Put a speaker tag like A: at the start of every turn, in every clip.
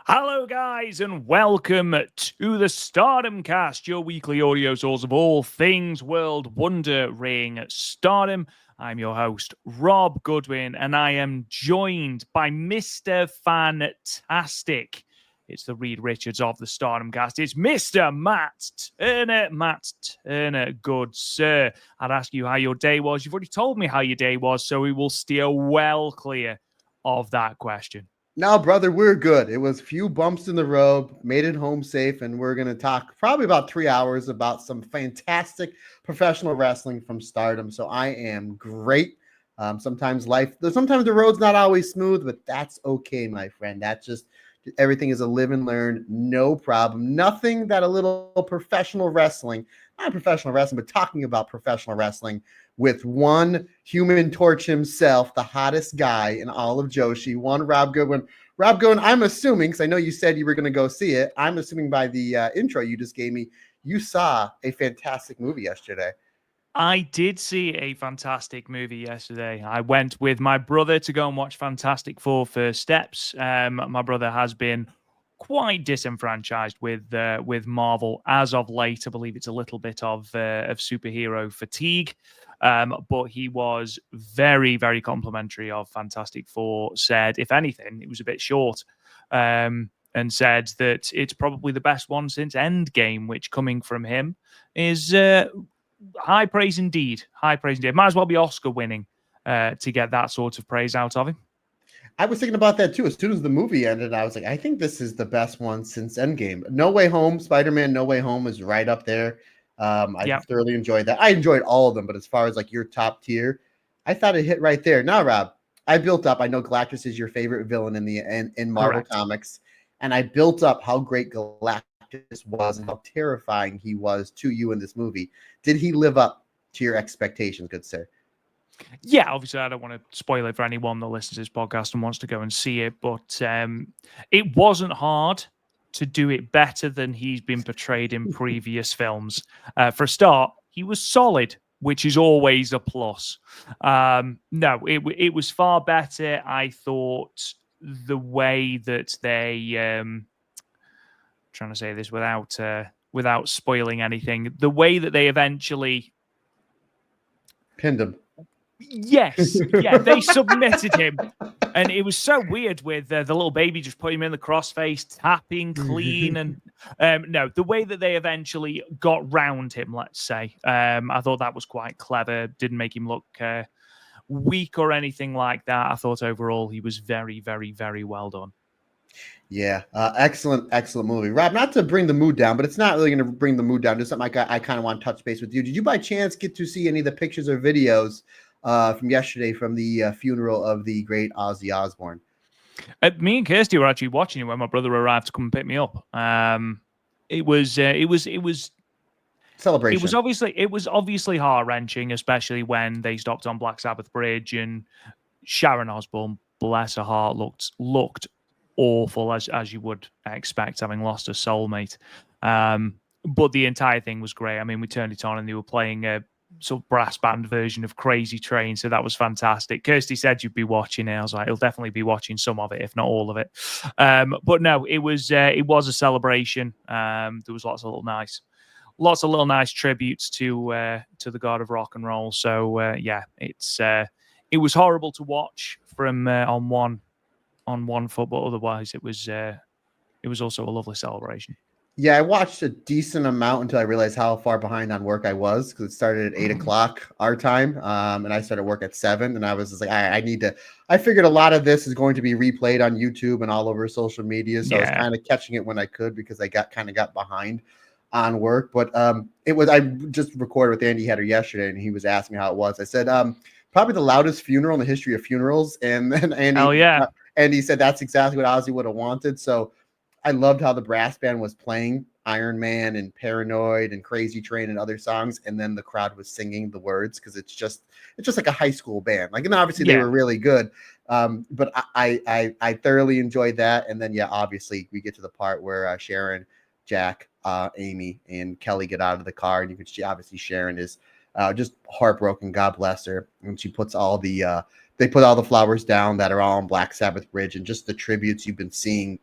A: Hello, guys, and welcome to the Stardom Cast, your weekly audio source of all things World Wonder Ring Stardom. I'm your host, Rob Goodwin, and I am joined by Mr. Fantastic. It's the Reed Richards of the Stardom Cast. It's Mr. Matt Turner. Matt Turner, good sir. I'd ask you how your day was. You've already told me how your day was, so we will steer well clear of that question.
B: No, brother, we're good. It was a few bumps in the road, made it home safe, and we're going to talk probably about 3 hours about some fantastic professional wrestling from Stardom. So I am great. Sometimes the road's not always smooth, but that's okay, my friend. That's just everything is a live and learn, no problem. Nothing that a little professional wrestling, not professional wrestling, but talking about professional wrestling with one Human Torch himself, the hottest guy in all of Joshi, one Rob Goodwin. Rob Goodwin, I'm assuming, because I know you said you were going to go see it, I'm assuming by the intro you just gave me, you saw a fantastic movie yesterday.
A: I did see a fantastic movie yesterday. I went with my brother to go and watch Fantastic Four First Steps. My brother has been quite disenfranchised with Marvel as of late. I believe it's a little bit of superhero fatigue, but he was very, very complimentary of Fantastic Four. Said, if anything, it was a bit short. And said that it's probably the best one since Endgame, which, coming from him, is high praise indeed. High praise indeed. Might as well be Oscar winning to get that sort of praise out of him.
B: I was thinking about that too. As soon as the movie ended, I was like, I think this is the best one since Endgame. No Way Home, Spider-Man No Way Home is right up there. I thoroughly enjoyed that. I enjoyed all of them, but as far as like your top tier, I thought it hit right there. Now, Rob, I built up. I know Galactus is your favorite villain in Marvel
A: Correct.
B: Comics, and I built up how great Galactus was and how terrifying he was to you in this movie. Did he live up to your expectations, good sir?
A: Yeah, obviously, I don't want to spoil it for anyone that listens to this podcast and wants to go and see it, but it wasn't hard to do it better than he's been portrayed in previous films. For a start, he was solid, which is always a plus. No, it was far better. I thought the way that they trying to say this without spoiling anything, the way that they eventually
B: Pinned him.
A: Yes, yeah, they submitted him, and it was so weird with the little baby just putting him in the crossface, tapping clean, and no, the way that they eventually got round him, let's say, I thought that was quite clever. Didn't make him look weak or anything like that. I thought overall he was very, very, very well done.
B: Yeah, excellent movie. Rob, not to bring the mood down, but it's not really going to bring the mood down. Just something I kind of want to touch base with you. Did you by chance get to see any of the pictures or videos from yesterday from the funeral of the great Ozzy Osbourne?
A: Me and Kirsty were actually watching it when my brother arrived to come and pick me up. It was
B: Celebration.
A: it was obviously heart wrenching, especially when they stopped on Black Sabbath Bridge and Sharon Osbourne, bless her heart, looked awful as you would expect, having lost a soulmate. But the entire thing was great. I mean, we turned it on and they were playing a sort of brass band version of Crazy Train, so that was fantastic. Kirsty said you'd be watching it. I was like, he'll definitely be watching some of it, if not all of it. But no, it was a celebration. There was lots of little nice tributes to the god of rock and roll. So yeah, it was horrible to watch from on one foot, but otherwise it was also a lovely celebration.
B: Yeah, I watched a decent amount until I realized how far behind on work I was because it started at 8 o'clock our time, and I started work at 7. And I was just like, I need to. I figured a lot of this is going to be replayed on YouTube and all over social media, so I was kind of catching it when I could because I got behind on work. But I just recorded with Andy Header yesterday, and he was asking me how it was. I said, probably the loudest funeral in the history of funerals, and then Andy said that's exactly what Ozzy would have wanted. So I loved how the brass band was playing Iron Man and Paranoid and Crazy Train and other songs, and then the crowd was singing the words because it's just like a high school band. Like, and obviously they were really good, but I thoroughly enjoyed that. And then obviously we get to the part where Sharon, Jack, Amy, and Kelly get out of the car, and you can see obviously Sharon is just heartbroken. God bless her, and she puts all the they put all the flowers down that are all on Black Sabbath Bridge, and just the tributes you've been seeing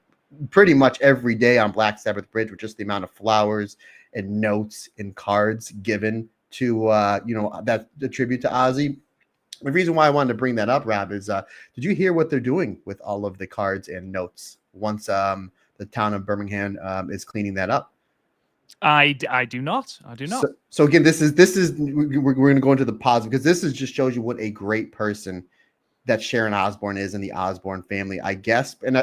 B: pretty much every day on Black Sabbath Bridge with just the amount of flowers and notes and cards given to that the tribute to Ozzy. The reason why I wanted to bring that up, Rob, is did you hear what they're doing with all of the cards and notes once the town of Birmingham is cleaning that up?
A: I do not.
B: So again, this is we're going to go into the positive, because this is just shows you what a great person that Sharon Osbourne is in the Osbourne family, I guess. And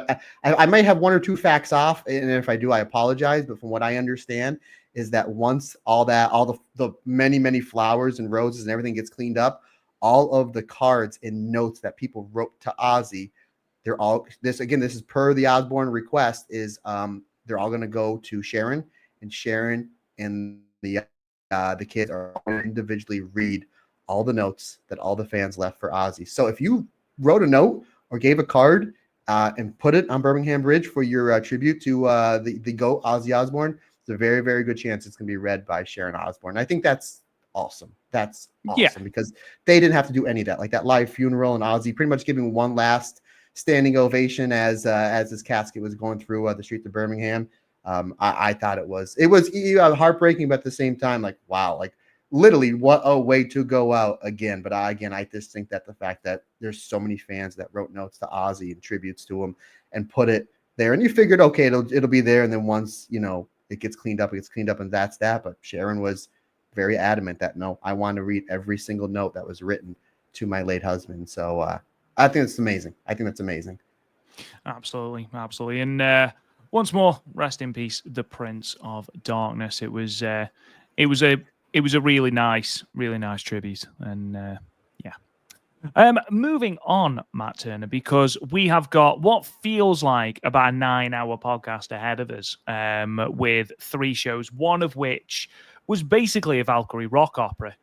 B: I might have one or two facts off, and if I do, I apologize. But from what I understand, is that once all the many flowers and roses and everything gets cleaned up, all of the cards and notes that people wrote to Ozzy, they're all this is per the Osbourne request, is they're all going to go to Sharon, and Sharon and the kids are going to individually read all the notes that all the fans left for Ozzy. So if you wrote a note or gave a card and put it on Birmingham Bridge for your tribute to the GOAT Ozzy Osbourne, there's a very, very good chance it's going to be read by Sharon Osbourne. I think that's awesome. That's awesome, because they didn't have to do any of that. Like that live funeral and Ozzy pretty much giving one last standing ovation as his casket was going through the streets of Birmingham. I thought it was heartbreaking, but at the same time, like, wow, like literally what a way to go out again. But I just think that the fact that there's so many fans that wrote notes to Ozzy and tributes to him and put it there, and you figured, okay, it'll be there, and then once it gets cleaned up, and that's that. But Sharon was very adamant that no, I want to read every single note that was written to my late husband. So I think it's amazing.
A: Absolutely. And once more, rest in peace, the Prince of Darkness. It was a really nice tribute, and moving on, Matt Turner, because we have got what feels like about a 9-hour podcast ahead of us, with 3 shows, one of which was basically a Valkyrie rock opera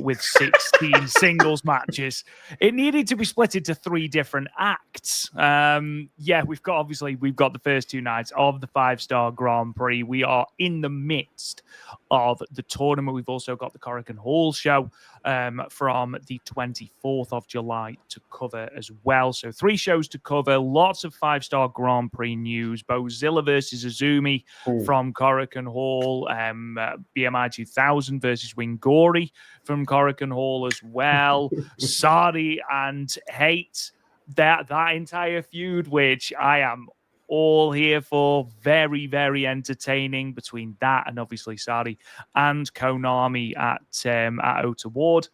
A: with 16 singles matches. It needed to be split into 3 different acts. We've got the first 2 nights of the 5-star Grand Prix. We are in the midst of the tournament. We've also got the Korakuen Hall show from the 24th of July to cover as well. So 3 shows to cover, lots of 5-star Grand Prix news. Bozilla versus Azumi from Korakuen Hall, BMI 2000 versus Wingori from Korakuen Hall as well. Sari and Hate, that entire feud, which I am all here for. Very, very entertaining between that and obviously Sari and Konami at Ota Ward.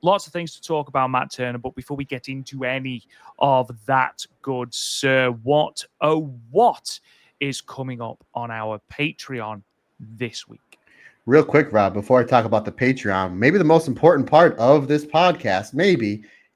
A: Lots of things to talk about, Matt Turner, but before we get into any of that, good sir, what is coming up on our Patreon this week?
B: Real quick, Rob, before I talk about the Patreon, maybe the most important part of this podcast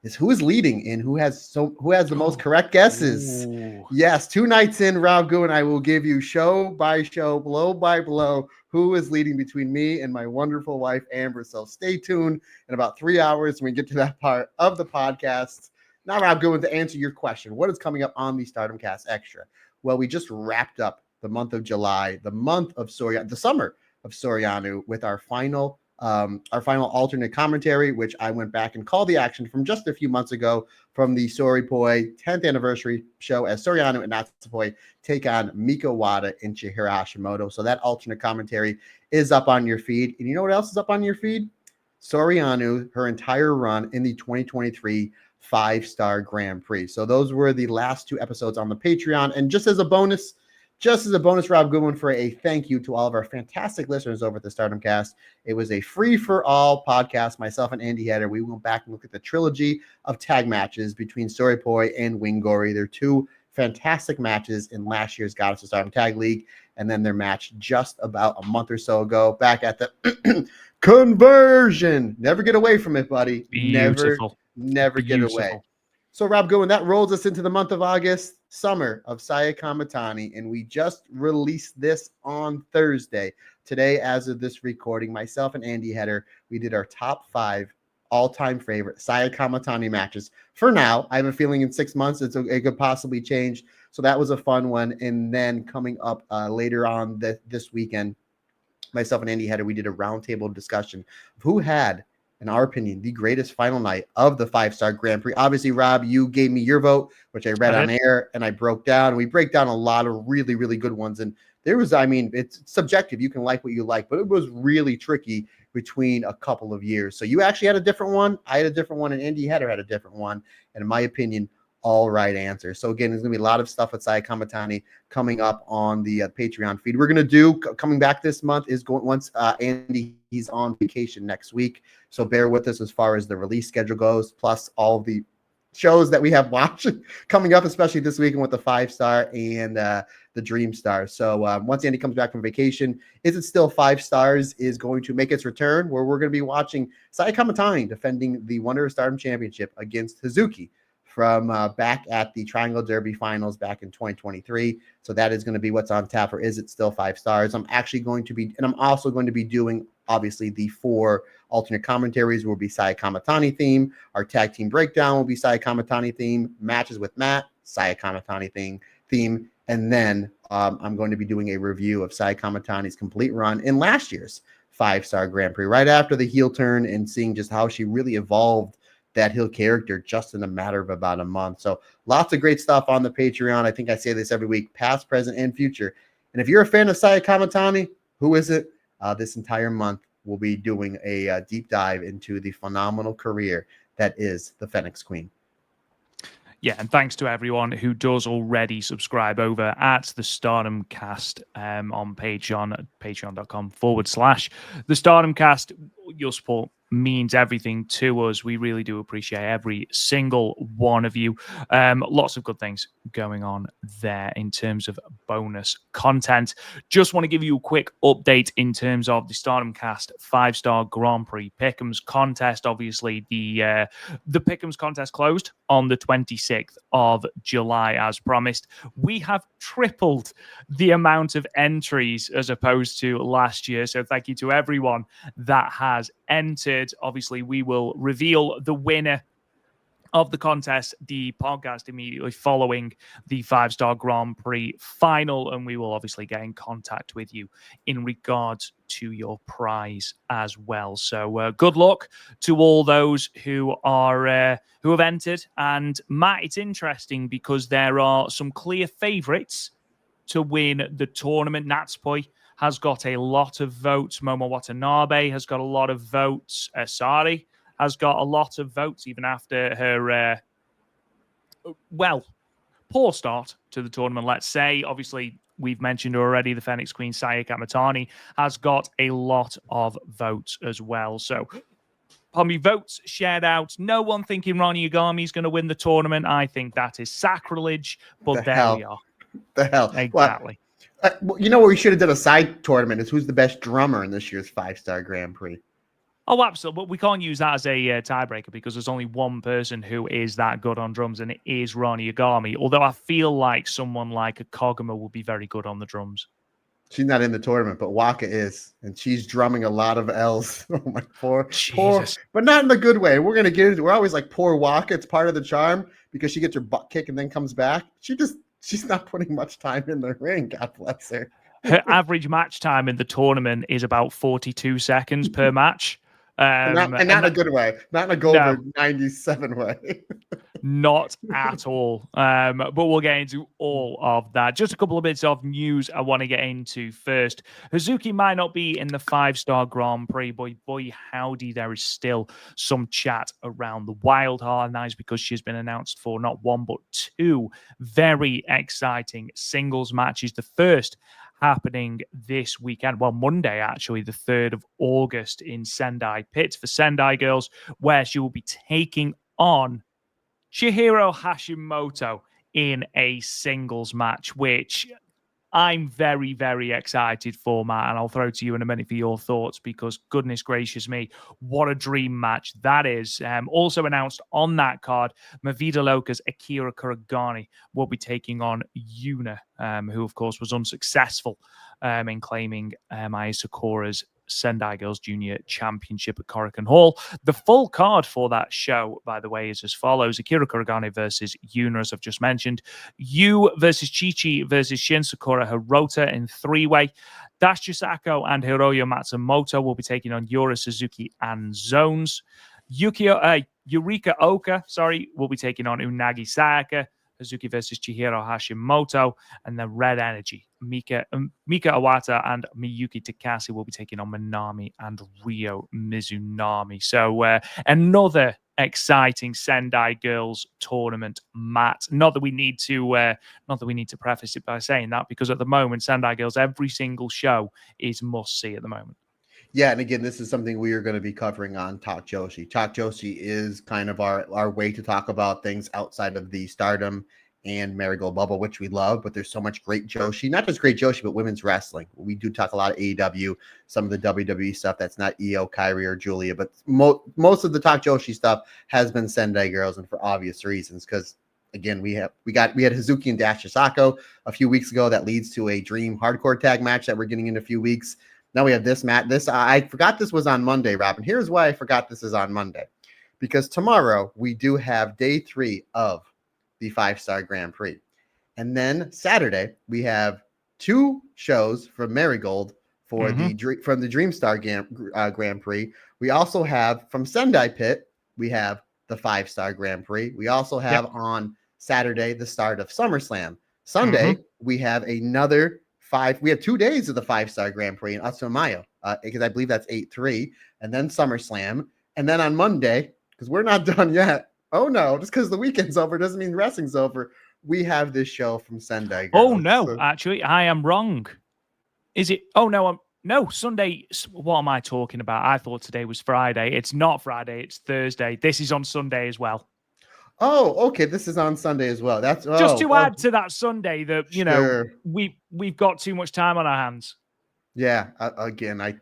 B: is who is leading and who has the most correct guesses. Ooh. Yes, 2 nights in, Rob Gu and I will give you show by show, blow by blow, who is leading between me and my wonderful wife, Amber. So stay tuned in about 3 hours when we get to that part of the podcast. Now, Rob Gu, to answer your question, what is coming up on the Stardom Cast Extra? Well, we just wrapped up the month of July, the month of the summer of Soriano, with our final alternate commentary, which I went back and called the action from just a few months ago from the Soripoi 10th anniversary show, as Soriano and Natsupoi take on Miko Wada and Chihiro Hashimoto. So that alternate commentary is up on your feed. And you know what else is up on your feed? Soriano, her entire run in the 2023 5-star Grand Prix. So those were the last 2 episodes on the Patreon. And just as a bonus, Rob Goodwin, for a thank you to all of our fantastic listeners over at the Stardom Cast. It was a free-for-all podcast. Myself and Andy Header, we went back and looked at the trilogy of tag matches between Soripoi and Wingori. They're 2 fantastic matches in last year's Goddess of Stardom Tag League, and then their match just about a month or so ago back at the Conversion. Never get away from it, buddy.
A: Beautiful.
B: Never get away. So, Rob Goodwin, that rolls us into the month of August, summer of Saya Kamatani, and we just released this on Thursday. Today, as of this recording, myself and Andy Header, we did our top 5 all-time favorite Saya Kamatani matches. For now, I have a feeling in 6 months it could possibly change. So that was a fun one. And then coming up later on this weekend, myself and Andy Header, we did a roundtable discussion of who had in our opinion, the greatest final night of the 5-star Grand Prix. Obviously, Rob, you gave me your vote, which I read on air, and I broke down. We break down a lot of really, really good ones. And there was, I mean, it's subjective. You can like what you like, but it was really tricky between a couple of years. So you actually had a different one. I had a different one, and Andy Header had a different one. And in my opinion, all right answer. So again, there's going to be a lot of stuff with Saya Kamatani coming up on the Patreon feed. We're going to do coming back this month is going once Andy, he's on vacation next week. So bear with us as far as the release schedule goes, plus all the shows that we have watching coming up, especially this weekend with the 5-star and the Dream Star. So once Andy comes back from vacation, Is It Still 5 Stars is going to make its return, where we're going to be watching Saya Kamatani defending the Wonder of Stardom Championship against Hazuki from back at the Triangle Derby finals back in 2023. So that is going to be what's on tap for Is It Still 5 Stars. I'm also going to be doing, obviously, the 4 alternate commentaries will be Saya Kamatani theme. Our tag team breakdown will be Saya Kamatani theme. Matches with Matt, Saya Kamatani theme. And then I'm going to be doing a review of Saya Kamatani's complete run in last year's 5-star Grand Prix, right after the heel turn, and seeing just how she really evolved that heel character just in a matter of about a month. So lots of great stuff on the Patreon. I think I say this every week, past, present, and future. And if you're a fan of Saya Kamatani, who is it? This entire month, we'll be doing a deep dive into the phenomenal career that is the Phoenix Queen.
A: Yeah, and thanks to everyone who does already subscribe over at the Stardom Cast on Patreon, patreon.com/the Stardom Cast. Your support means everything to us. We really do appreciate every single one of you. Lots of good things going on there in terms of bonus content. Just want to give you a quick update in terms of the Stardom Cast 5-star Grand Prix Pick'ems contest. Obviously, the Pick'ems contest closed on the 26th of July as promised. We have tripled the amount of entries as opposed to last year. So thank you to everyone that has entered. Obviously, we will reveal the winner of the contest, the podcast immediately following the 5-star Grand Prix final, and we will obviously get in contact with you in regards to your prize as well. So good luck to all those who have entered. And Matt, it's interesting because there are some clear favorites to win the tournament. Natsupoi has got a lot of votes. Momo Watanabe has got a lot of votes. Sari has got a lot of votes, even after her, poor start to the tournament, let's say. Obviously, we've mentioned already the Phoenix Queen, Saya Kamatani, has got a lot of votes as well. So, votes shared out. No one thinking Ronnie Yagami is going to win the tournament. I think that is sacrilege, but there we are.
B: The hell.
A: Exactly.
B: Well, you know what we should have done a side tournament is who's the best drummer in this year's 5-star Grand Prix.
A: Oh, absolutely. But we can't use that as a tiebreaker because there's only one person who is that good on drums, and it is Ronnie Yagami. Although I feel like someone like a Koguma will be very good on the drums.
B: She's not in the tournament, but Waka is, and she's drumming a lot of L's. Oh my poor, but not in the good way. We're gonna get into. We're always like poor Waka. It's part of the charm because she gets her butt kicked and then comes back. She's not putting much time in the ring. God bless her.
A: Her average match time in the tournament is about 42 seconds per match.
B: Not in a good way. Not in a Goldberg 97 way.
A: Not at all. But we'll get into all of that. Just a couple of bits of news I want to get into first. Hazuki might not be in the 5-star Grand Prix, but boy, howdy, there is still some chat around the wild card. And that is because she's been announced for not one, but 2 very exciting singles matches. The first happening this weekend, well, Monday, actually, the 3rd of August in Sendai Pits for Sendai Girls, where she will be taking on Chihiro Hashimoto in a singles match, which I'm very, very excited for, Matt, and I'll throw to you in a minute for your thoughts because goodness gracious me, what a dream match that is. Also announced on that card, Mavida Loca's Akira Kuragani will be taking on Yuna, who, of course, was unsuccessful in claiming Ai Sakura's Sendai Girls Junior Championship at Korakuen Hall. The full card for that show, by the way, is as follows: Akira Kuragane versus Yuna, as I've just mentioned. Yu versus Chi-Chi versus Shin Sakura Hirota in three-way. Dash Chisako and Hiroyo Matsumoto will be taking on Yura Suzuki and Zones. Yurika Oka, will be taking on Unagi Sayaka. Hazuki versus Chihiro Hashimoto. And then Red Energy, Mika Iwata and Miyuki Takase will be taking on Minami and Ryo Mizunami. So another exciting Sendai Girls tournament, Matt. Not that we need to preface it by saying that, because at the moment, Sendai Girls, every single show is must see at the moment.
B: Yeah, and again, this is something we are going to be covering on Talk Joshi. Talk Joshi is kind of our way to talk about things outside of the Stardom and Marigold bubble, which we love, but there's so much great Joshi, not just great Joshi, but women's wrestling. We do talk a lot of AEW, some of the WWE stuff that's not Io, Kyrie, or Julia, but most of the Talk Joshi stuff has been Sendai Girls, and for obvious reasons, because again, we had Hazuki and Dash Chisako a few weeks ago. That leads to a Dream Hardcore Tag match that we're getting in a few weeks. Now we have this match. I forgot this was on Monday, Robin. Here's why I forgot this is on Monday. Because tomorrow we do have day 3 of the 5-star Grand Prix. And then Saturday we have 2 shows from Marigold for from the Dreamstar Grand Prix. We also have from Sendai Pit, we have the 5-star Grand Prix. We also have on Saturday the start of SummerSlam. Sunday we have another we have 2 days of the 5-star Grand Prix in Utsunomiya, because I believe that's 8-3, and then SummerSlam. And then on Monday, because we're not done yet. Oh no, just because the weekend's over doesn't mean wrestling's over. We have this show from Sendai Girls.
A: Oh no, actually, I am wrong. Is it? Oh no, no, Sunday. What am I talking about? I thought today was Friday. It's not Friday, it's Thursday. This is on Sunday as well.
B: Oh, okay. This is on Sunday as well. That's
A: just to add to that Sunday that know we've got too much time on our hands.
B: Yeah. Again, I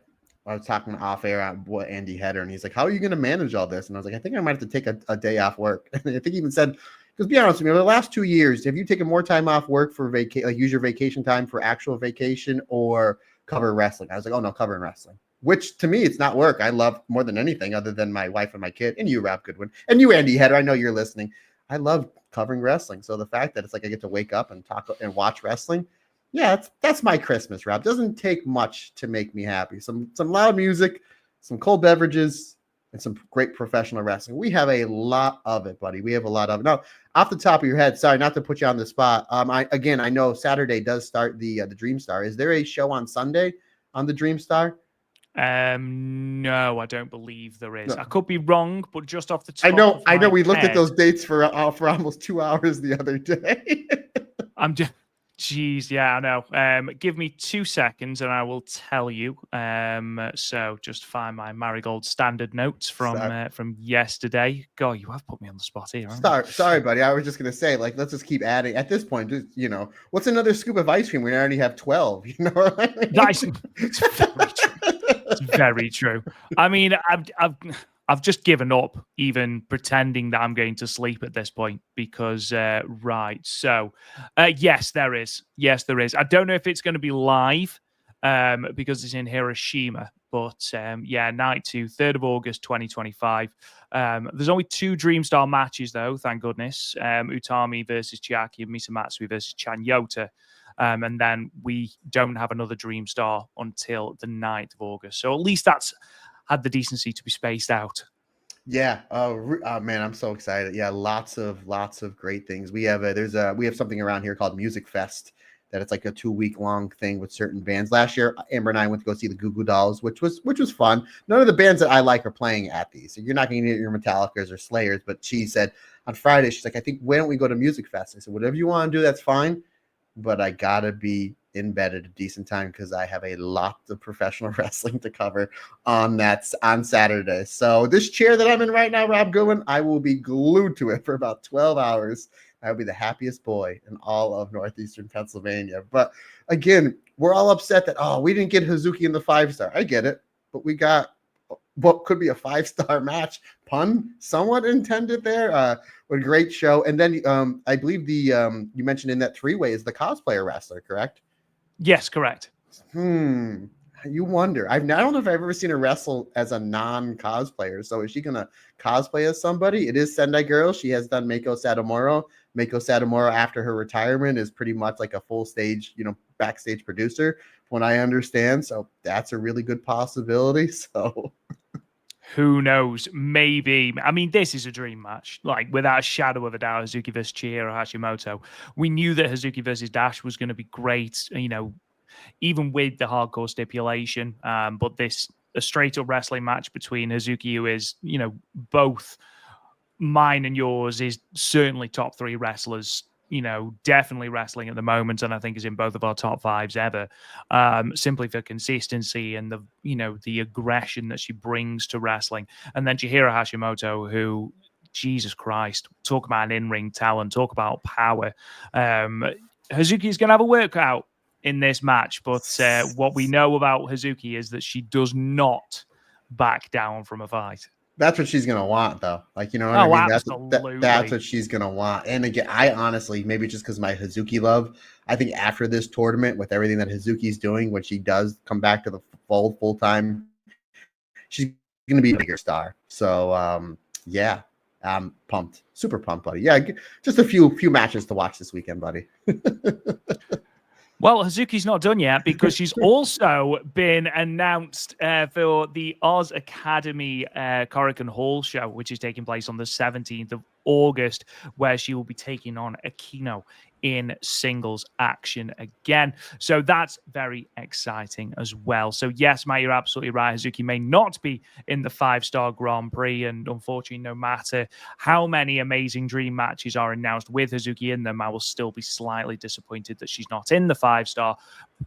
B: was talking off air on what Andy Header, and he's like, "How are you going to manage all this?" And I was like, "I think I might have to take a day off work." And I think he even said, "Because be honest with me, over the last 2 years, have you taken more time off work for use your vacation time for actual vacation or cover wrestling?" I was like, "Oh no, covering wrestling." Which to me, it's not work. I love more than anything other than my wife and my kid, and you, Rob Goodwin, and you, Andy Header. I know you're listening. I love covering wrestling. So the fact that it's like I get to wake up and talk and watch wrestling, yeah, that's my Christmas, Rob. Doesn't take much to make me happy. Some loud music, some cold beverages, and some great professional wrestling. We have a lot of it, buddy. We have a lot of it. Now, off the top of your head, sorry, not to put you on the spot. I know Saturday does start the Dreamstar. Is there a show on Sunday on the Dreamstar?
A: No, I don't believe there is. No. I could be wrong, but just off the top,
B: I know. We looked at those dates for almost 2 hours the other day.
A: I'm just, jeez, yeah, I know. Give me 2 seconds and I will tell you. So just find my Marigold standard notes from yesterday. God, you have put me on the spot here.
B: Sorry, buddy. I was just gonna say, let's just keep adding. At this point, just, what's another scoop of ice cream? We already have 12. You know what I mean?
A: It's very true. It's very true. I mean, I've just given up even pretending that I'm going to sleep at this point because, right. So, yes, there is. Yes, there is. I don't know if it's going to be live because it's in Hiroshima, but night 2, 3rd of August, 2025. There's only 2 Dreamstar matches, though, thank goodness. Utami versus Chiaki and Misamatsui versus Chanyota. And then we don't have another Dreamstar until the 9th of August. So at least that's had the decency to be spaced out.
B: Yeah. Man, I'm so excited. Yeah, lots of great things. We have something around here called Music Fest that it's like a 2-week long thing with certain bands. Last year, Amber and I went to go see the Goo Goo Dolls, which was fun. None of the bands that I like are playing at these. So you're not going to get your Metallicas or Slayers, but she said on Friday, she's like, I think, why don't we go to Music Fest? I said, whatever you want to do, that's fine. But I gotta be in bed at a decent time because I have a lot of professional wrestling to cover on Saturday. So this chair that I'm in right now, Rob Goodwin, I will be glued to it for about 12 hours. I will be the happiest boy in all of Northeastern Pennsylvania. But again, we're all upset that, we didn't get Hazuki in the 5-star. I get it, but we got what could be a 5-star match. Pun somewhat intended there. What a great show. And then I believe you mentioned in that 3-way is the cosplayer wrestler, correct?
A: Yes, correct.
B: You wonder. I don't know if I've ever seen her wrestle as a non-cosplayer. So is she gonna cosplay as somebody? It is Sendai Girl. She has done Mako Satomura. Mako Satomura, after her retirement, is pretty much like a full stage, backstage producer, from what I understand. So that's a really good possibility. So
A: who knows? Maybe. I mean, this is a dream match, like without a shadow of a doubt. Hazuki versus Chihiro Hashimoto. We knew that Hazuki versus Dash was going to be great. Even with the hardcore stipulation. But a straight up wrestling match between Hazuki, who is, both mine and yours, is certainly top 3 wrestlers, definitely wrestling at the moment, and I think is in both of our top 5s ever, simply for consistency and the aggression that she brings to wrestling. And then Chihiro Hashimoto, who, Jesus Christ, talk about an in-ring talent, talk about power. Hazuki's going to have a workout in this match, but what we know about Hazuki is that she does not back down from a fight.
B: That's what she's gonna want, though. Like, you know what I mean?
A: Absolutely.
B: That's what she's gonna want. And again, I honestly, maybe just because my Hazuki love, I think after this tournament, with everything that Hazuki's doing, when she does come back to the fold full time, she's gonna be a bigger star. So yeah, I'm pumped, super pumped, buddy. Yeah, just a few matches to watch this weekend, buddy.
A: Well, Hazuki's not done yet, because she's also been announced for the Oz Academy Korakuen Hall show, which is taking place on the 17th of August, where she will be taking on Akino in singles action again. So that's very exciting as well. So yes, Matt, you're absolutely right. Hazuki may not be in the 5-star Grand Prix, and unfortunately, no matter how many amazing dream matches are announced with Hazuki in them, I will still be slightly disappointed that she's not in the 5-star.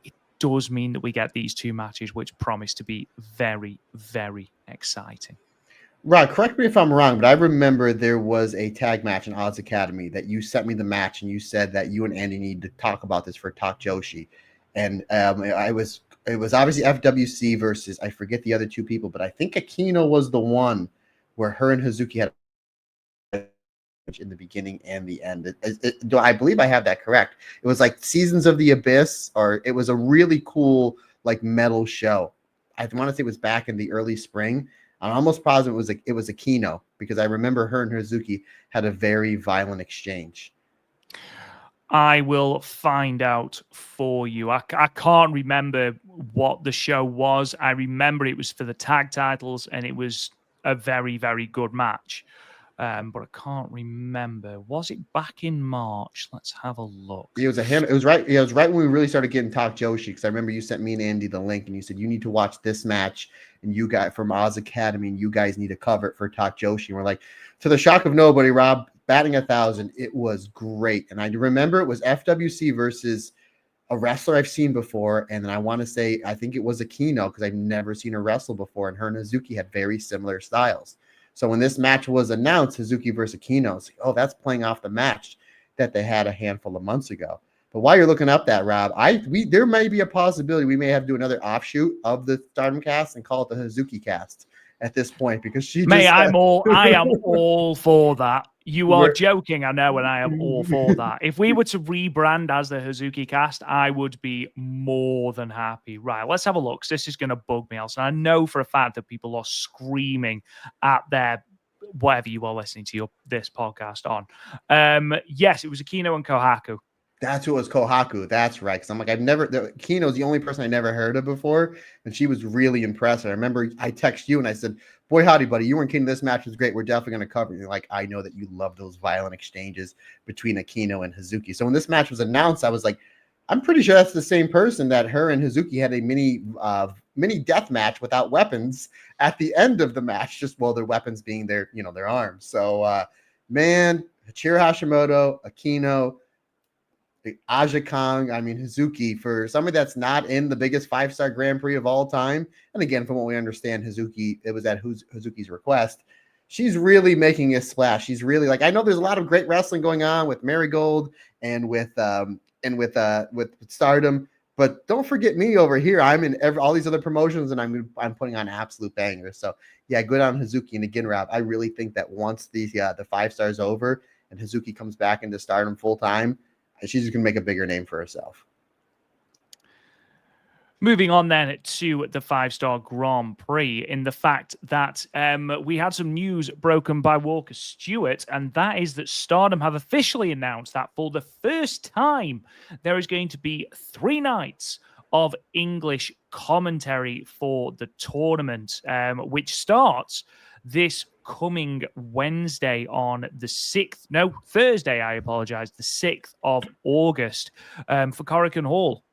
A: It does mean that we get these 2 matches, which promise to be very, very exciting.
B: Rod, correct me if I'm wrong, but I remember there was a tag match in Oz Academy that you sent me the match, and you said that you and Andy need to talk about this for Talk Joshi. And it was obviously FWC versus, I forget the other 2 people, but I think Akino was the one where her and Hazuki had in the beginning and the end. Do I believe I have that correct? It was like Seasons of the Abyss, or it was a really cool like metal show. I want to say it was back in the early spring. I'm almost positive it was Akino, because I remember her and Hazuki had a very violent exchange.
A: I will find out for you. I can't remember what the show was. I remember it was for the tag titles, and it was a very, very good match. But I can't remember. Was it back in March? Let's have a look.
B: It was It was right. It was right when we really started getting Talk Joshi, because I remember you sent me and Andy the link, and you said you need to watch this match, and you got from Oz Academy, and you guys need to cover it for Talk Joshi. And we're like, to the shock of nobody, Rob, batting 1,000. It was great, and I remember it was FWC versus a wrestler I've seen before, and then I think it was Akino, because I've never seen her wrestle before, and her and Hazuki had very similar styles. So when this match was announced, Hazuki versus Akino, it's like, oh, that's playing off the match that they had a handful of months ago. But while you're looking up that, Rob, there may be a possibility we may have to do another offshoot of the Stardom cast and call it the Hazuki cast at this point, because
A: I am all for that. You are joking, I know, and I am all for that. If we were to rebrand as the Hazuki cast, I would be more than happy. Right, let's have a look. This is going to bug me, Alison. I know for a fact that people are screaming at their whatever you are listening to this podcast on. Yes, it was Akino and Kohaku.
B: That's who was Kohaku. That's right. Because I'm like, Kino's the only person I never heard of before, and she was really impressive. I remember I texted you and I said, boy, howdy, buddy, you weren't kidding. This match was great. We're definitely going to cover it. You're like, I know that you love those violent exchanges between Akino and Hazuki. So when this match was announced, I was like, I'm pretty sure that's the same person that her and Hazuki had a mini death match without weapons at the end of the match, just their weapons being their arms. So, man, Chihiro Hashimoto, Akino, Aja Kong, I mean, Hazuki, for somebody that's not in the biggest 5-star Grand Prix of all time. And again, from what we understand, Hazuki, it was at Hazuki's request. She's really making a splash. She's really like, I know there's a lot of great wrestling going on with Marigold and with Stardom, but don't forget me over here. I'm in all these other promotions, and I'm putting on absolute bangers. So yeah, good on Hazuki. And again, Rob, I really think that once the 5 stars over and Hazuki comes back into Stardom full time, she's just going to make a bigger name for herself.
A: Moving on then to the 5-star Grand Prix, in the fact that we had some news broken by Walker Stewart, and that is that Stardom have officially announced that for the first time, there is going to be 3 nights of English commentary for the tournament, which starts this coming Wednesday on the 6th, no, Thursday, I apologize, the 6th of August for Korakuen Hall.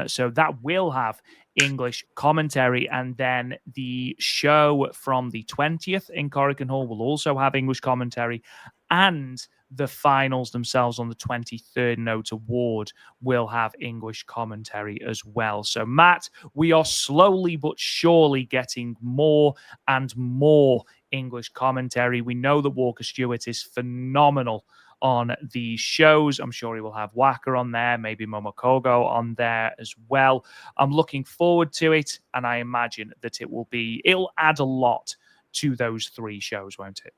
A: So that will have English commentary, and then the show from the 20th in Korakuen Hall will also have English commentary, and the finals themselves on the 23rd Note Award will have English commentary as well. So, Matt, we are slowly but surely getting more and more English commentary. We know that Walker Stewart is phenomenal on these shows. I'm sure he will have Waka on there, maybe Momokogo on there as well. I'm looking forward to it, and I imagine that it'll add a lot to those 3 shows, won't it?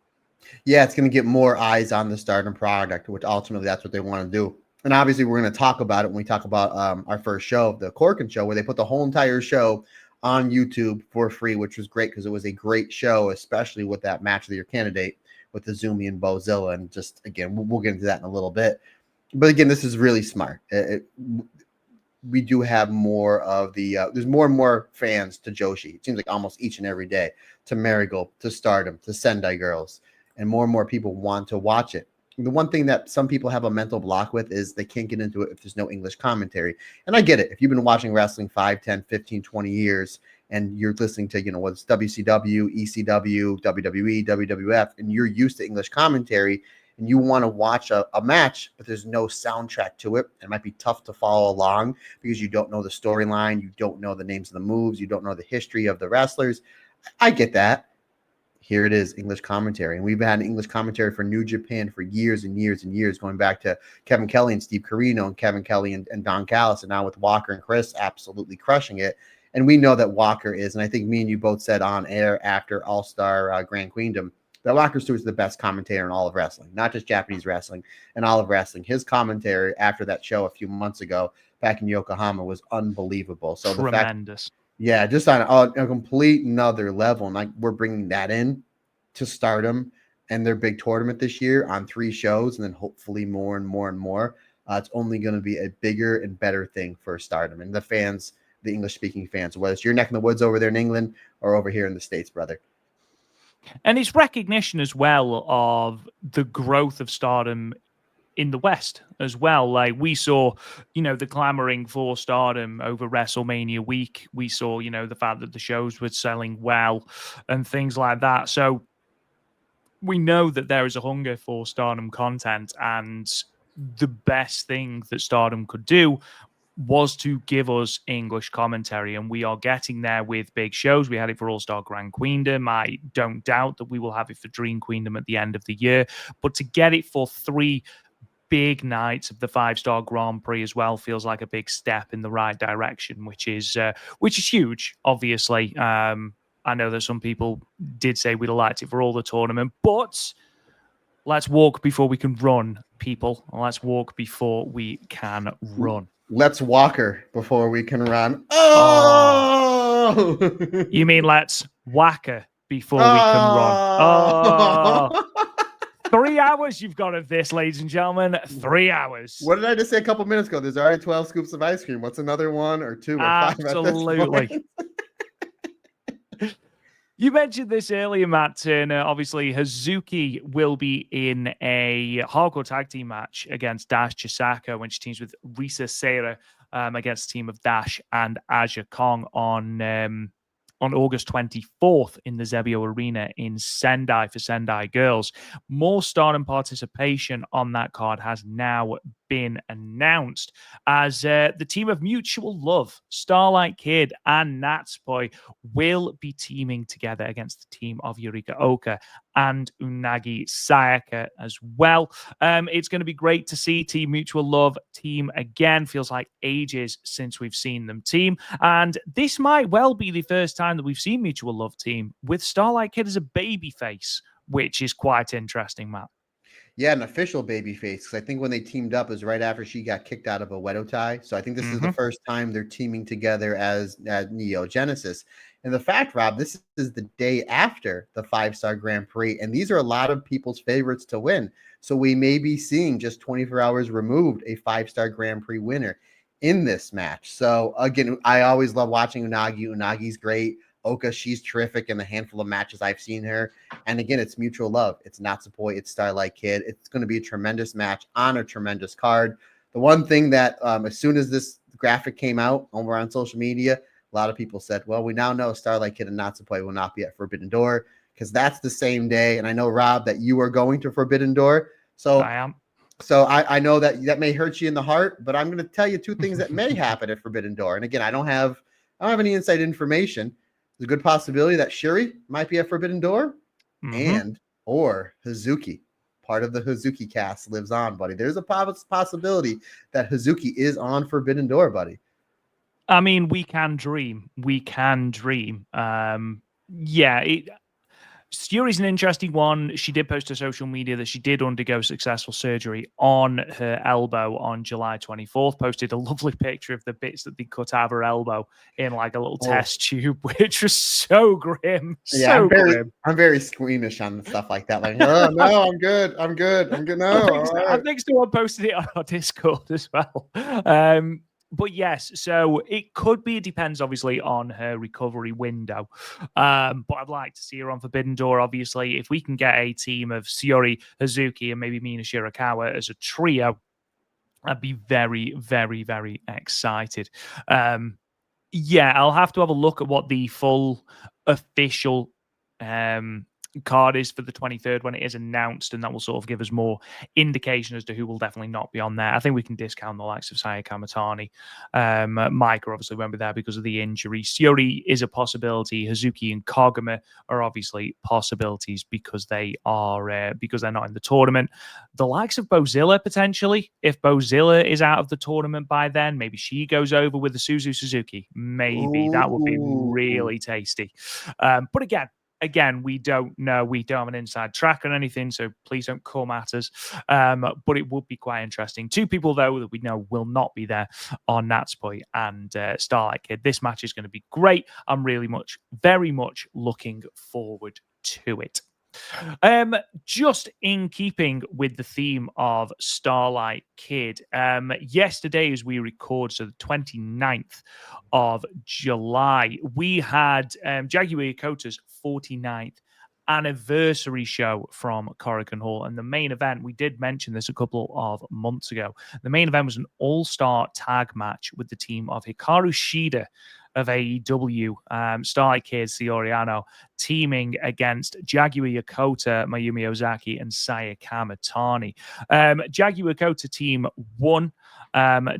B: Yeah, it's going to get more eyes on the Stardom product, which ultimately that's what they want to do. And obviously, we're going to talk about it when we talk about our first show, the Korakuen show, where they put the whole entire show on YouTube for free, which was great because it was a great show, especially with that match of the year candidate with Azumi and Bozilla. And just, again, we'll get into that in a little bit. But again, this is really smart. We do have more of the there's more and more fans to Joshi. It seems like almost each and every day, to Marigold, to Stardom, to Sendai Girls, and more people want to watch it. The one thing that some people have a mental block with is they can't get into it if there's no English commentary. And I get it. If you've been watching wrestling 5, 10, 15, 20 years and you're listening to, whether it's WCW, ECW, WWE, WWF, and you're used to English commentary and you want to watch a match, but there's no soundtrack to it, it might be tough to follow along because you don't know the storyline, you don't know the names of the moves, you don't know the history of the wrestlers. I get that. Here it is, English commentary. And we've had English commentary for New Japan for years and years and years, going back to Kevin Kelly and Steve Corino and Kevin Kelly and Don Callis, and now with Walker and Chris absolutely crushing it. And we know that Walker is, and I think me and you both said on air after All-Star Grand Queendom, that Walker Stewart's the best commentator in all of wrestling, not just Japanese wrestling, and all of wrestling. His commentary after that show a few months ago back in Yokohama was unbelievable. So
A: tremendous.
B: Yeah, just on a complete another level. And like we're bringing that in to Stardom and their big tournament this year on 3 shows, and then hopefully more and more and more. It's only going to be a bigger and better thing for Stardom and the fans, the English-speaking fans, whether it's your neck in the woods over there in England or over here in the States, brother.
A: And it's recognition as well of the growth of Stardom in the West as well. Like we saw, the clamoring for Stardom over WrestleMania week. We saw, the fact that the shows were selling well and things like that. So we know that there is a hunger for Stardom content, and the best thing that Stardom could do was to give us English commentary, and we are getting there with big shows. We had it for All-Star Grand Queendom. I don't doubt that we will have it for Dream Queendom at the end of the year, but to get it for 3 big nights of the 5-star Grand Prix as well feels like a big step in the right direction, which is huge, obviously. I know that some people did say we'd have liked it for all the tournament, but let's walk before we can run, people. Let's walk before we can run.
B: Let's Walker before we can run. Oh!
A: You mean let's Waka before we can run? Oh! 3 hours you've got of this, ladies and gentlemen. 3 hours.
B: What did I just say a couple minutes ago? There's already 12 scoops of ice cream. What's another 1 or 2 or 5?
A: Absolutely. You mentioned this earlier, Matt Turner. Obviously, Hazuki will be in a hardcore tag team match against Dash Chisako when she teams with Risa Sera against the team of Dash and Aja Kong on August 24th in the Zebio Arena in Sendai for Sendai Girls. More Stardom participation on that card has now been announced as the team of Mutual Love, Starlight Kid, and Natsupoi will be teaming together against the team of Yurika Oka and Unagi Sayaka as well. It's going to be great to see Team Mutual Love team again. Feels like ages since we've seen them team. And this might well be the first time that we've seen Mutual Love team with Starlight Kid as a babyface, which is quite interesting, Matt.
B: Yeah, an official babyface. Because I think when they teamed up is right after she got kicked out of a Wedo tie. So I think this is the first time they're teaming together as Neo Genesis. And the fact, Rob, this is the day after the 5-star Grand Prix. And these are a lot of people's favorites to win. So we may be seeing just 24 hours removed a 5-star Grand Prix winner in this match. So again, I always love watching Unagi. Unagi's great. Oka, she's terrific in the handful of matches I've seen her. And again, it's mutual love. It's Natsupoi, it's Starlight Kid. It's going to be a tremendous match on a tremendous card. The one thing that as soon as this graphic came out over on social media, a lot of people said, well, we now know Starlight Kid and Natsupoi will not be at Forbidden Door because that's the same day. And I know, Rob, that you are going to Forbidden Door. So
A: I am.
B: So I know that may hurt you in the heart, but I'm going to tell you two things that may happen at Forbidden Door. And again, I don't have any inside information. There's a good possibility that Shuri might be at Forbidden Door and or Hazuki. Part of the Hazuki cast lives on, buddy. There's a possibility that Hazuki is on Forbidden Door, buddy.
A: I mean, we can dream. We can dream. Yuri's an interesting one. She did post to social media that she did undergo successful surgery on her elbow on July 24th. Posted a lovely picture of the bits that they cut out of her elbow in like a little test tube, which was so grim.
B: Yeah, I'm very squeamish on stuff like that. Like, oh no, I'm good. No,
A: I think someone posted it on our Discord as well. But yes, so it could be. It depends, obviously, on her recovery window. But I'd like to see her on Forbidden Door. Obviously, if we can get a team of Shiori, Hazuki, and maybe Mina Shirakawa as a trio, I'd be very, very, very excited. Yeah, I'll have to have a look at what the full official card is for the 23rd when it is announced, and that will sort of give us more indication as to who will definitely not be on there. I think we can discount the likes of Saya Kamatani. Micah obviously won't be there because of the injury. Shiori is a possibility. Hazuki and Koguma are obviously possibilities because they're not in the tournament. The likes of Bozilla potentially. If Bozilla is out of the tournament by then, maybe she goes over with the Suzu Suzuki. Maybe that would be really tasty. But again, we don't know. We don't have an inside track on anything, so please don't come at us. But it would be quite interesting. Two people, though, that we know will not be there are Natsupoi and Starlight Kid. This match is going to be great. I'm very much looking forward to it. Just in keeping with the theme of Starlight Kid, yesterday as we record, so the 29th of July, we had Jaguar Yokota's 49th anniversary show from Korakuen Hall. And the main event, we did mention this a couple of months ago, the main event was an all-star tag match with the team of Hikaru Shida of AEW, Starlight Kid, Sioriano, teaming against Jaguar Yokota, Mayumi Ozaki, and Saya Kamatani. Jaguar Yokota team won,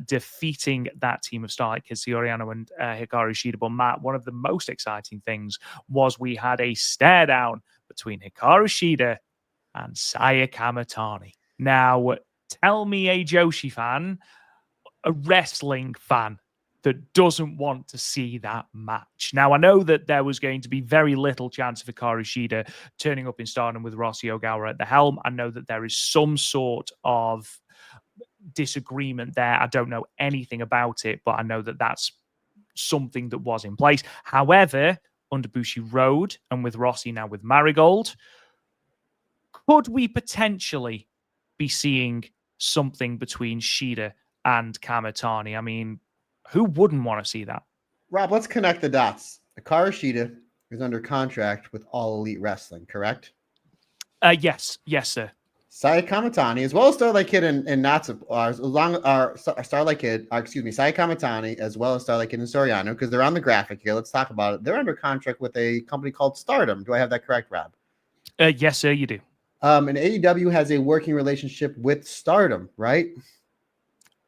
A: defeating that team of Starlight Kid, Sioriano, and Hikaru Shida. But Matt, one of the most exciting things was we had a stare down between Hikaru Shida and Saya Kamatani. Now, tell me a Joshi fan, a wrestling fan, that doesn't want to see that match. Now, I know that there was going to be very little chance of Hikaru Shida turning up in Stardom with Rossi Ogawa at the helm. I know that there is some sort of disagreement there. I don't know anything about it, but I know that that's something that was in place. However, under Bushi Road and with Rossi now with Marigold, could we potentially be seeing something between Shida and Kamatani? I mean, who wouldn't want to see that?
B: Rob, let's connect the dots. Hikaru Shida is under contract with All Elite Wrestling, correct?
A: Yes, sir.
B: Saya Kamatani, as well as Starlight Kid and Natsu, Starlight Kid, Saya Kamatani, as well as Starlight Kid and Soriano, because they're on the graphic here. Let's talk about it. They're under contract with a company called Stardom. Do I have that correct, Rob?
A: Yes, sir, you do.
B: And AEW has a working relationship with Stardom, right?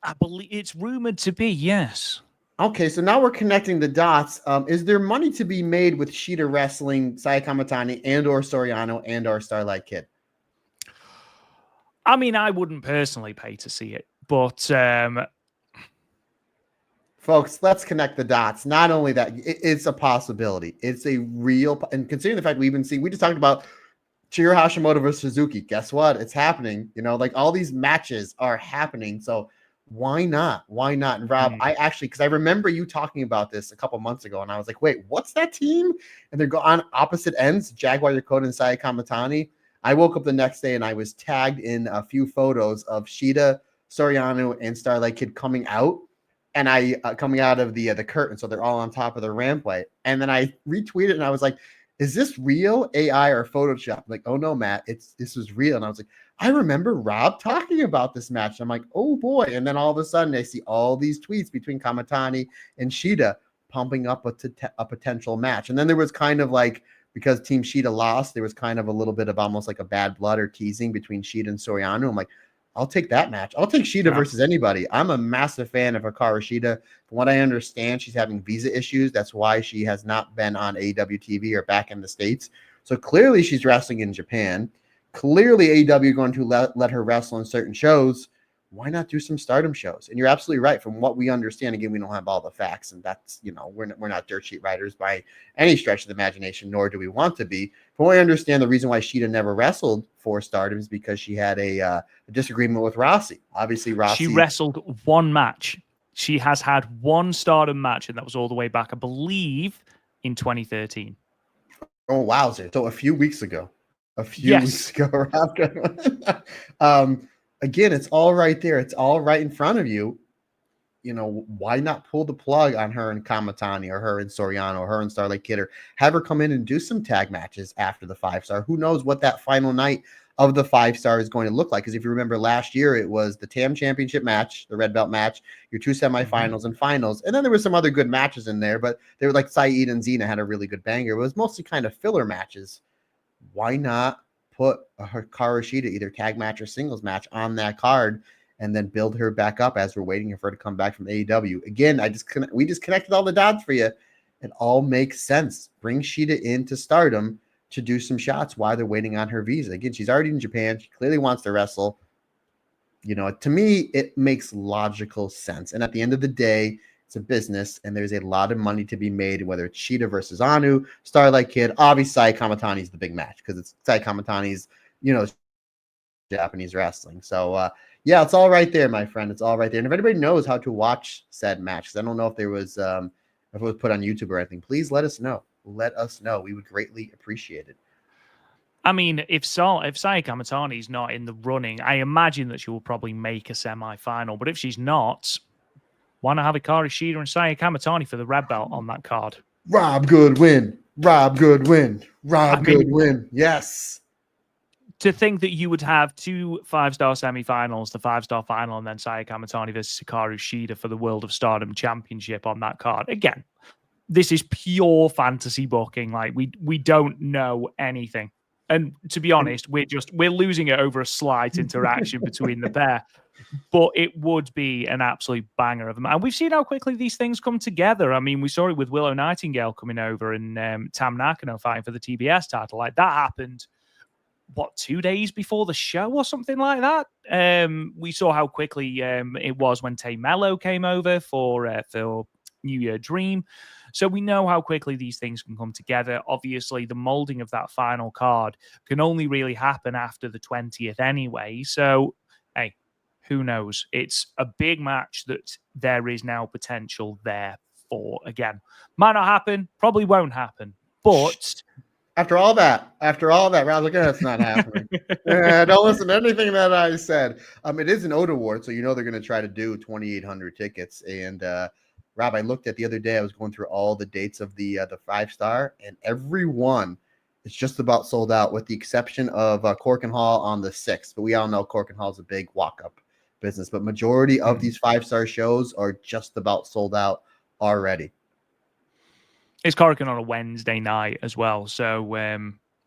A: I believe it's rumored to be, yes.
B: Okay, so now we're connecting the dots. Is there money to be made with Shida wrestling Saya Kamatani and or Soriano and or Starlight Kid?
A: I mean, I wouldn't personally pay to see it, but
B: folks, let's connect the dots. Not only that, it's a possibility. It's a real, and considering the fact we just talked about Chihiro Hashimoto versus Hazuki. Guess what? It's happening. You know, like all these matches are happening. So why not? Why not? And Rob, I actually, because I remember you talking about this a couple months ago, and I was like, wait, what's that team? And they're on opposite ends, Jaguar Yokota and Saya Kamatani. I woke up the next day and I was tagged in a few photos of Shida, Soriano, and Starlight Kid coming out. And I coming out of the curtain, so they're all on top of the rampway. And then I retweeted, and I was like, "Is this real AI or Photoshop?" I'm like, "Oh no, Matt, this was real." And I was like, "I remember Rob talking about this match." And I'm like, "Oh boy!" And then all of a sudden, I see all these tweets between Kamatani and Shida pumping up a potential match. And then there was kind of like, because Team Shida lost, there was kind of a little bit of almost like a bad blood or teasing between Shida and Soriano. I'm like, I'll take that match. I'll take Shida versus anybody. I'm a massive fan of Hikaru Shida. From what I understand, she's having visa issues. That's why she has not been on AEW TV or back in the States. So clearly she's wrestling in Japan. Clearly AEW are going to let her wrestle in certain shows. Why not do some Stardom shows? And you're absolutely right. From what we understand, again, we don't have all the facts, and that's, you know, we're not dirt sheet writers by any stretch of the imagination, nor do we want to be. From what I understand, the reason why Shida never wrestled for Stardom is because she had a disagreement with Rossi. Obviously, Rossi.
A: She wrestled one match. She has had one Stardom match, and that was all the way back, I believe, in 2013.
B: Oh, wowzer. So a few weeks ago. Weeks ago. Again, it's all right there. It's all right in front of you. You know, why not pull the plug on her and Kamatani, or her and Soriano, or her and Starlight Kid, or have her come in and do some tag matches after the 5-star? Who knows what that final night of the 5-star is going to look like? Because if you remember last year, it was the TAM championship match, the red belt match, your 2 semifinals and finals. And then there were some other good matches in there, but they were like Saeed and Xena had a really good banger. It was mostly kind of filler matches. Why not put a Hikaru Shida either tag match or singles match on that card, and then build her back up as we're waiting for her to come back from AEW? Again, we just connected all the dots for you. It all makes sense. Bring Shida into Stardom to do some shots while they're waiting on her visa. Again, she's already in Japan. She clearly wants to wrestle. You know, to me, it makes logical sense. And at the end of the day, it's a business, and there's a lot of money to be made, whether it's Shida versus Anu, Starlight Kid. Obviously, Sai Kamatani is the big match because it's Sai Kamatani's, you know, Japanese wrestling. So, yeah, it's all right there, my friend. It's all right there. And if anybody knows how to watch said match, because I don't know if there was, if it was put on YouTube or anything, please let us know. Let us know. We would greatly appreciate it.
A: I mean, if Saya Kamatani is not in the running, I imagine that she will probably make a semi-final. But if she's not, why not have Hikaru Shida and Saya Kamatani for the red belt on that card?
B: Rob Goodwin. Yes.
A: To think that you would have 2 5-star semifinals, the 5-star final, and then Saya Kamatani versus Hikaru Shida for the World of Stardom Championship on that card. Again, this is pure fantasy booking. Like we don't know anything. And to be honest, we're losing it over a slight interaction between the pair. But it would be an absolute banger of them. And we've seen how quickly these things come together. I mean, we saw it with Willow Nightingale coming over and Tam Nakano fighting for the TBS title. Like, that happened, 2 days before the show or something like that? We saw how quickly it was when Tay Mello came over for New Year Dream. So we know how quickly these things can come together. Obviously, the molding of that final card can only really happen after the 20th anyway. So, hey, who knows? It's a big match that there is now potential there for. Again, might not happen, probably won't happen, but
B: after all that, Rob, like, that's not happening. Don't listen to anything that I said. It is an Oda award, so you know they're going to try to do 2,800 tickets. And Rob, I looked at the other day. I was going through all the dates of the 5-star, and every one is just about sold out, with the exception of Korakuen Hall on the 6th. But we all know Korakuen Hall is a big walk-up business. But majority of these 5-star shows are just about sold out already.
A: It's Korakuen on a Wednesday night as well, so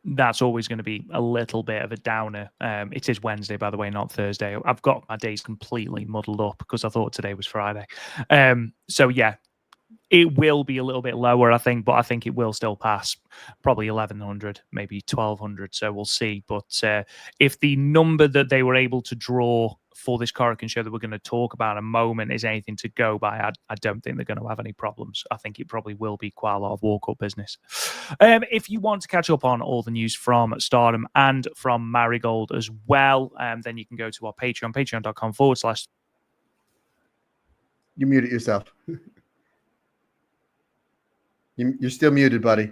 A: that's always going to be a little bit of a downer. It is Wednesday, by the way, not Thursday. I've got my days completely muddled up because I thought today was Friday. So yeah, it will be a little bit lower, I think, but I think it will still pass probably 1,100, maybe 1,200. So we'll see. But if the number that they were able to draw for this Korakuen show that we're going to talk about in a moment is anything to go by, I don't think they're going to have any problems. I think it probably will be quite a lot of walk-up business. If you want to catch up on all the news from Stardom and from Marigold as well, then you can go to our Patreon, patreon.com/
B: You muted yourself. You're still muted, buddy.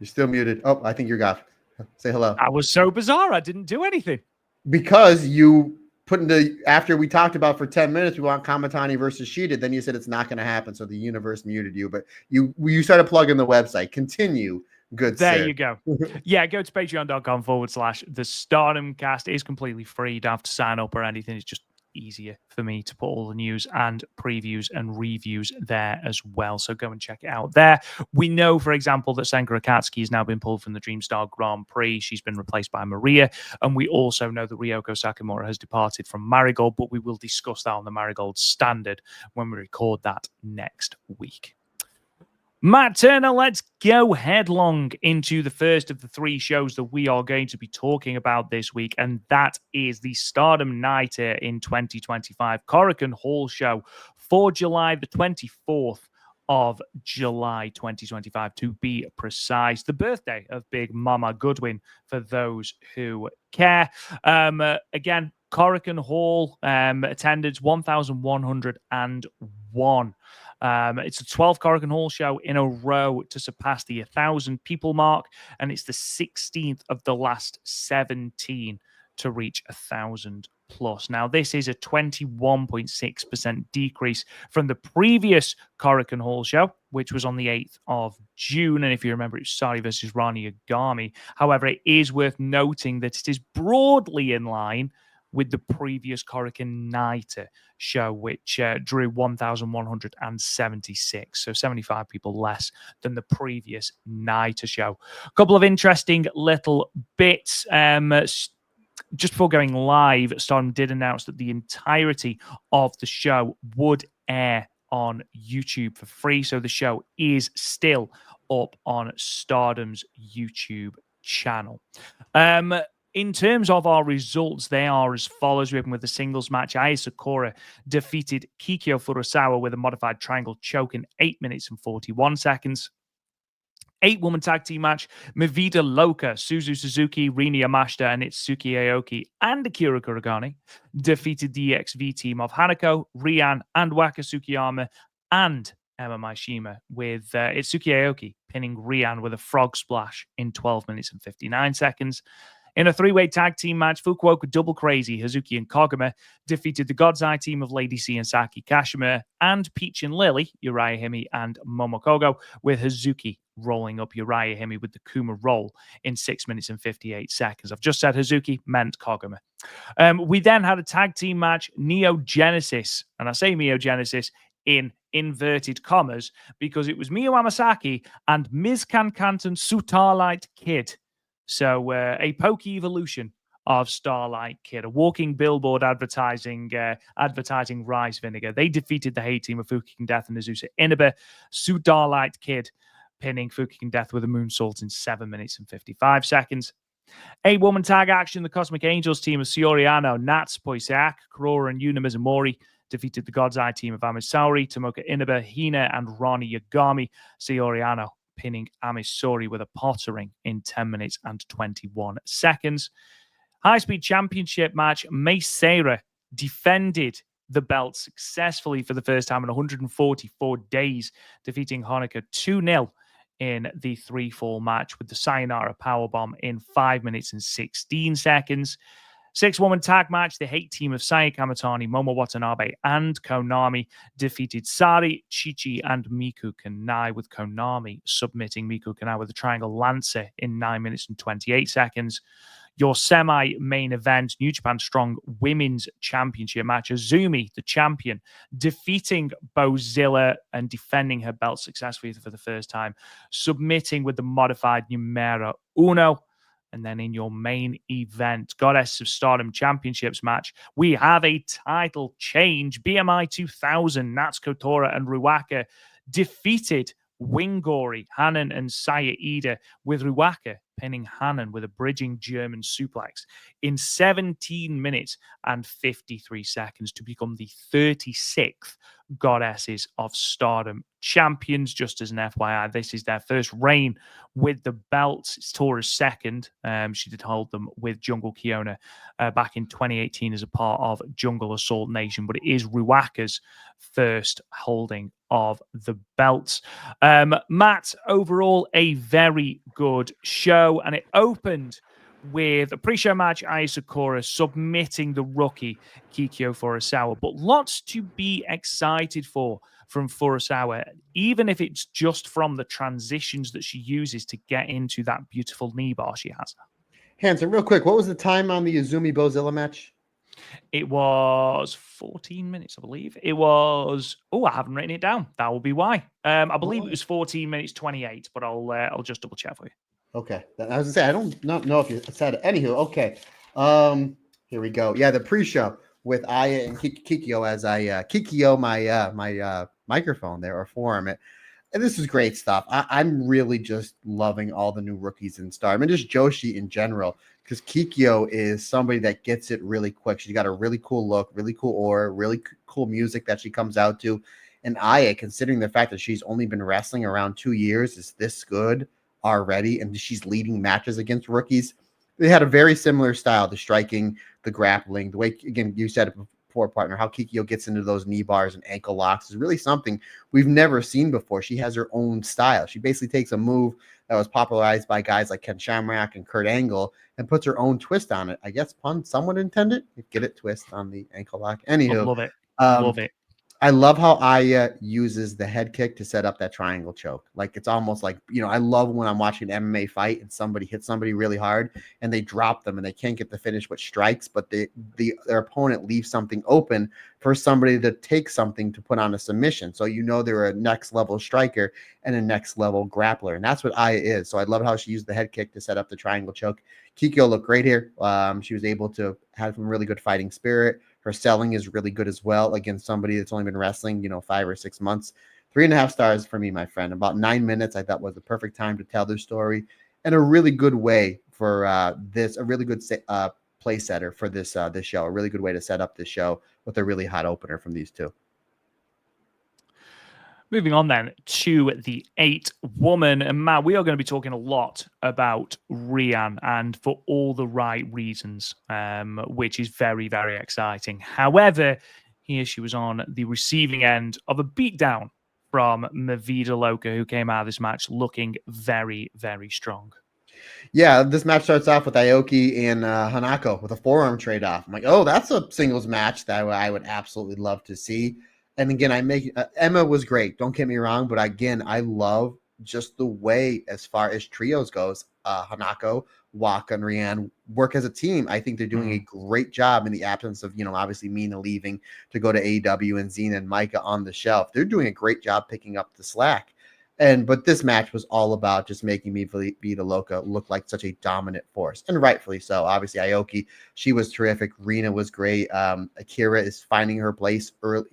B: You're still muted. Oh, I think you're gone. Say hello.
A: That was so bizarre. I didn't do anything.
B: Because you put in after we talked about for 10 minutes, we want Kamatani versus Sheeta. Then you said it's not going to happen. So the universe muted you, but you started plugging the website. Continue. Good.
A: There
B: sir.
A: you go. Yeah, go to patreon.com/ the Stardom cast. It is completely free. You don't have to sign up or anything. It's just easier for me to put all the news and previews and reviews there as well. So go and check it out there. We know, for example, that Senka Akatsuki has now been pulled from the Dreamstar Grand Prix. She's been replaced by Maria. And we also know that Ryoko Sakamura has departed from Marigold, but we will discuss that on the Marigold Standard when we record that next week. Matt Turner, let's go headlong into the first of the 3 shows that we are going to be talking about this week, and that is the Stardom Nighter in 2025 Korakuen Hall show for July the 24th of July 2025, to be precise. The birthday of Big Mama Goodwin, for those who care. Again, Korakuen Hall attendance 1,101. It's the 12th Korakuen Hall show in a row to surpass the 1,000 people mark, and it's the 16th of the last 17 to reach 1,000 plus. Now, this is a 21.6% decrease from the previous Korakuen Hall show, which was on the 8th of June. And if you remember, it's Sari versus Rani Yagami. However, it is worth noting that it is broadly in line with the previous Korakuen Nighter show, which drew 1,176, so 75 people less than the previous Nighter show. A couple of interesting little bits. Just before going live, Stardom did announce that the entirety of the show would air on YouTube for free, so the show is still up on Stardom's YouTube channel. In terms of our results, they are as follows. We open with the singles match. Aya Sakura defeated Kikyo Furusawa with a modified triangle choke in 8 minutes and 41 seconds. 8-woman tag team match. Mivida Loka, Suzu Suzuki, Rini Yamashita, and Itsuki Aoki and Akira Kuragane defeated the EXV team of Hanako, Rian, and Waka Tsukiyama and Emma Maishima, with Itsuki Aoki pinning Rian with a frog splash in 12 minutes and 59 seconds. In a 3-way tag team match, Fukuoka Double Crazy, Hazuki and Koguma defeated the God's Eye team of Lady C and Saki Kashima, and Peach and Lily, Uriah Hime and Momokogo, with Hazuki rolling up Uriah Hime with the Kuma roll in 6 minutes and 58 seconds. I've just said Hazuki, meant Koguma. We then had a tag team match, Neo Genesis, and I say Neo Genesis in inverted commas because it was Miyu Amasaki and Ms. Kankanten Starlight Kid. So a pokey evolution of Starlight Kid, a walking billboard advertising rice vinegar. They defeated the hate team of Fukigen Death and Azusa Inaba. Starlight Kid pinning Fukigen Death with a moonsault in 7 minutes and 55 seconds. 8-woman tag action, the Cosmic Angels team of Sioriano, Nats, Poisak, Kurora, and Yuna Mizumori defeated the God's Eye team of Amisari, Tomoka Inaba, Hina, and Rani Yagami. Sioriano pinning Amisori with a pottering in 10 minutes and 21 seconds. High-speed championship match, Mace Seira defended the belt successfully for the first time in 144 days, defeating Honoka 2-0 in the 3-fall match with the Sayonara Powerbomb in 5 minutes and 16 seconds. 6-woman tag match, the hate team of Saya Kamatani, Momo Watanabe, and Konami defeated Sari, Chichi, and Miku Kanai, with Konami submitting Miku Kanai with a triangle lancer in 9 minutes and 28 seconds. Your semi-main event, New Japan Strong Women's Championship match, Azumi, the champion, defeating Bozilla and defending her belt successfully for the first time, submitting with the modified numero uno. And then in your main event, Goddess of Stardom Championships match, we have a title change. BMI 2000, Natsuko Tora and Ruaka defeated Wingori, Hanan, and Saya Ida, with Ruaka pinning Hanan with a bridging German suplex in 17 minutes and 53 seconds to become the 36th Goddesses of Stardom champions. Just as an FYI, this is their first reign with the belts. It's Tora's second. She did hold them with Jungle Kiona back in 2018 as a part of Jungle Assault Nation, but it is Ruaka's first holding of the belts. Matt, overall, a very good show, and it opened with a pre-show match, Aya Sakura submitting the rookie Kikyo Furusawa, but lots to be excited for from Furusawa, even if it's just from the transitions that she uses to get into that beautiful knee bar she has.
B: Hanson, real quick, what was the time on the Izumi Bozilla match?
A: It was 14 minutes, I believe. It was. Oh, I haven't written it down. That will be why. I believe it was 14 minutes 28, but I'll just double check for you.
B: Okay, I was gonna say I don't not know if you said it. Anywho, okay. Here we go. Yeah, the pre-show with Aya and Kikyo as I Kikyo my microphone there or forum it. And this is great stuff. I'm really just loving all the new rookies in Stardom and just Joshi in general, because Kikyo is somebody that gets it really quick. She's got a really cool look, really cool aura, really cool music that she comes out to. And Aya, considering the fact that she's only been wrestling around 2 years, is this good already, and she's leading matches against rookies. They had a very similar style, the striking, the grappling, the way, again, you said it before, partner, how Kikyo gets into those knee bars and ankle locks is really something we've never seen before. She has her own style. She basically takes a move that was popularized by guys like Ken Shamrock and Kurt Angle and puts her own twist on it. I guess pun somewhat intended. Get it, twist on the ankle lock. Anywho,
A: I love it. Love it.
B: I love how Aya uses the head kick to set up that triangle choke. Like, it's almost like, I love when I'm watching an MMA fight and somebody hits somebody really hard and they drop them and they can't get the finish with strikes, but their opponent leaves something open for somebody to take something to put on a submission. So they're a next level striker and a next level grappler. And that's what Aya is. So I love how she used the head kick to set up the triangle choke. Kikyo looked great here. She was able to have some really good fighting spirit. Her selling is really good as well against somebody that's only been wrestling, 5 or 6 months. 3.5 stars for me, my friend. About 9 minutes, I thought was the perfect time to tell their story, and a really good way for a really good play setter for this show. A really good way to set up this show with a really hot opener from these two.
A: Moving on then to the 8-woman. And Matt, we are going to be talking a lot about Rian, and for all the right reasons, which is very, very exciting. However, here she was on the receiving end of a beatdown from Vida Loca, who came out of this match looking very, very strong.
B: Yeah, this match starts off with Aoki and Hanako with a forearm trade-off. I'm like, oh, that's a singles match that I would absolutely love to see. And again, Emma was great. Don't get me wrong, but again, I love just the way, as far as trios goes, Hanako, Waka, and Rian work as a team. I think they're doing a great job in the absence of, obviously Mina leaving to go to AEW and Xena and Micah on the shelf. They're doing a great job picking up the slack. But this match was all about just making Vida Loca look like such a dominant force, and rightfully so. Obviously, Aoki, she was terrific. Rina was great. Akira is finding her place early.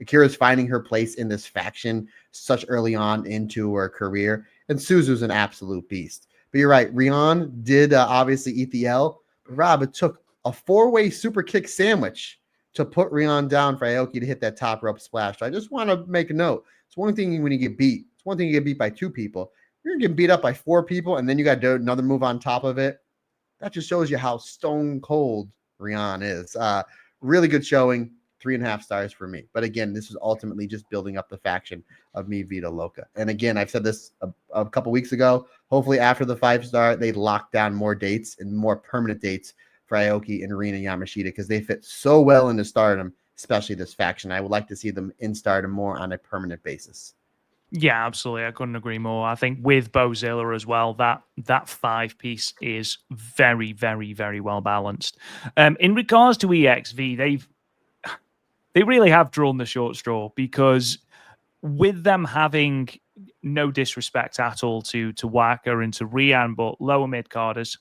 B: Akira is finding her place in this faction such early on into her career, and Suzu's an absolute beast. But you're right, Rian did obviously eat the L. But Rob, it took a 4-way super kick sandwich to put Rian down for Aoki to hit that top rope splash. So I just want to make a note. It's one thing when you get beat. It's one thing you get beat by 2 people. You're getting beat up by 4 people, and then you got to do another move on top of it. That just shows you how stone cold Rian is. Really good showing. 3.5 stars for me. But again, this is ultimately just building up the faction of Vida Loca. And again, I've said this a couple weeks ago. Hopefully after the 5-star, they lock down more dates and more permanent dates for Aoki and Rina Yamashita, because they fit so well into Stardom, especially this faction. I would like to see them in Stardom more on a permanent basis.
A: Yeah, absolutely. I couldn't agree more. I think with Bozilla as well, that 5-piece is very, very, very well balanced. In regards to EXV, they really have drawn the short straw, because with them having, no disrespect at all to Waka and to Rian, but lower mid-carders,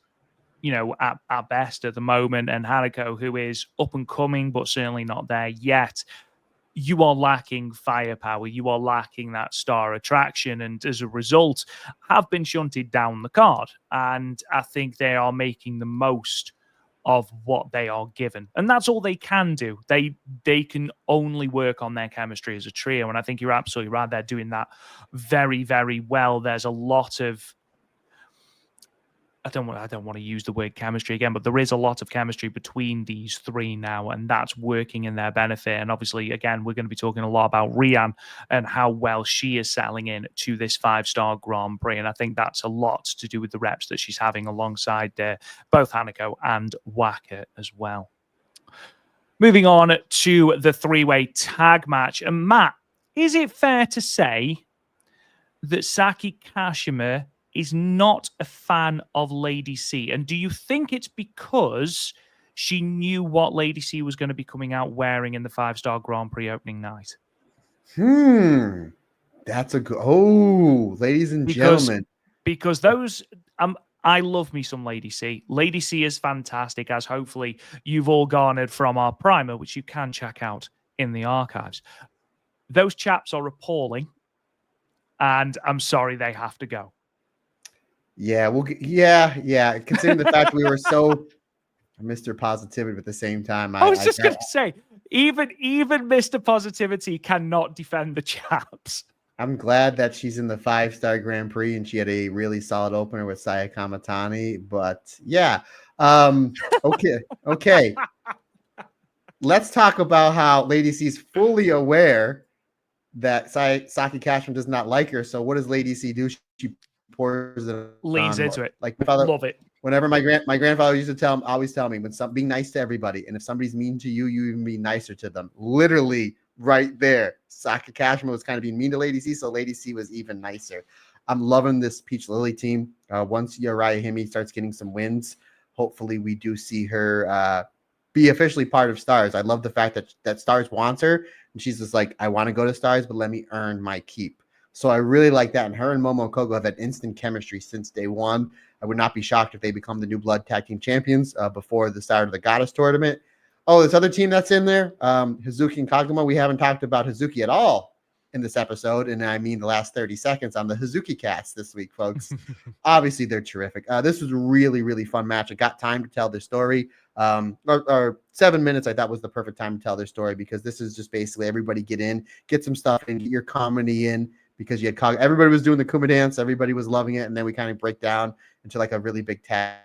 A: at best at the moment, and Hanako, who is up and coming, but certainly not there yet. you are lacking firepower, you are lacking that star attraction, and as a result, have been shunted down the card. And I think they are making the most of what they are given, and that's all they can do. They can only work on their chemistry as a trio, and I think you're absolutely right. They're doing that very, very well. There's a lot of I don't want to use the word chemistry again, but there is a lot of chemistry between these three now, and that's working in their benefit. And obviously, again, we're going to be talking a lot about Rian and how well she is settling in to this 5-star Grand Prix. And I think that's a lot to do with the reps that she's having alongside both Hanako and Waka as well. Moving on to the 3-way tag match. And Matt, is it fair to say that Saki Kashima is not a fan of Lady C? And do you think it's because she knew what Lady C was going to be coming out wearing in the 5-star Grand Prix opening night?
B: That's a good... Oh, ladies and gentlemen.
A: Because those... I love me some Lady C. Lady C is fantastic, as hopefully you've all garnered from our primer, which you can check out in the archives. Those chaps are appalling, and I'm sorry they have to go.
B: Yeah, yeah. Considering the fact we were so Mr. Positivity, but at the same time,
A: I was just going to say, even Mr. Positivity cannot defend the chaps.
B: I'm glad that she's in the 5-star Grand Prix and she had a really solid opener with Saya Kamatani. But yeah, okay. Let's talk about how Lady C's fully aware that Saki Kashima does not like her. So what does Lady C do? She pours it,
A: leans into it.
B: Like my father,
A: love it.
B: Whenever my grandfather used to always tell me, being nice to everybody, and if somebody's mean to you, you even be nicer to them. Literally right there, Saki Kashima was kind of being mean to Lady C, so Lady C was even nicer. I'm loving this Peach Lily team. Once Uriah Hime starts getting some wins, hopefully we do see her be officially part of Stars. I love the fact that Stars wants her, and she's just like, I want to go to Stars, but let me earn my keep. So I really like that. And her and Momo Kogo have had instant chemistry since day one. I would not be shocked if they become the New Blood Tag Team Champions before the start of the Goddess Tournament. Oh, this other team that's in there, Hazuki and Kaguma. We haven't talked about Hazuki at all in this episode. And I mean the last 30 seconds on the Hazuki cast this week, folks. Obviously, they're terrific. This was a really, really fun match. I got time to tell their story. Or 7 minutes, I thought was the perfect time to tell their story, because this is just basically everybody get in, get some stuff in, get your comedy in, because you had everybody was doing the Kuma dance, everybody was loving it, and then we kind of break down into like a really big tag.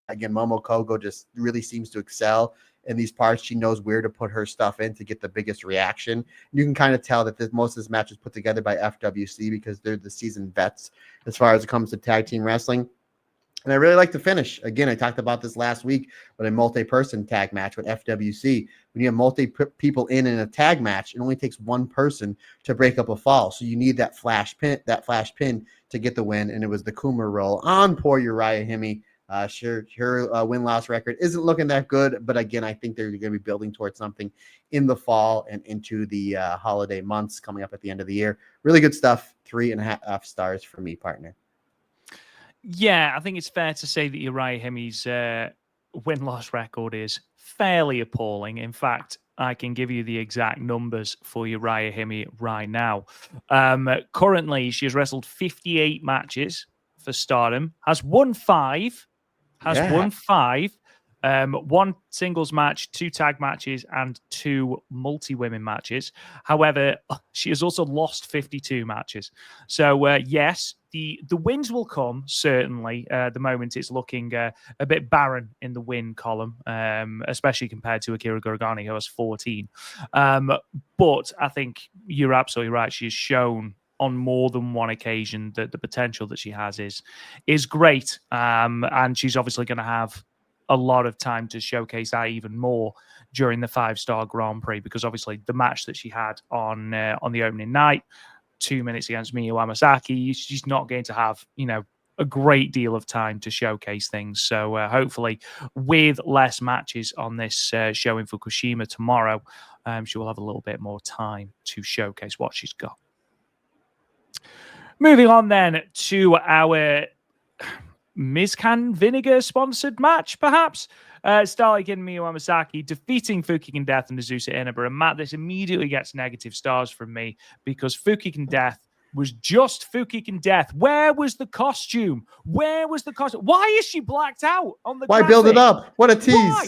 B: Again, Momo Kogo just really seems to excel in these parts. She knows where to put her stuff in to get the biggest reaction. You can kind of tell that most of this match is put together by FWC because they're the seasoned vets as far as it comes to tag team wrestling. And I really like the finish. Again, I talked about this last week, but a multi-person tag match with FWC. When you have multi-people in a tag match, it only takes one person to break up a fall. So you need that flash pin to get the win. And it was the Kuma roll on poor Uriah Hime. Her win-loss record isn't looking that good, but again, I think they're going to be building towards something in the fall and into the holiday months coming up at the end of the year. Really good stuff. 3.5 stars for me, partner.
A: Yeah, I think it's fair to say that Uriah Hime's win-loss record is fairly appalling. In fact, I can give you the exact numbers for Uriah Hime right now. Currently, she has wrestled 58 matches for Stardom, has won 5, one singles match, 2 tag matches, and 2 multi-women matches. However, she has also lost 52 matches. So, yes, the wins will come, certainly. At the moment, it's looking a bit barren in the win column, especially compared to Akira Gorigani, who has 14. But I think you're absolutely right. She has shown on more than one occasion that the potential that she has is great. And she's obviously going to have a lot of time to showcase that even more during the 5-star Grand Prix, because obviously the match that she had on the opening night, 2 minutes against Miyu Amasaki, she's not going to have, a great deal of time to showcase things. So hopefully with less matches on this showing for Kushima tomorrow, she will have a little bit more time to showcase what she's got. Moving on then to our Mizcan Vinegar sponsored match, perhaps. Starlight Kid and Miyu Amasaki defeating Fukigen Death and Azusa Inaba. And Matt, this immediately gets negative stars from me because Fukigen Death was just Fukigen Death. Where was the costume? Where was the costume? Why is she blacked out on the
B: Why
A: graphic?
B: build it up? What a tease.
A: Why?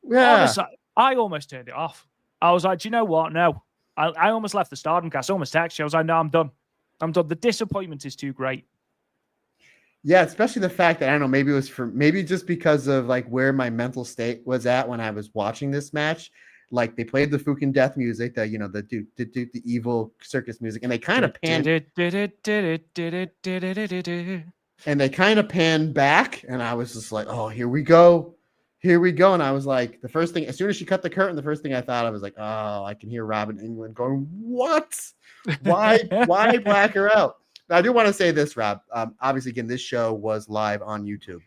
B: Yeah.
A: Honestly, I almost turned it off. I was like, do you know what? No. I almost left the Stardom cast. I almost texted you. I was like, no, I'm done. I'm done. The disappointment is too great.
B: Yeah, especially the fact that I don't know, maybe just because of like where my mental state was at when I was watching this match. Like they played the Fukin Death music, the evil circus music, and they kind of panned back, and I was just like, oh, here we go. And I was like, the first thing, as soon as she cut the curtain, the first thing I thought, I was like, oh, I can hear Robin England going, what? Why black her out? Now, I do want to say this, Rob. Obviously, again, this show was live on YouTube.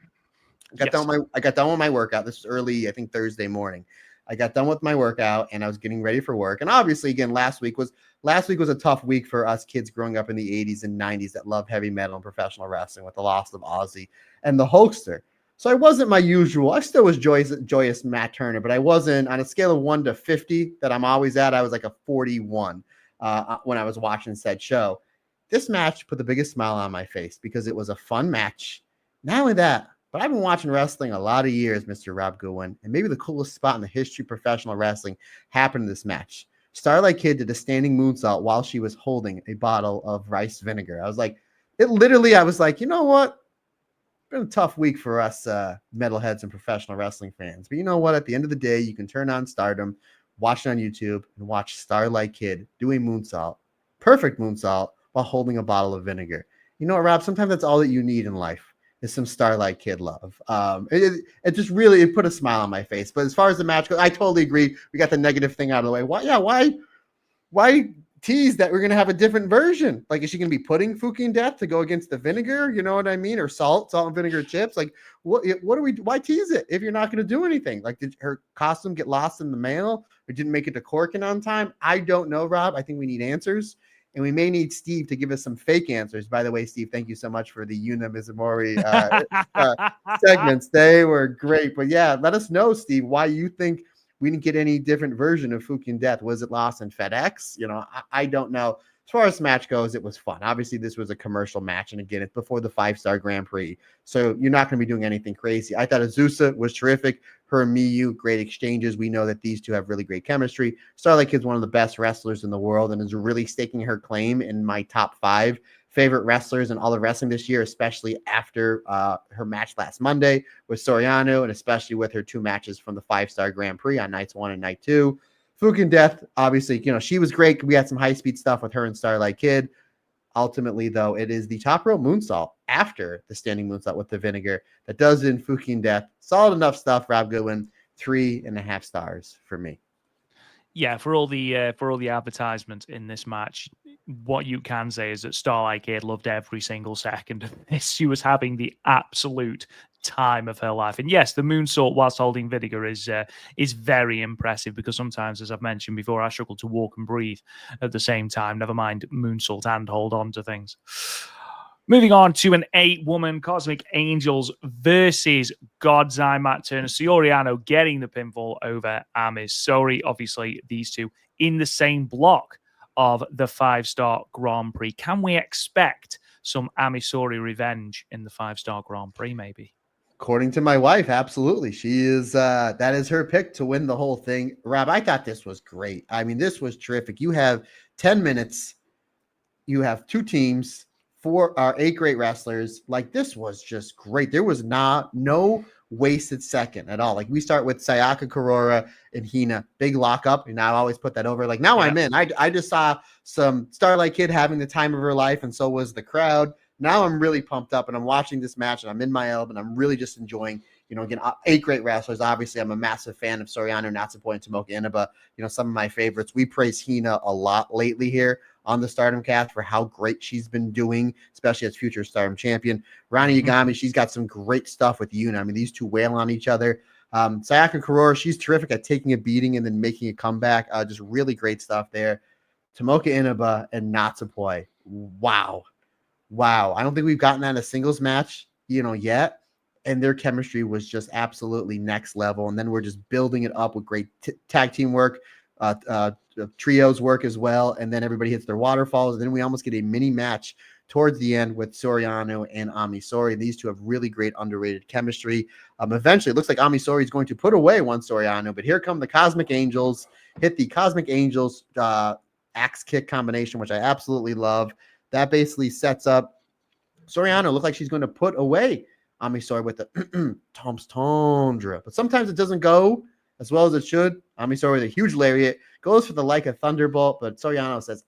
B: I got done with my workout. This was early, I think Thursday morning. I got done with my workout and I was getting ready for work. And obviously, again, last week was a tough week for us kids growing up in the 80s and 90s that love heavy metal and professional wrestling with the loss of Ozzy and the Hulkster. So I wasn't my usual. I still was joyous Matt Turner, but I wasn't on a scale of 1 to 50 that I'm always at. I was like a 41 when I was watching said show. This match put the biggest smile on my face because it was a fun match. Not only that, but I've been watching wrestling a lot of years, Mr. Rob Goodwin, and maybe the coolest spot in the history of professional wrestling happened in this match. Starlight Kid did a standing moonsault while she was holding a bottle of rice vinegar. I was like, you know what? It's been a tough week for us metalheads and professional wrestling fans. But you know what? At the end of the day, you can turn on Stardom, watch it on YouTube, and watch Starlight Kid do a moonsault, perfect moonsault, while holding a bottle of vinegar. You know what, Rob? Sometimes that's all that you need in life is some Starlight Kid love. It just really put a smile on my face. But as far as the match goes, I totally agree. We got the negative thing out of the way. Why tease that we're going to have a different version? Like, is she going to be putting Fukigen Death to go against the vinegar? You know what I mean? Or salt and vinegar chips? Like, why tease it if you're not going to do anything? Like, did her costume get lost in the mail or didn't make it to Korakuen on time? I don't know, Rob. I think we need answers. And we may need Steve to give us some fake answers. By the way, Steve, thank you so much for the Yuna Mizumori segments. They were great. But yeah, let us know, Steve, why you think we didn't get any different version of Fukigen Death. Was it lost in FedEx? You know, I don't know. As far as the match goes, it was fun. Obviously, this was a commercial match. And again, it's before the 5-star Grand Prix. So you're not going to be doing anything crazy. I thought Azusa was terrific. Her and Miyu, great exchanges. We know that these two have really great chemistry. Starlight Kid's one of the best wrestlers in the world and is really staking her claim in my top 5 favorite wrestlers in all of wrestling this year, especially after her match last Monday with Soriano and especially with her 2 matches from the 5-star Grand Prix on nights 1 and night 2. Fukigen Death, obviously, you know, she was great. We had some high-speed stuff with her and Starlight Kid. Ultimately, though, it is the top rope moonsault after the standing moonsault with the vinegar that does in Fukigen Death. Solid enough stuff, Rob Goodwin. 3.5 stars for me.
A: Yeah, for all the advertisement in this match, what you can say is that Starlight Kid loved every single second of this. She was having the absolute time of her life. And yes, the moonsault whilst holding vinegar is very impressive because sometimes, as I've mentioned before, I struggle to walk and breathe at the same time, never mind moonsault and hold on to things. Moving on to an 8-woman Cosmic Angels versus God's Eye Matt Turner. Soriano getting the pinfall over Amis. Sorry, obviously, these two in the same block of the 5-star Grand Prix. Can we expect some Amisori revenge in the 5-star Grand Prix, maybe?
B: According to my wife, absolutely. She is that is her pick to win the whole thing. Rob, I thought this was great. I mean, this was terrific. You have 10 minutes. You have 2 teams. 8 great wrestlers. Like, this was just great. There was no wasted second at all. Like, we start with Sayaka Kurora and Hina, big lockup, and I always put that over. Like, now I'm in. I just saw some Starlight Kid having the time of her life, and so was the crowd. Now I'm really pumped up, and I'm watching this match, and I'm in my element, and I'm really just enjoying. You know, again, 8 great wrestlers. Obviously, I'm a massive fan of Soriano, Natsupoi, and Tomoka Inaba. You know, some of my favorites. We praise Hina a lot lately here on the Stardom cast for how great she's been doing, especially as future Stardom champion. Rani Yagami, she's got some great stuff with Yuna. I mean, these two wail on each other. Sayaka Kurora, she's terrific at taking a beating and then making a comeback. Just really great stuff there. Tomoka Inaba and Natsupoi. Wow. I don't think we've gotten that in a singles match, you know, yet. and their chemistry was just absolutely next level. And then we're just building it up with great tag team work, trios work as well. And then everybody hits their waterfalls. And then we almost get a mini match towards the end with Soriano and Amisori. These two have really great underrated chemistry. Eventually, it looks like Amisori is going to put away one Soriano, but here come the Cosmic Angels, hit the Cosmic Angels axe kick combination, which I absolutely love. That basically sets up Soriano. Look like she's going to put away Amisori with the Tom's Tundra, but sometimes it doesn't go as well as it should. Amisori with a huge lariat goes for the like a thunderbolt, but Soriano says,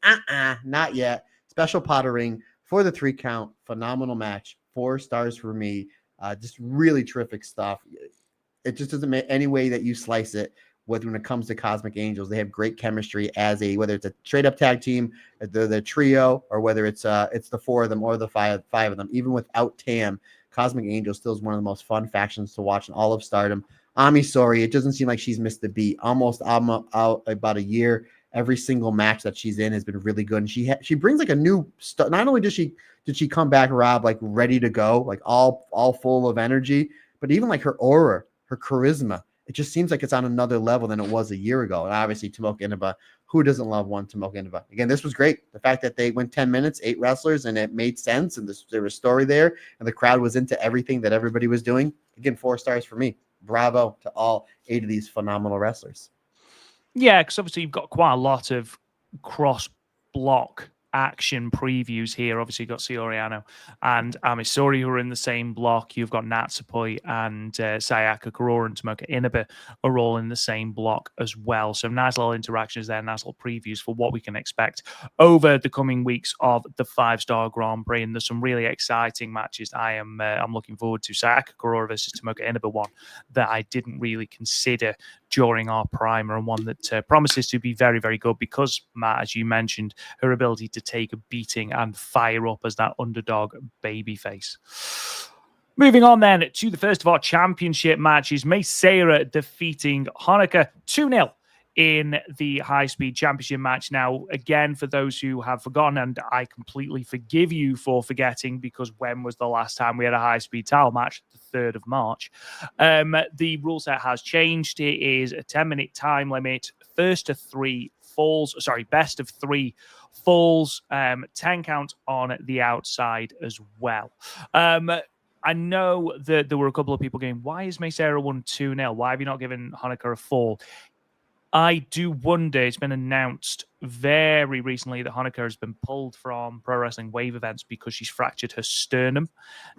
B: not yet. Special pottering for the 3 count. Phenomenal match. 4 stars for me. Just really terrific stuff. It just doesn't make any way that you slice it. When it comes to Cosmic Angels, they have great chemistry as whether it's a straight up tag team, the trio, or whether it's the 4 of them or the five of them. Even without Tam, Cosmic Angels still is one of the most fun factions to watch in all of Stardom. Amisori, it doesn't seem like she's missed a beat. Almost out about a year. Every single match that she's in has been really good, and she brings like a new stuff. Not only did she come back, Rob, like ready to go, like all full of energy, but even like her aura, her charisma. It just seems like it's on another level than it was a year ago. And obviously, Tomoka Inaba, who doesn't love one Tomoka Inaba? Again, this was great. The fact that they went 10 minutes, 8 wrestlers, and it made sense, and there was story there, and the crowd was into everything that everybody was doing. Again, 4 stars for me. Bravo to all 8 of these phenomenal wrestlers.
A: Yeah, because obviously you've got quite a lot of cross-block action previews here. Obviously, you've got Soriano and Amisori who are in the same block. You've got Natsupoi and Sayaka Kurora and Tomoka Inaba are all in the same block as well. So nice little interactions there, nice little previews for what we can expect over the coming weeks of the 5-star Grand Prix. And there's some really exciting matches I'm looking forward to. Sayaka Kurora versus Tomoka Inaba, one that I didn't really consider during our primer, and one that promises to be very, very good because, Matt, as you mentioned, her ability to take a beating and fire up as that underdog babyface. Moving on then to the first of our championship matches, Mei Seira defeating Honoka 2-0 in the high-speed championship match. Now, again, for those who have forgotten, and I completely forgive you for forgetting, because when was the last time we had a high-speed title match? The 3rd of March. The rule set has changed. It is a 10-minute time limit, best of 3 falls, 10 count on the outside as well. I know that there were a couple of people going, why is Mei Seira won 2-0? Why have you not given Honoka a fall? I do wonder, it's been announced very recently that Honoka has been pulled from Pro Wrestling Wave events because she's fractured her sternum.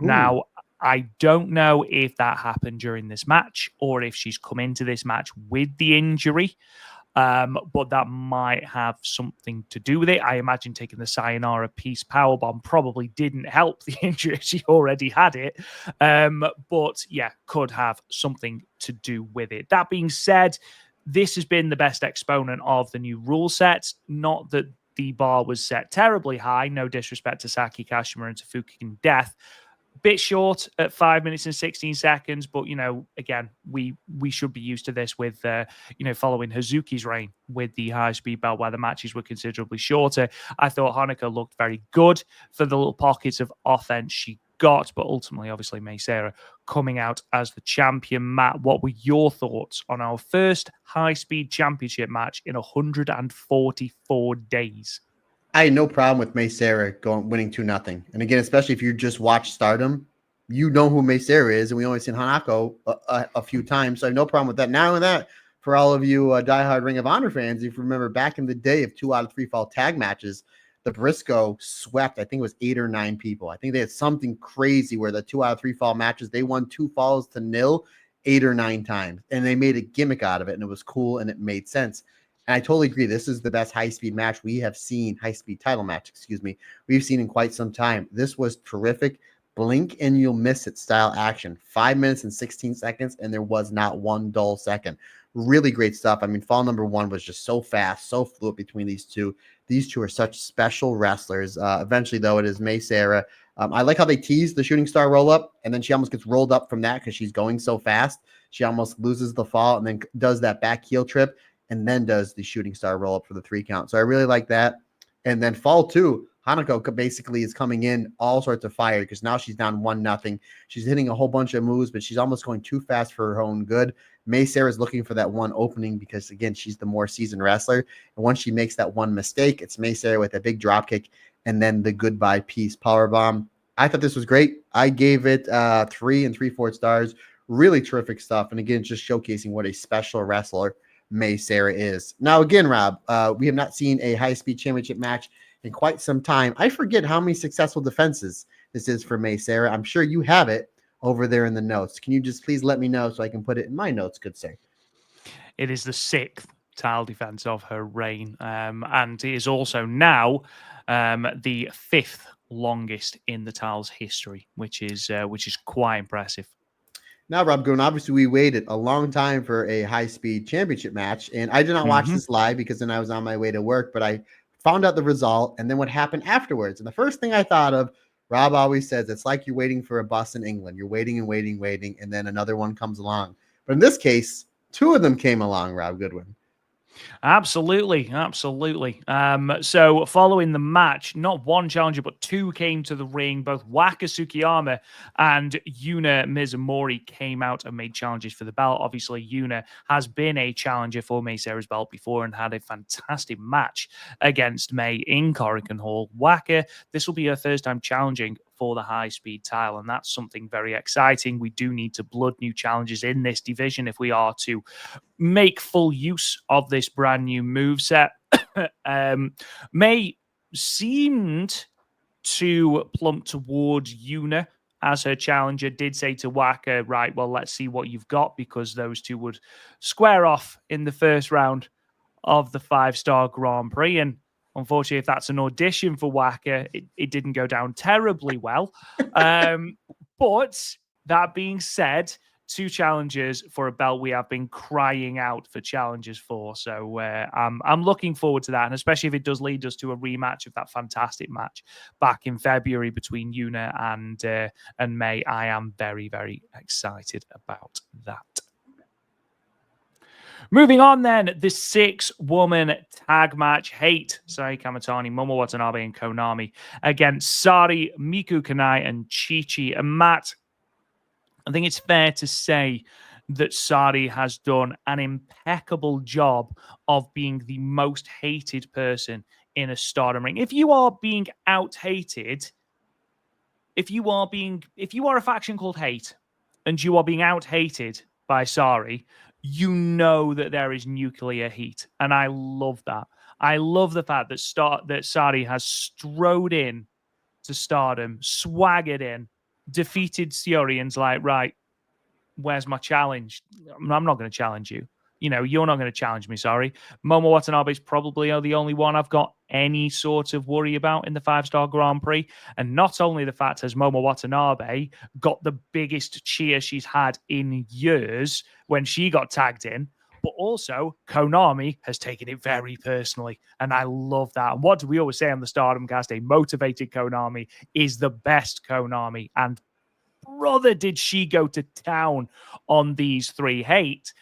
A: Ooh. Now, I don't know if that happened during this match or if she's come into this match with the injury. But that might have something to do with it. I imagine taking the Sayonara Peace Powerbomb probably didn't help the injury. She already had it. But yeah, could have something to do with it. That being said, this has been the best exponent of the new rule set. Not that the bar was set terribly high. No disrespect to Saki Kashima and Tafuki Death. Bit short at 5 minutes and 16 seconds, but again, we should be used to this with following Hazuki's reign with the high speed belt, where the matches were considerably shorter. I thought Honoka looked very good for the little pockets of offense she got, but ultimately, obviously, Mei Seira coming out as the champion. Matt, what were your thoughts on our first high speed championship match in 144 days?
B: I had no problem with Mei Seira winning 2-0. And again, especially if you just watch Stardom, you know who Mei Seira is, and we only seen Hanako a few times, so I have no problem with that. Not only that, for all of you diehard Ring of Honor fans, if you remember back in the day of 2 out of 3 fall tag matches, the Briscoe swept, I think it was 8 or 9 people. I think they had something crazy where the 2 out of 3 fall matches, they won 2 falls to 0 8 or 9 times, and they made a gimmick out of it, and it was cool, and it made sense. And I totally agree. This is the best high-speed match we have seen, high-speed title match, we've seen in quite some time. This was terrific. Blink and you'll miss it style action. 5 minutes and 16 seconds, and there was not one dull second. Really great stuff. I mean, fall number 1 was just so fast, so fluid between these two. These two are such special wrestlers. Eventually, though, it is Mei Seira. I like how they tease the shooting star roll-up, and then she almost gets rolled up from that because she's going so fast. She almost loses the fall and then does that back heel trip, and then does the shooting star roll up for the 3 count. So I really like that. And then fall 2, Hanako basically is coming in all sorts of fire because now she's down 1-0. She's hitting a whole bunch of moves, but she's almost going too fast for her own good. Mei Sarah's looking for that one opening because, again, she's the more seasoned wrestler. And once she makes that one mistake, it's Mei Sarah with a big drop kick and then the goodbye piece powerbomb. I thought this was great. I gave it 3 3/4 stars. Really terrific stuff. And again, just showcasing what a special wrestler Mei Sarah is. Now, again, Rob, we have not seen a high-speed championship match in quite some time. I forget how many successful defenses this is for Mei Sarah. I'm sure you have it over there in the notes. Can you just please let me know so I can put it in my notes, good sir?
A: It is the 6th title defense of her reign, and it is also now the 5th longest in the title's history, which is quite impressive.
B: Now, Rob Goon, obviously we waited a long time for a high-speed championship match, and I did not watch this live because then I was on my way to work, but I found out the result and then what happened afterwards. And the first thing I thought of, Rob always says, it's like you're waiting for a bus in England. You're waiting and waiting, waiting, and then another one comes along. But in this case, 2 of them came along, Rob Goodwin.
A: Absolutely. So following the match, not one challenger, but 2 came to the ring. Both Waka Tsukiyama and Yuna Mizumori came out and made challenges for the belt. Obviously, Yuna has been a challenger for Mei Sarah's belt before and had a fantastic match against Mei in Korakuen Hall. Waka, this will be her first time challenging for the high-speed title, and that's something very exciting. We do need to blood new challenges in this division if we are to make full use of this brand new moveset. Mei seemed to plump towards Yuna as her challenger, did say to Waka, right, well, let's see what you've got, because those 2 would square off in the first round of the 5-star Grand Prix. And unfortunately, if that's an audition for Waka, it didn't go down terribly well. But that being said, 2 challengers for a belt we have been crying out for challengers for. So I'm looking forward to that, and especially if it does lead us to a rematch of that fantastic match back in February between Yuna and Mei. I am very, very excited about that. Moving on then, the 6-woman tag match. Hate, Sai Kamatani, Momo Watanabe, and Konami against Sari, Miku Kanai, and Chi-Chi. And Matt, I think it's fair to say that Sari has done an impeccable job of being the most hated person in a Stardom ring. If you are being out-hated, if you are a faction called Hate, and you are being out-hated by Sari, you know that there is nuclear heat. And I love that. I love the fact that Sari has strode in to Stardom, swaggered in, defeated Syrians like, right, where's my challenge? I'm not going to challenge you. You know, you're not going to challenge me, sorry. Momo Watanabe is probably the only one I've got any sort of worry about in the 5-star Grand Prix. And not only the fact has Momo Watanabe got the biggest cheer she's had in years when she got tagged in, but also Konami has taken it very personally. And I love that. And what do we always say on the Stardom cast? A motivated Konami is the best Konami. And brother, did she go to town on these 3. Hate,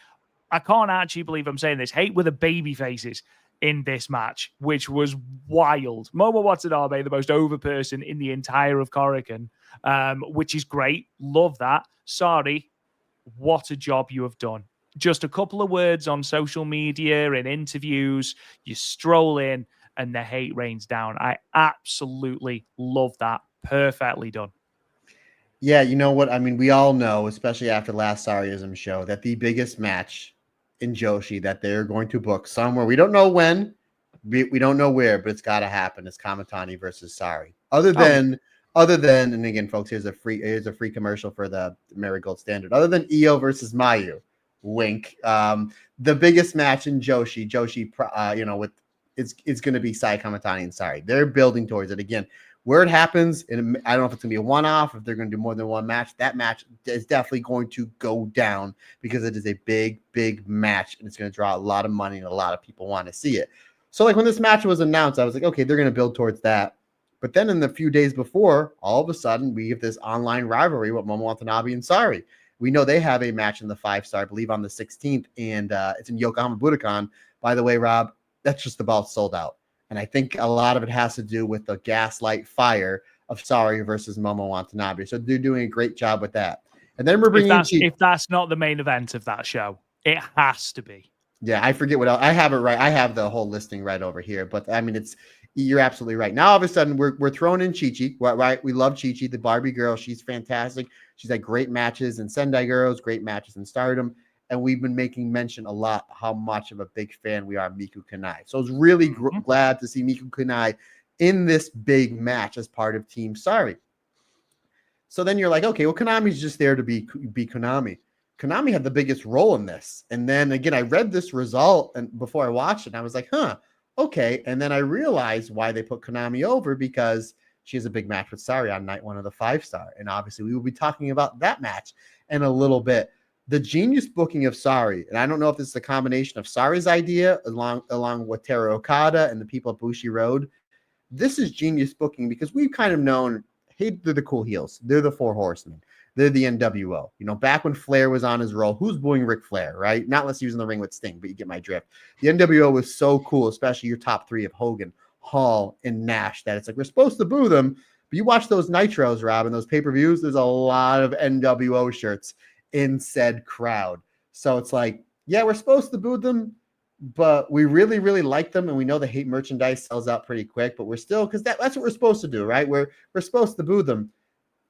A: I can't actually believe I'm saying this. Hate with the baby faces in this match, which was wild. Momo Watanabe, the most over person in the entire of Korakuen, which is great. Love that. Sari, what a job you have done. Just a couple of words on social media and interviews. You stroll in and the hate rains down. I absolutely love that. Perfectly done.
B: Yeah, you know what? I mean, we all know, especially after last Sariism show, that the biggest match in Joshi that they're going to book somewhere, we don't know when, we don't know where, but it's got to happen. It's Kamatani versus Sari. Other than, and again, folks, here's a free commercial for the Marigold Standard. Other than Io versus Mayu, wink. The biggest match in Joshi, it's going to be Sai Kamatani and Sari. They're building towards it again. Where it happens, and I don't know if it's going to be a one-off, if they're going to do more than one match. That match is definitely going to go down because it is a big, big match, and it's going to draw a lot of money, and a lot of people want to see it. So, like, when this match was announced, I was like, okay, they're going to build towards that. But then in the few days before, all of a sudden, we have this online rivalry with Momo Watanabe and Sari. We know they have a match in the 5-star, I believe, on the 16th, and it's in Yokohama Budokan. By the way, Rob, that's just about sold out. And I think a lot of it has to do with the gaslight fire of Sari versus Momo Watanabe. So they're doing a great job with that. And then we're bringing
A: if that's not the main event of that show, it has to be.
B: Yeah, I forget what else. I have it right. I have the whole listing right over here. But I mean, you're absolutely right. Now all of a sudden we're throwing in Chi-Chi, right? We love Chi-Chi, the Barbie girl. She's fantastic. She's had great matches in Sendai Girls, great matches in Stardom. And we've been making mention a lot how much of a big fan we are of Miku Kanai. So I was really glad to see Miku Kanai in this big match as part of Team Sari. So then you're like, okay, well, Konami's just there to be Konami. Konami had the biggest role in this. And then again, I read this result and before I watched it, and I was like, okay. And then I realized why they put Konami over, because she has a big match with Sari on night 1 of the 5-star. And obviously we will be talking about that match in a little bit. The genius booking of Sari, and I don't know if this is a combination of Sari's idea along with Teru Okada and the people at Bushi Road. This is genius booking because we've kind of known, hey, they're the cool heels. They're the 4 horsemen. They're the NWO. You know, back when Flair was on his roll, who's booing Ric Flair, right? Not unless he was in the ring with Sting, but you get my drift. The NWO was so cool, especially your top 3 of Hogan, Hall, and Nash, that it's like, we're supposed to boo them. But you watch those Nitros, Rob, and those pay-per-views, there's a lot of NWO shirts in said crowd. So it's like, yeah, we're supposed to boo them, but we really, really like them, and we know the hate merchandise sells out pretty quick, but we're still, because that's what we're supposed to do, right? We're supposed to boo them,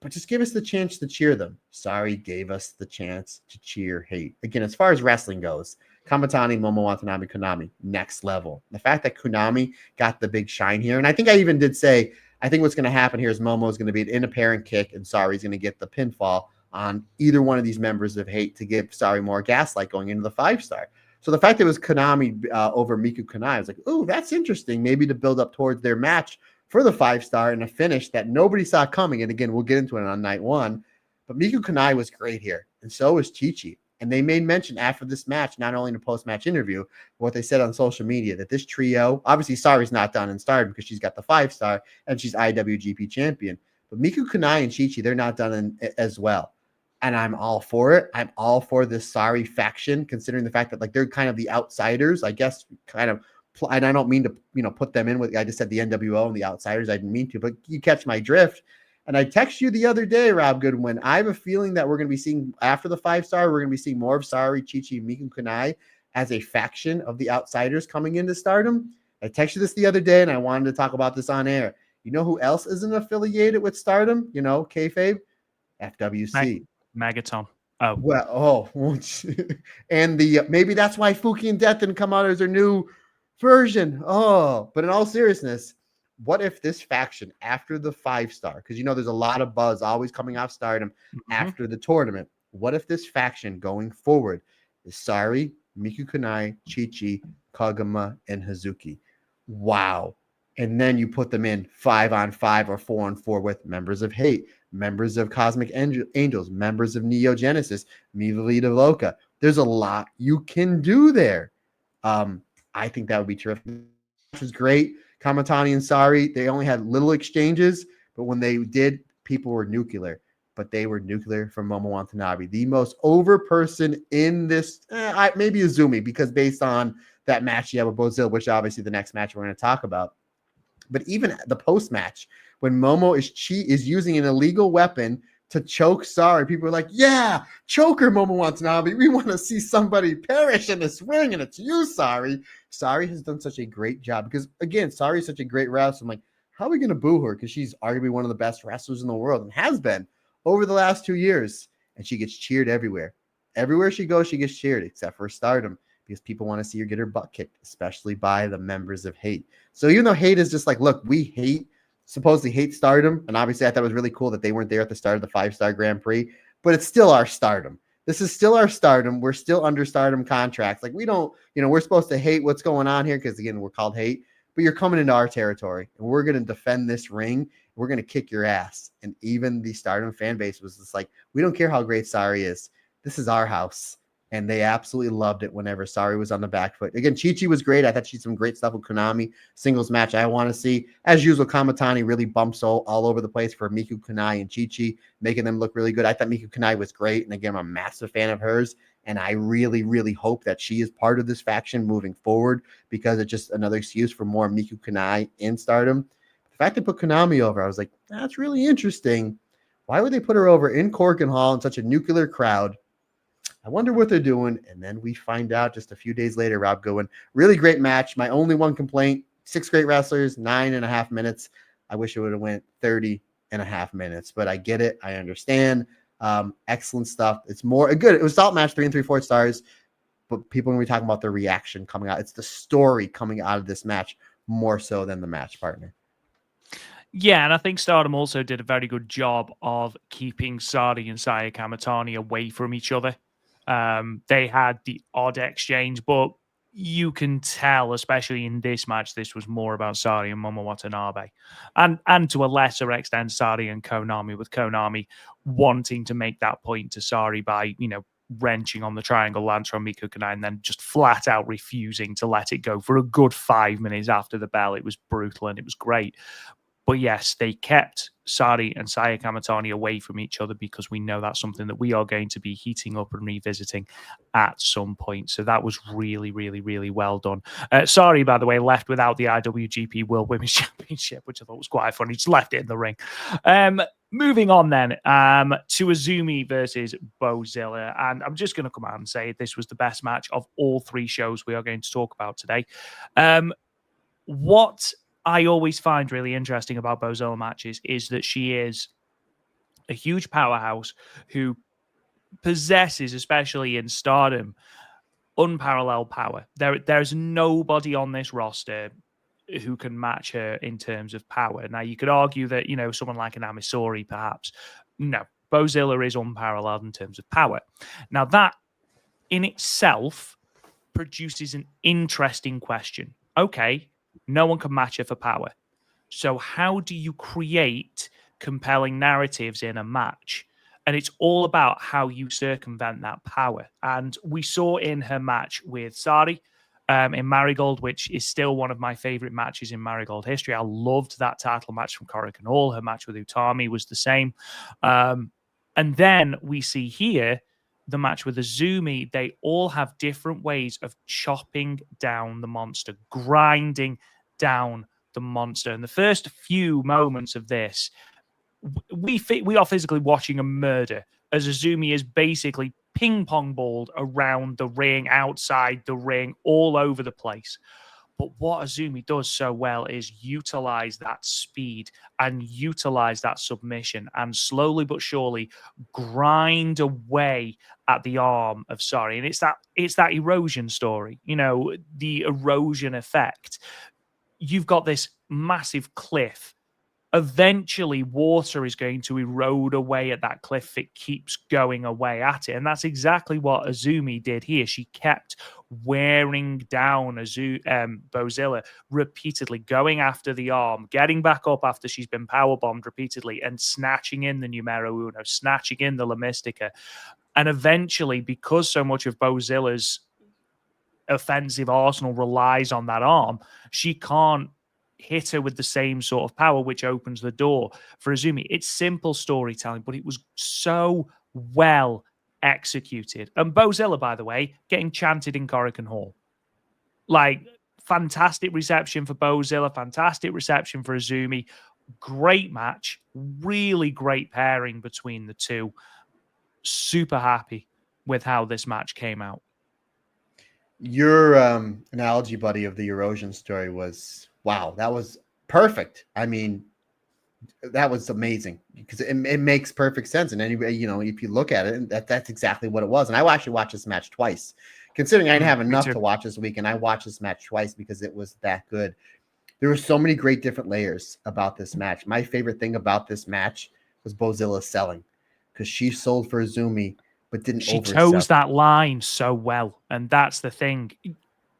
B: but just give us the chance to cheer them. Sari gave us the chance to cheer hate. Again, as far as wrestling goes, Kamatani, Momo Watanabe, Konami, next level. The fact that Konami got the big shine here, and I think I even did say, I think what's going to happen here is Momo is going to be an apparent kick, and Sari's going to get the pinfall on either one of these members of hate to give Sari more gaslight going into the 5-star. So the fact that it was Konami over Miku Kanai, I was like, oh, that's interesting. Maybe to build up towards their match for the 5-star and a finish that nobody saw coming. And again, we'll get into it on night 1. But Miku Kanai was great here, and so was Chi-Chi. And they made mention after this match, not only in a post-match interview, but what they said on social media, that this trio, obviously Sari's not done in Stardom because she's got the 5-star and she's IWGP champion. But Miku Kanai and Chi-Chi, they're not done as well. And I'm all for it. I'm all for this Sari faction, considering the fact that like they're kind of the outsiders, I guess, kind of. And I don't mean to, put them in with, I just said the NWO and the outsiders. I didn't mean to, but you catch my drift. And I texted you the other day, Rob Goodwin. I have a feeling that we're going to be seeing, after the 5-star, we're going to be seeing more of Sari, Chi-Chi, Miku Kanai as a faction of the outsiders coming into Stardom. I texted you this the other day, and I wanted to talk about this on air. You know who else isn't affiliated with Stardom? Kayfabe? FWC.
A: Megaton.
B: And maybe that's why Fuki and Death didn't come out as their new version. But in all seriousness, what if this faction after the 5-star, because there's a lot of buzz always coming off Stardom after the tournament. What if this faction going forward is Sari, Miku Kanai, Chi-Chi, Kagama, and Hazuki? Wow. And then you put them in 5-on-5 or 4-on-4 with members of Hate, members of Cosmic Angels, members of Neo Genesis, Mivita Loca. There's a lot you can do there. I think that would be terrific. It was great. Kamatani and Sari, they only had little exchanges, but when they did, people were nuclear. But they were nuclear from Momo Watanabe, the most over person in this. Maybe Izumi, because based on that match you have with Bozilla, which obviously the next match we're going to talk about. But even the post match, when Momo is using an illegal weapon to choke Sari, people are like, yeah, choke her, Momo Watanabe. We want to see somebody perish in this ring, and it's you, Sari. Sari has done such a great job because, again, Sari is such a great wrestler. I'm like, how are we going to boo her? Because she's arguably one of the best wrestlers in the world and has been over the last 2 years. And she gets cheered everywhere. Everywhere she goes, she gets cheered, except for Stardom, because people want to see her get her butt kicked, especially by the members of Hate. So even though Hate is just like, look, we supposedly hate Stardom, and obviously I thought it was really cool that they weren't there at the start of the 5-star Grand Prix, but it's still our Stardom. This is still our Stardom. We're still under Stardom contracts. Like, we don't, we're supposed to hate what's going on here because, again, we're called Hate, but you're coming into our territory, and we're going to defend this ring. We're going to kick your ass. And even the Stardom fan base was just like, we don't care how great Sari is. This is our house. And they absolutely loved it whenever Sari was on the back foot. Again, Chi-Chi was great. I thought she did some great stuff with Konami. Singles match I want to see. As usual, Kamatani really bumps all over the place for Miku Kanai and Chi-Chi, making them look really good. I thought Miku Kanai was great. And again, I'm a massive fan of hers. And I really, really hope that she is part of this faction moving forward, because it's just another excuse for more Miku Kanai in Stardom. The fact they put Konami over, I was like, that's really interesting. Why would they put her over in Korakuen Hall in such a nuclear crowd? I wonder what they're doing. And then we find out just a few days later, Rob Goodwin, really great match. My only one complaint, 6 great wrestlers, 9.5 minutes. I wish it would have went 30.5 minutes, but I get it. I understand. Excellent stuff. It's more good. It was solid match, 3 3/4 stars, but people are going to be talking about the reaction coming out. It's the story coming out of this match more so than the match partner.
A: Yeah, and I think Stardom also did a very good job of keeping Sari and Saya Kamatani away from each other. They had the odd exchange, but you can tell, especially in this match, this was more about Sari and Momo Watanabe. And to a lesser extent, Sari and Konami, with Konami wanting to make that point to Sari by, wrenching on the triangle lance from Miku Kanai and then just flat out refusing to let it go for a good 5 minutes after the bell. It was brutal and it was great. But yes, they kept Sari and Saya Kamatani away from each other because we know that's something that we are going to be heating up and revisiting at some point. So that was really, really, really well done. Sari, by the way, left without the IWGP World Women's Championship, which I thought was quite funny. Just left it in the ring. Moving on then to Azumi versus Bozilla. And I'm just going to come out and say this was the best match of all 3 shows we are going to talk about today. What I always find really interesting about Bozilla matches is that she is a huge powerhouse who possesses, especially in Stardom, unparalleled power. There's nobody on this roster who can match her in terms of power. Now, you could argue that, someone like an Amisori, perhaps. No, Bozilla is unparalleled in terms of power. Now, that in itself produces an interesting question. Okay, no one can match her for power. So how do you create compelling narratives in a match? And it's all about how you circumvent that power. And we saw in her match with Sari in Marigold, which is still one of my favorite matches in Marigold history. I loved that title match from Korakuen Hall. Her match with Utami was the same. And then we see here the match with Azumi. They all have different ways of chopping down the monster, grinding down the monster. In the first few moments of this, we are physically watching a murder as Azumi is basically ping pong balled around the ring, outside the ring, all over the place. But what Azumi does so well is utilize that speed and utilize that submission and slowly but surely grind away at the arm of Sari. And it's that erosion story, the erosion effect. You've got this massive cliff. Eventually, water is going to erode away at that cliff if it keeps going away at it. And that's exactly what Azumi did here. She kept wearing down Bozilla repeatedly, going after the arm, getting back up after she's been powerbombed repeatedly, and snatching in the numero uno, snatching in the La Mystica. And eventually, because so much of Bozilla's offensive arsenal relies on that arm, she can't hit her with the same sort of power, which opens the door for Azumi. It's simple storytelling, but it was so well executed. And Bozilla, by the way, getting chanted in Korakuen Hall. Like, fantastic reception for Bozilla, fantastic reception for Azumi. Great match, really great pairing between the two. Super happy with how this match came out.
B: Your analogy, buddy, of the erosion story was, wow, that was perfect. I mean, that was amazing because it makes perfect sense. And anybody, if you look at it, that's exactly what it was. And I actually watched this match twice, considering I didn't have enough to watch this week. And I watched this match twice because it was that good. There were so many great different layers about this match. My favorite thing about this match was Bozilla selling, because she sold for Azumi, but didn't
A: she toes that line so well. And that's the thing.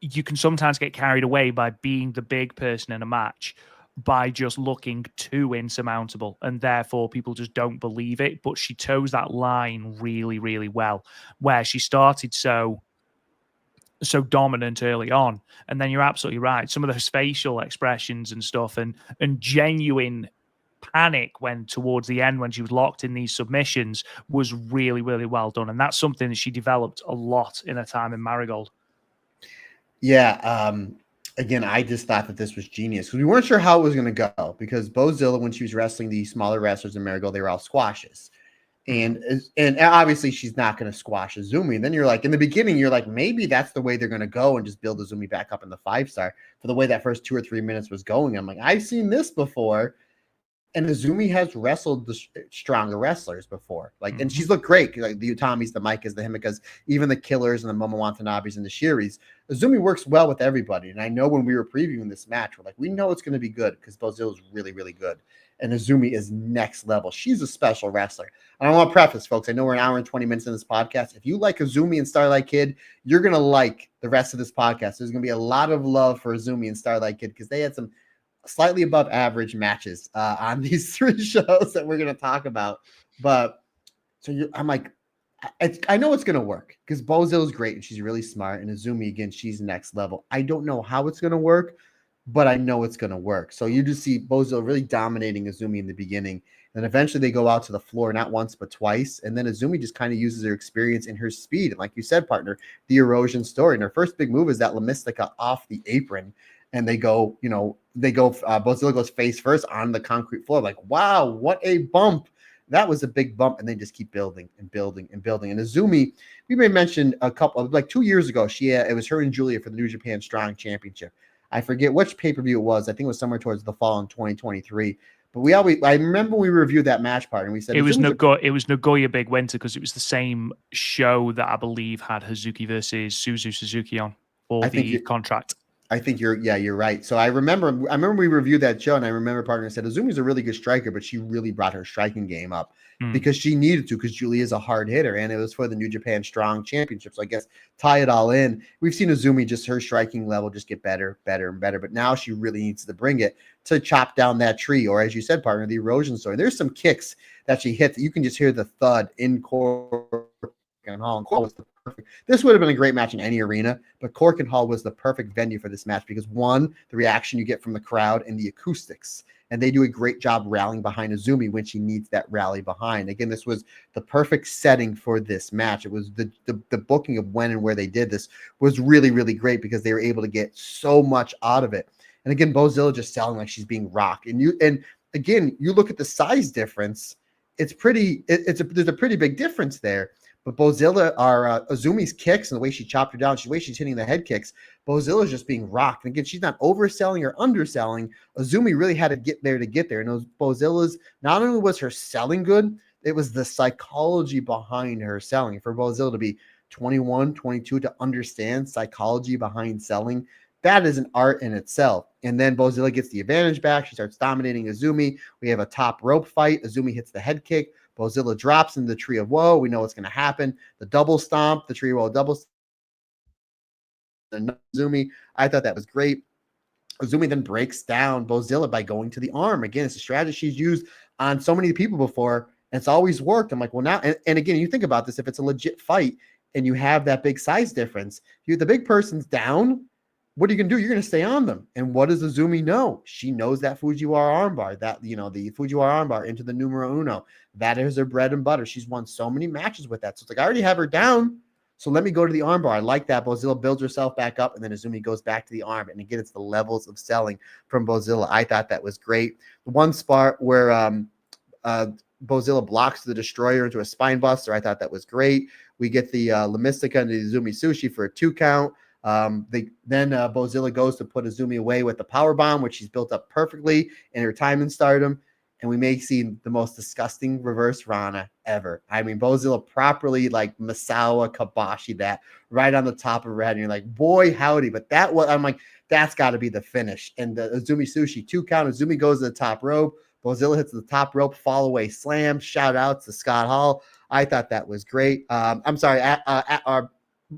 A: You can sometimes get carried away by being the big person in a match by just looking too insurmountable, and therefore people just don't believe it. But she toes that line really, really well, where she started so dominant early on. And then you're absolutely right. Some of those facial expressions and stuff and genuine panic when towards the end when she was locked in these submissions was really, really well done. And that's something that she developed a lot in her time in Marigold.
B: Yeah. Again, I just thought that this was genius because we weren't sure how it was going to go because Bozilla, when she was wrestling the smaller wrestlers in Marigold, they were all squashes. And obviously she's not going to squash Azumi. And then you're like, in the beginning, you're like, maybe that's the way they're going to go and just build Azumi back up in the 5-star for the way that first 2 or 3 minutes was going. I'm like, I've seen this before. And Azumi has wrestled the stronger wrestlers before. Like, and she's looked great. Like the Utamis, the Micas, the Himikas, even the Killers and the Momo Watanabes and the Shiris. Azumi works well with everybody. And I know when we were previewing this match, we're like, we know it's going to be good because Bozilla is really, really good. And Azumi is next level. She's a special wrestler. And I want to preface, folks, I know we're an hour and 20 minutes in this podcast. If you like Azumi and Starlight Kid, you're going to like the rest of this podcast. There's going to be a lot of love for Azumi and Starlight Kid because they had some slightly above average matches on these 3 shows that we're going to talk about. But so I'm like, I know it's going to work because Bozilla is great and she's really smart. And Azumi, again, she's next level. I don't know how it's going to work, but I know it's going to work. So you just see Bozilla really dominating Azumi in the beginning. And eventually they go out to the floor, not once, but twice. And then Azumi just kind of uses her experience and her speed. And like you said, partner, the erosion story. And her first big move is that La Mystica off the apron. And they go, Bozilla goes face first on the concrete floor. Like, wow, what a bump. That was a big bump. And they just keep building and building and building. And Azumi, we may mention a couple of, like 2 years ago, it was her and Julia for the New Japan Strong Championship. I forget which pay-per-view it was. I think it was somewhere towards the fall in 2023. But I remember we reviewed that match part and we said
A: it was Nagoya Big Winter because it was the same show that I believe had Hazuki versus Suzu Suzuki on for the contract.
B: I think you're right. So I remember we reviewed that show and I remember partner said Azumi's a really good striker, but she really brought her striking game up because she needed to because Julie is a hard hitter and it was for the New Japan Strong Championship. So I guess tie it all in. We've seen Azumi just her striking level just get better and better, but now she really needs to bring it to chop down that tree or as you said, partner, the erosion story. There's some kicks that she hit that you can just hear the thud in Korakuen Hall. And was the perfect. This would have been a great match in any arena, but Korakuen Hall was the perfect venue for this match because one, the reaction you get from the crowd and the acoustics, and they do a great job rallying behind Azumi when she needs that rally behind. Again, this was the perfect setting for this match. It was the booking of when and where they did this was really, really great because they were able to get so much out of it. And again, Bozilla just selling like she's being rocked. And again, you look at the size difference. There's a pretty big difference there. But Bozilla, Azumi's kicks and the way she chopped her down, the way she's hitting the head kicks, Bozilla is just being rocked. And again, she's not overselling or underselling. Azumi really had to get there. And those Bozilla's, not only was her selling good, it was the psychology behind her selling. For Bozilla to be 21, 22, to understand psychology behind selling, that is an art in itself. And then Bozilla gets the advantage back. She starts dominating Azumi. We have a top rope fight. Azumi hits the head kick. Bozilla drops into the Tree of Woe. We know what's going to happen. The double stomp, the Tree of Woe double stomp. Azumi, I thought that was great. Azumi then breaks down Bozilla by going to the arm. Again, it's a strategy she's used on so many people before, and it's always worked. I'm like, well, now, and again, you think about this, if it's a legit fight and you have that big size difference, the big person's down, what are you going to do? You're going to stay on them. And what does Azumi know? She knows that Fujiwara armbar, the Fujiwara armbar into the numero uno. That is her bread and butter. She's won so many matches with that. So it's like, I already have her down. So let me go to the armbar. I like that. Bozilla builds herself back up, and then Azumi goes back to the arm. And again, it's the levels of selling from Bozilla. I thought that was great. The one spot where Bozilla blocks the Destroyer into a spine buster, I thought that was great. We get the La Mystica and the Azumi Sushi for a 2 count. Then Bozilla goes to put Azumi away with the power bomb, which she's built up perfectly in her time in Stardom. And we may see the most disgusting reverse Rana ever. I mean, Bozilla properly like Masawa Kabashi that right on the top of her head. And you're like, boy, howdy. But I'm like, that's got to be the finish. And the Azumi Sushi 2 count. Azumi goes to the top rope. Bozilla hits the top rope, fall away slam. Shout outs to Scott Hall. I thought that was great. I'm sorry.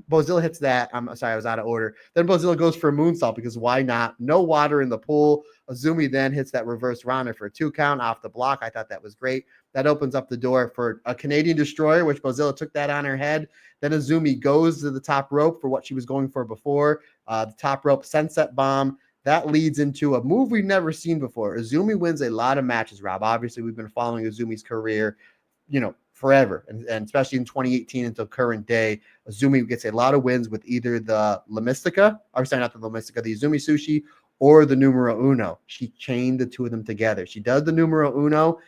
B: Bozilla hits that. I'm sorry, I was out of order. Then Bozilla goes for a moonsault because why not? No water in the pool. Azumi then hits that reverse Rana for a 2 count off the block. I thought that was great. That opens up the door for a Canadian Destroyer, which Bozilla took that on her head. Then Azumi goes to the top rope for what she was going for before. The top rope sunset bomb. that leads into a move we've never seen before. Azumi wins a lot of matches, Rob. Obviously, we've been following Azumi's career, forever, and especially in 2018 until current day. Azumi gets a lot of wins with either the La Mystica, or sorry, not the La Mystica, the Azumi Sushi, or the Numero Uno. She chained the two of them together. She does the Numero Uno,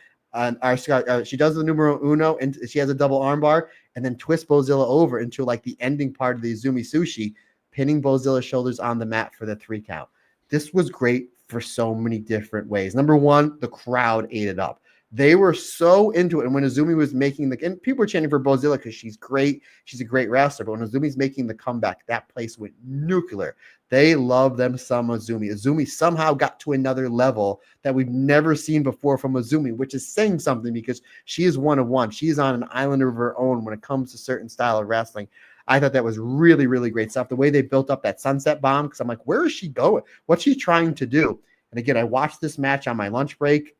B: she does the Numero Uno, and she has a double armbar, and then twists Bozilla over into like the ending part of the Azumi Sushi, pinning Bozilla's shoulders on the mat for the 3 count. This was great for so many different ways. Number one, the crowd ate it up. They were so into it. And when Azumi was making and people were chanting for Bozilla because she's great. She's a great wrestler. But when Azumi's making the comeback, that place went nuclear. They love them some Azumi. Azumi somehow got to another level that we've never seen before from Azumi, which is saying something because she is one of one. She is on an island of her own when it comes to certain style of wrestling. I thought that was really, really great stuff. The way they built up that sunset bomb, because I'm like, where is she going? What's she trying to do? And again, I watched this match on my lunch break.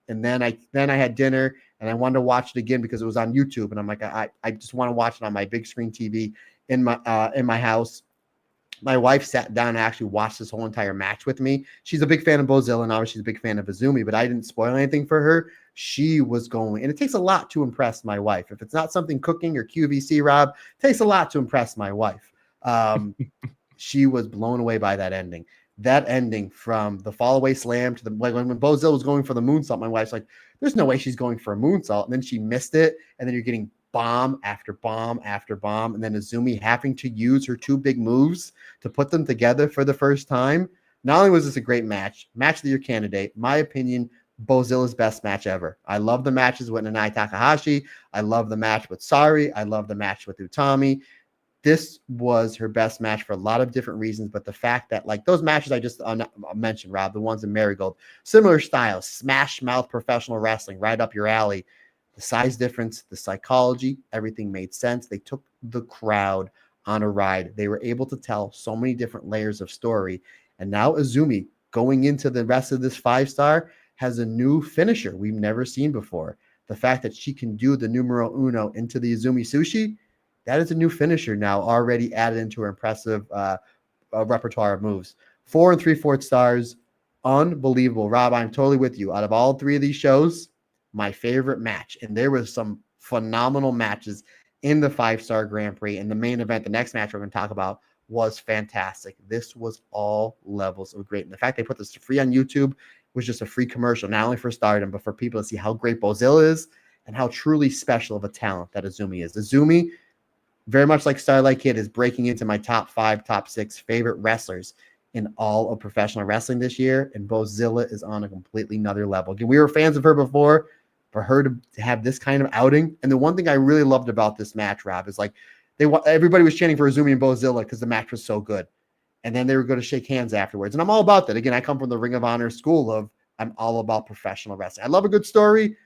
B: And then I had dinner and I wanted to watch it again because it was on YouTube. And I'm like, I just want to watch it on my big screen TV in my house. My wife sat down and actually watched this whole entire match with me. She's a big fan of Bozilla and obviously she's a big fan of Azumi, but I didn't spoil anything for her. She was going, and it takes a lot to impress my wife. If it's not something cooking or QVC, Rob, it takes a lot to impress my wife. She was blown away by that ending. That ending from the fall away slam to the when Bozilla was going for the moonsault, my wife's like, there's no way she's going for a moonsault. And then she missed it. And then you're getting bomb after bomb after bomb. And then Azumi having to use her 2 big moves to put them together for the first time. Not only was this a great match of the year candidate, my opinion, Bozilla's best match ever. I love the matches with Nanae Takahashi. I love the match with Sari. I love the match with Utami. This was her best match for a lot of different reasons, but the fact that like those matches I just mentioned, Rob, the ones in Marigold, similar styles, smash mouth professional wrestling, right up your alley. The size difference, the psychology, everything made sense. They took the crowd on a ride. They were able to tell so many different layers of story. And now Azumi, going into the rest of this 5-star, has a new finisher we've never seen before. The fact that she can do the numero uno into the Azumi Sushi, that is a new finisher now already added into her impressive repertoire of moves. 4 3/4 stars. Unbelievable. Rob, I'm totally with you. Out of all 3 of these shows, my favorite match, and there was some phenomenal matches in the 5-star Grand Prix. And the main event, the next match we're going to talk about, was fantastic. This was all levels of great. And the fact they put this free on YouTube was just a free commercial, not only for Stardom, but for people to see how great Bozilla is and how truly special of a talent that Azumi is. Azumi, very much like Starlight Kid, is breaking into my top 5, top 6 favorite wrestlers in all of professional wrestling this year. And Bozilla is on a completely another level. Again, we were fans of her before. For her to have this kind of outing, and the one thing I really loved about this match, Rob, is like everybody was chanting for Azumi and Bozilla because the match was so good, and then they were going to shake hands afterwards. And I'm all about that. Again, I come from the Ring of Honor school of I'm all about professional wrestling. I love a good story,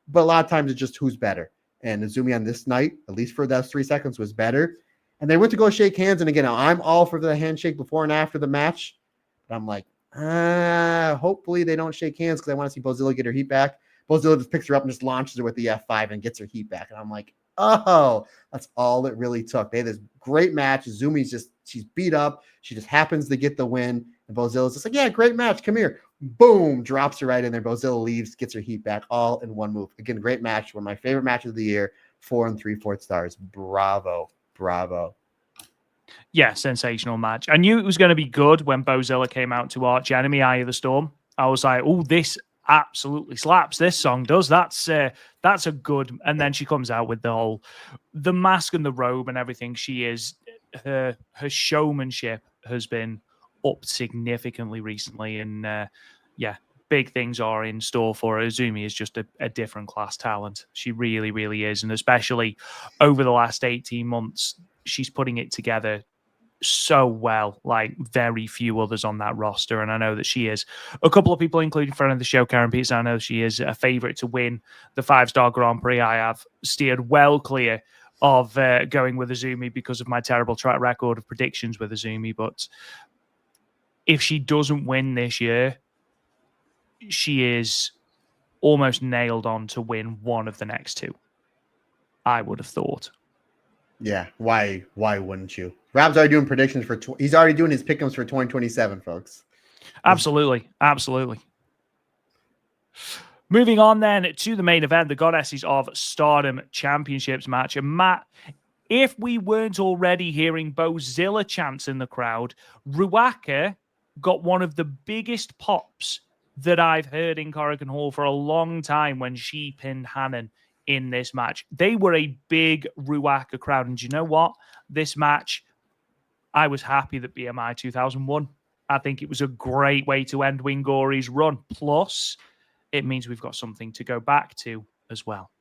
B: but a lot of times it's just who's better. And Azumi on this night, at least for those 3 seconds, was better. And they went to go shake hands. And again, I'm all for the handshake before and after the match. But I'm like, hopefully they don't shake hands because I want to see Bozilla get her heat back. Bozilla just picks her up and just launches her with the F5 and gets her heat back. And I'm like, oh, that's all it really took. They had this great match. Azumi's she's beat up. She just happens to get the win. And Bozilla's just like, yeah, great match. Come here. Boom, drops her right in there. Bozilla leaves, gets her heat back, all in one move. Again, great match. One of my favorite matches of the year. 4 3/4 stars. Bravo. Bravo.
A: Yeah, sensational match. I knew it was going to be good when Bozilla came out to Arch Enemy, Eye of the Storm. I was like, oh, this absolutely slaps. This song does. That's a good. And then she comes out with the mask and the robe and everything. She is her showmanship has been upped significantly recently, and big things are in store for her. Azumi is just a different class talent. She really, really is, and especially over the last 18 months, she's putting it together so well, like very few others on that roster. And I know that she is a couple of people, including friend of the show, Karen Peters. I know she is a favorite to win the 5-star Grand Prix. I have steered well clear of going with Azumi because of my terrible track record of predictions with Azumi. But if she doesn't win this year, she is almost nailed on to win one of the next 2. I would have thought.
B: Yeah, why wouldn't you? Rob's already doing predictions for he's already doing his pick'ems for 2027, folks.
A: Absolutely. Absolutely. Moving on then to the main event, the Goddesses of Stardom Championships match. And Matt, if we weren't already hearing Bozilla chants in the crowd, Ruaka got one of the biggest pops that I've heard in Korakuen Hall for a long time when she pinned Hanan in this match. They were a big Ruaka crowd. And do you know what? This match, I was happy that BMI 2001. I think it was a great way to end Wingori's run. Plus, it means we've got something to go back to as well.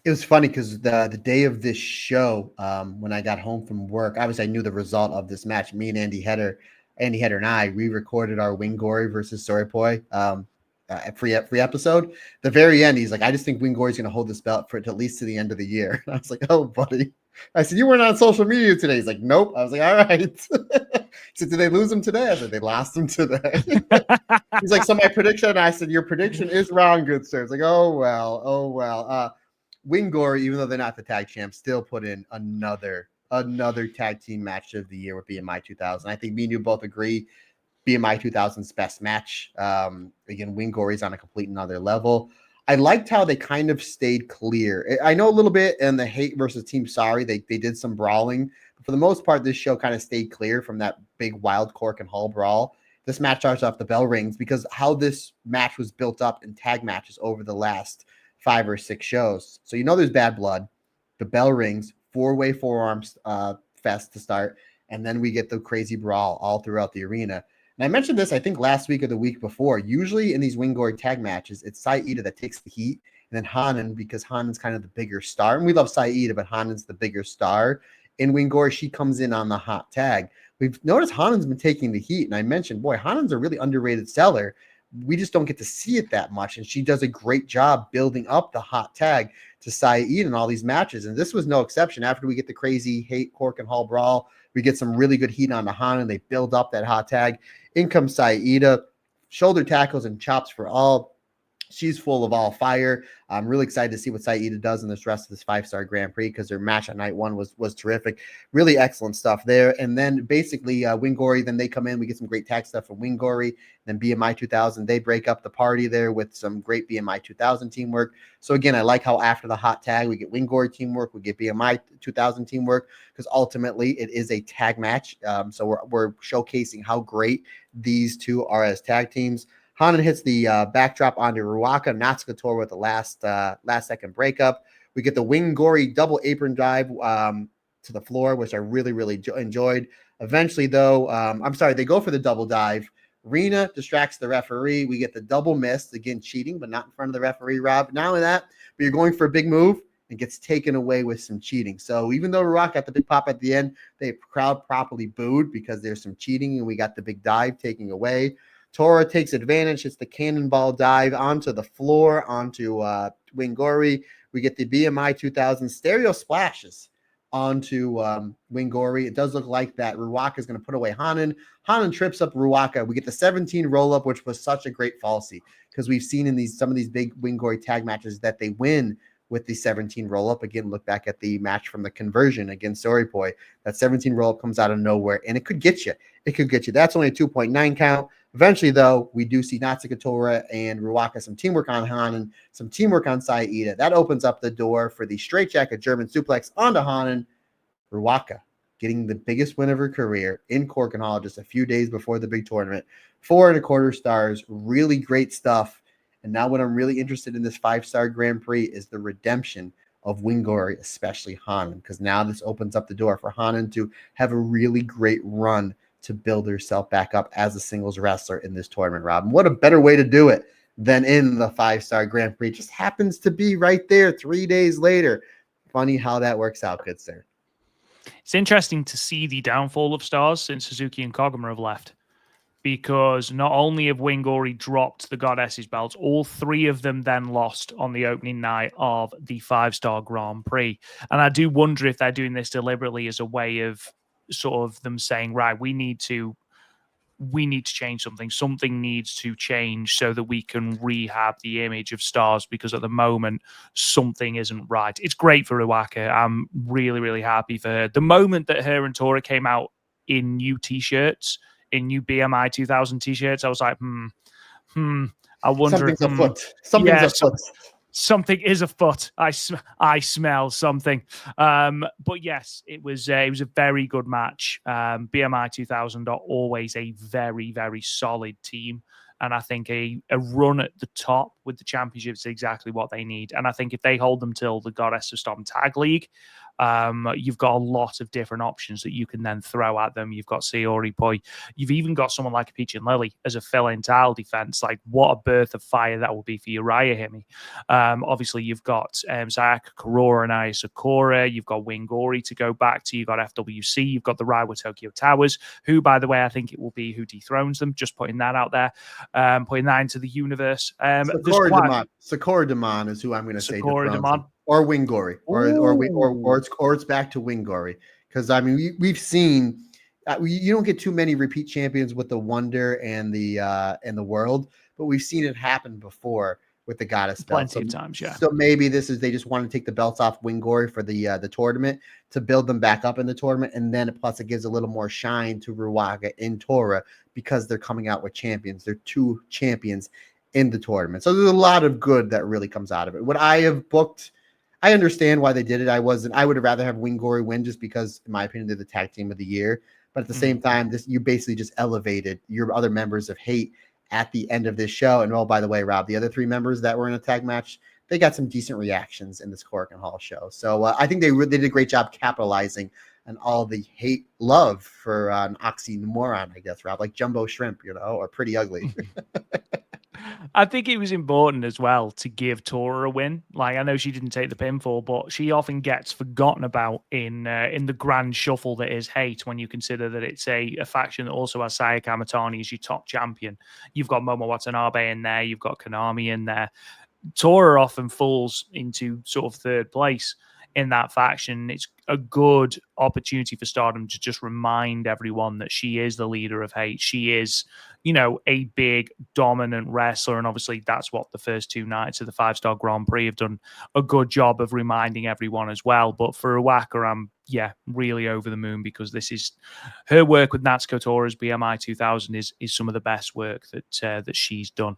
B: It was funny because the day of this show, when I got home from work, obviously I knew the result of this match. Me and Andy Header and I re-recorded our Wingori versus Soripoi free episode. The very end, he's like, I just think Wingori's going to hold this belt for at least to the end of the year. I was like, oh, buddy. I said, you weren't on social media today. He's like, nope. I was like, all right. He said, did they lose him today? I said, they lost him today. He's like, so my prediction, I said, your prediction is wrong, good sir. It's like, oh, well. Wingori, even though they're not the tag champs, still put in another tag team match of the year with BMI 2000. I think me and you both agree BMI 2000's best match. Again, Wingori's on a complete another level. I liked how they kind of stayed clear. I know a little bit in the Hate versus Team Sorry, they did some brawling. But for the most part, this show kind of stayed clear from that big wild Korakuen Hall brawl. This match starts off, the bell rings, because how this match was built up in tag matches over the last 5 or 6 shows. So there's bad blood. The bell rings, 4-way forearms fest to start, and then we get the crazy brawl all throughout the arena. And I mentioned this, I think, last week or the week before. Usually in these Wingori tag matches, it's Saida that takes the heat, and then Hanan, because Hanan's kind of the bigger star. And we love Saida, but Hanan's the bigger star. In Wingori, she comes in on the hot tag. We've noticed Hanan's been taking the heat, and I mentioned, boy, Hanan's a really underrated seller. We just don't get to see it that much, and she does a great job building up the hot tag to Saida in all these matches, and this was no exception. After we get the crazy Hate Korakuen Hall brawl, we get some really good heat on the Hanan. They build up that hot tag. In comes Saida, shoulder tackles and chops for all. She's full of all fire. I'm really excited to see what Saida does in this rest of this 5-star Grand Prix, because their match on night 1 was terrific. Really excellent stuff there. And then basically Wingori, then they come in. We get some great tag stuff from Wingori. Then BMI 2000, they break up the party there with some great BMI 2000 teamwork. So again, I like how after the hot tag, we get Wingori teamwork, we get BMI 2000 teamwork, because ultimately it is a tag match. So we're showcasing how great these two are as tag teams. Hanan hits the backdrop onto Ruaka, Natsukatora with the last second breakup. We get the Wingori double apron dive to the floor, which I really, really enjoyed. Eventually, though, they go for the double dive. Rina distracts the referee. We get the double miss, again, cheating, but not in front of the referee, Rob. Not only that, but you're going for a big move and gets taken away with some cheating. So even though Ruaka got the big pop at the end, the crowd properly booed because there's some cheating, and we got the big dive taking away. Tora takes advantage. It's the cannonball dive onto the floor, onto Wingori. We get the BMI 2000 stereo splashes onto Wingori. It does look like that Ruaka is going to put away Hanan. Hanan trips up Ruaka. We get the 17 roll-up, which was such a great falsie, because we've seen in some of these big Wingori tag matches that they win with the 17 roll-up. Again, look back at the match from the conversion against Soripoi. That 17 roll-up comes out of nowhere, and it could get you. That's only a 2.9 count. Eventually, though, we do see Natsukatora and Ruaka some teamwork on Hanan, some teamwork on Saida. That opens up the door for the straightjacket German suplex onto Hanan. Ruaka getting the biggest win of her career in Korakuen Hall just a few days before the big tournament. 4.25 stars. Really great stuff. And now what I'm really interested in this 5-star Grand Prix is the redemption of Wingori, especially Hanan, because now this opens up the door for Hanan to have a really great run to build herself back up as a singles wrestler in this tournament, Rob. And what a better way to do it than in the 5-star Grand Prix. It just happens to be right there 3 days later. Funny how that works out, good sir.
A: It's interesting to see the downfall of stars since Hazuki and Koguma have left, because not only have Wingori dropped the Goddesses belts, all 3 of them then lost on the opening night of the 5-star Grand Prix. And I do wonder if they're doing this deliberately as a way of sort of them saying, right, we need to change something. Something needs to change so that we can rehab the image of stars, because at the moment something isn't right. It's great for Ruaka. I'm really, really happy for her. The moment that her and Tora came out in new t-shirts in new BMI 2000 t-shirts. I was like, I wonder
B: Something's
A: if
B: afoot. Something's afoot.
A: Something is afoot. I smell something. But yes, it was a very good match. BMI 2000 are always a very, very solid team. And I think a run at the top with the championship is exactly what they need. And I think if they hold them till the Goddess of Stardom Tag League, you've got a lot of different options that you can then throw at them. You've got Saori Poi. You've even got someone like Peach and Lily as a fill-in tile defense. Like, what a birth of fire that will be for Uriah Himi. Obviously, you've got Sayaka Kurora and Aya Sakura. You've got Wingori to go back to. You've got FWC. You've got the Reiwa Tokyo Towers, who, by the way, I think it will be who dethrones them. Just putting that out there, putting that into the universe.
B: Sakura Demon is who I'm going to say
A: Sakura Demon.
B: Or Wingori, or it's back to Wingori, because I mean we've seen you don't get too many repeat champions with the Wonder and the World, but we've seen it happen before with the Goddess belt.
A: Plenty of times, yeah.
B: So maybe they just want to take the belts off Wingori for the tournament to build them back up in the tournament, and then plus it gives a little more shine to Ruaka and Tora because they're coming out with champions. They're two champions in the tournament, so there's a lot of good that really comes out of it. Would I have booked? I understand why they did it. I would have rather have Wingori win just because, in my opinion, they're the tag team of the year. But at the same time, you basically just elevated your other members of Hate at the end of this show. And by the way, Rob, the other three members that were in a tag match, they got some decent reactions in this Korakuen Hall show. So I think they did a great job capitalizing on all the hate love for an oxymoron, I guess, Rob, like Jumbo Shrimp, or Pretty Ugly.
A: I think it was important as well to give Tora a win. Like, I know she didn't take the pinfall, but she often gets forgotten about in the grand shuffle that is Hate, when you consider that it's a faction that also has Saya Kamatani as your top champion. You've got Momo Watanabe in there. You've got Konami in there. Tora often falls into sort of third place in that faction. It's a good opportunity for Stardom to just remind everyone that she is the leader of Hate. She is, a big dominant wrestler. And obviously that's what the first two nights of the 5-Star Grand Prix have done a good job of reminding everyone as well. But for Waka, I'm really over the moon, because this is her work with Natsuko Tora's BMI 2000 is some of the best work that she's done.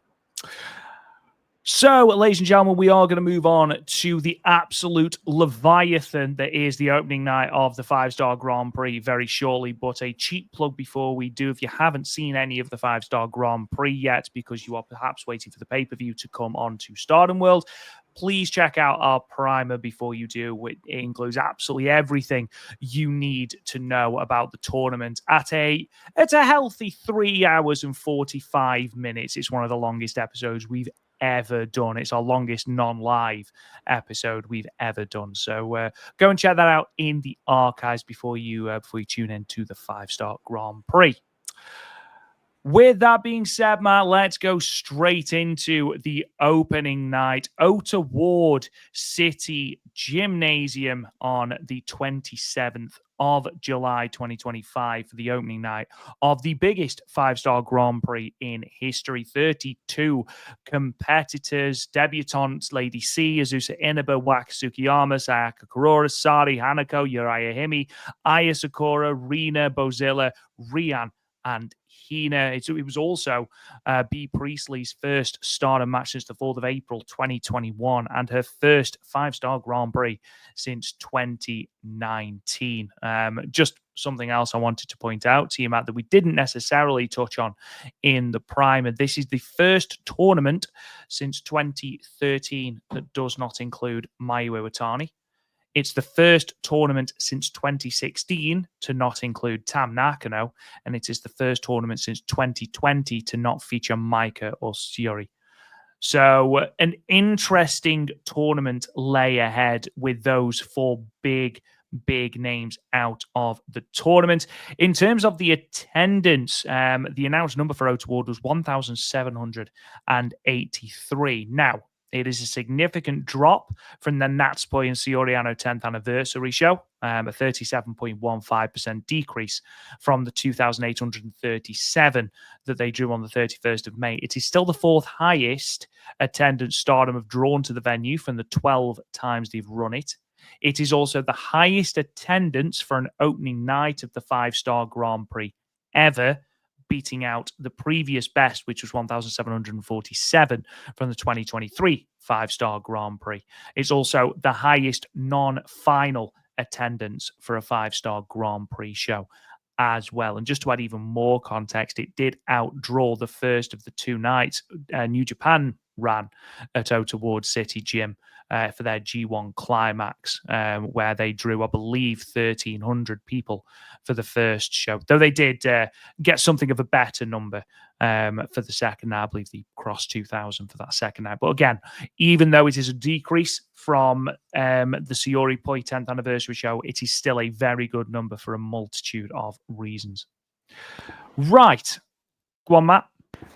A: So, ladies and gentlemen, we are going to move on to the absolute Leviathan that is the opening night of the 5-Star Grand Prix very shortly. But a cheap plug before we do: if you haven't seen any of the 5-Star Grand Prix yet, because you are perhaps waiting for the pay-per-view to come on to Stardom World, please check out our primer before you do. It includes absolutely everything you need to know about the tournament at a healthy 3 hours and 45 minutes. It's one of the longest episodes we've ever done. It's our longest non-live episode we've ever done. So go and check that out in the archives before you tune in to the 5-Star Grand Prix. With that being said, Matt, let's go straight into the opening night. Ota Ward City Gymnasium on the 27th of July 2025 for the opening night of the biggest 5-Star Grand Prix in history. 32 competitors, debutantes: Lady C, Azusa Inaba, Waka Tsukiyama, Sayaka Kurora, Sari Hanako, Uriah Himi, Aya Sakura, Rina, Bozilla, Rian, and Hina. It was also B. Priestley's first Stardom match since the 4th of April 2021, and her first 5-Star Grand Prix since 2019. Just something else I wanted to point out to you, Matt, that we didn't necessarily touch on in the primer. This is the first tournament since 2013 that does not include Mayu Iwatani. It's the first tournament since 2016 to not include Tam Nakano, and it is the first tournament since 2020 to not feature Maika or Shiori. So an interesting tournament lay ahead with those four big names out of the tournament. In terms of the attendance, the announced number for Ota Ward was 1,783. Now, it is a significant drop from the Natsupoi and Sioriano 10th anniversary show, a 37.15% decrease from the 2,837 that they drew on the 31st of May. It is still the fourth highest attendance Stardom have drawn to the venue from the 12 times they've run it. It is also the highest attendance for an opening night of the 5-Star Grand Prix ever, beating out the previous best, which was 1,747 from the 2023 5-star Grand Prix. It's also the highest non-final attendance for a 5-star Grand Prix show as well. And just to add even more context, it did outdraw the first of the 2 nights New Japan ran at Ota Ward City Gym for their G1 Climax, where they drew, I believe, 1,300 people for the first show. Though they did get something of a better number for the second night. I believe they crossed 2,000 for that second night. But again, even though it is a decrease from the Sayori Poi 10th anniversary show, it is still a very good number for a multitude of reasons. Right. Go on, Matt.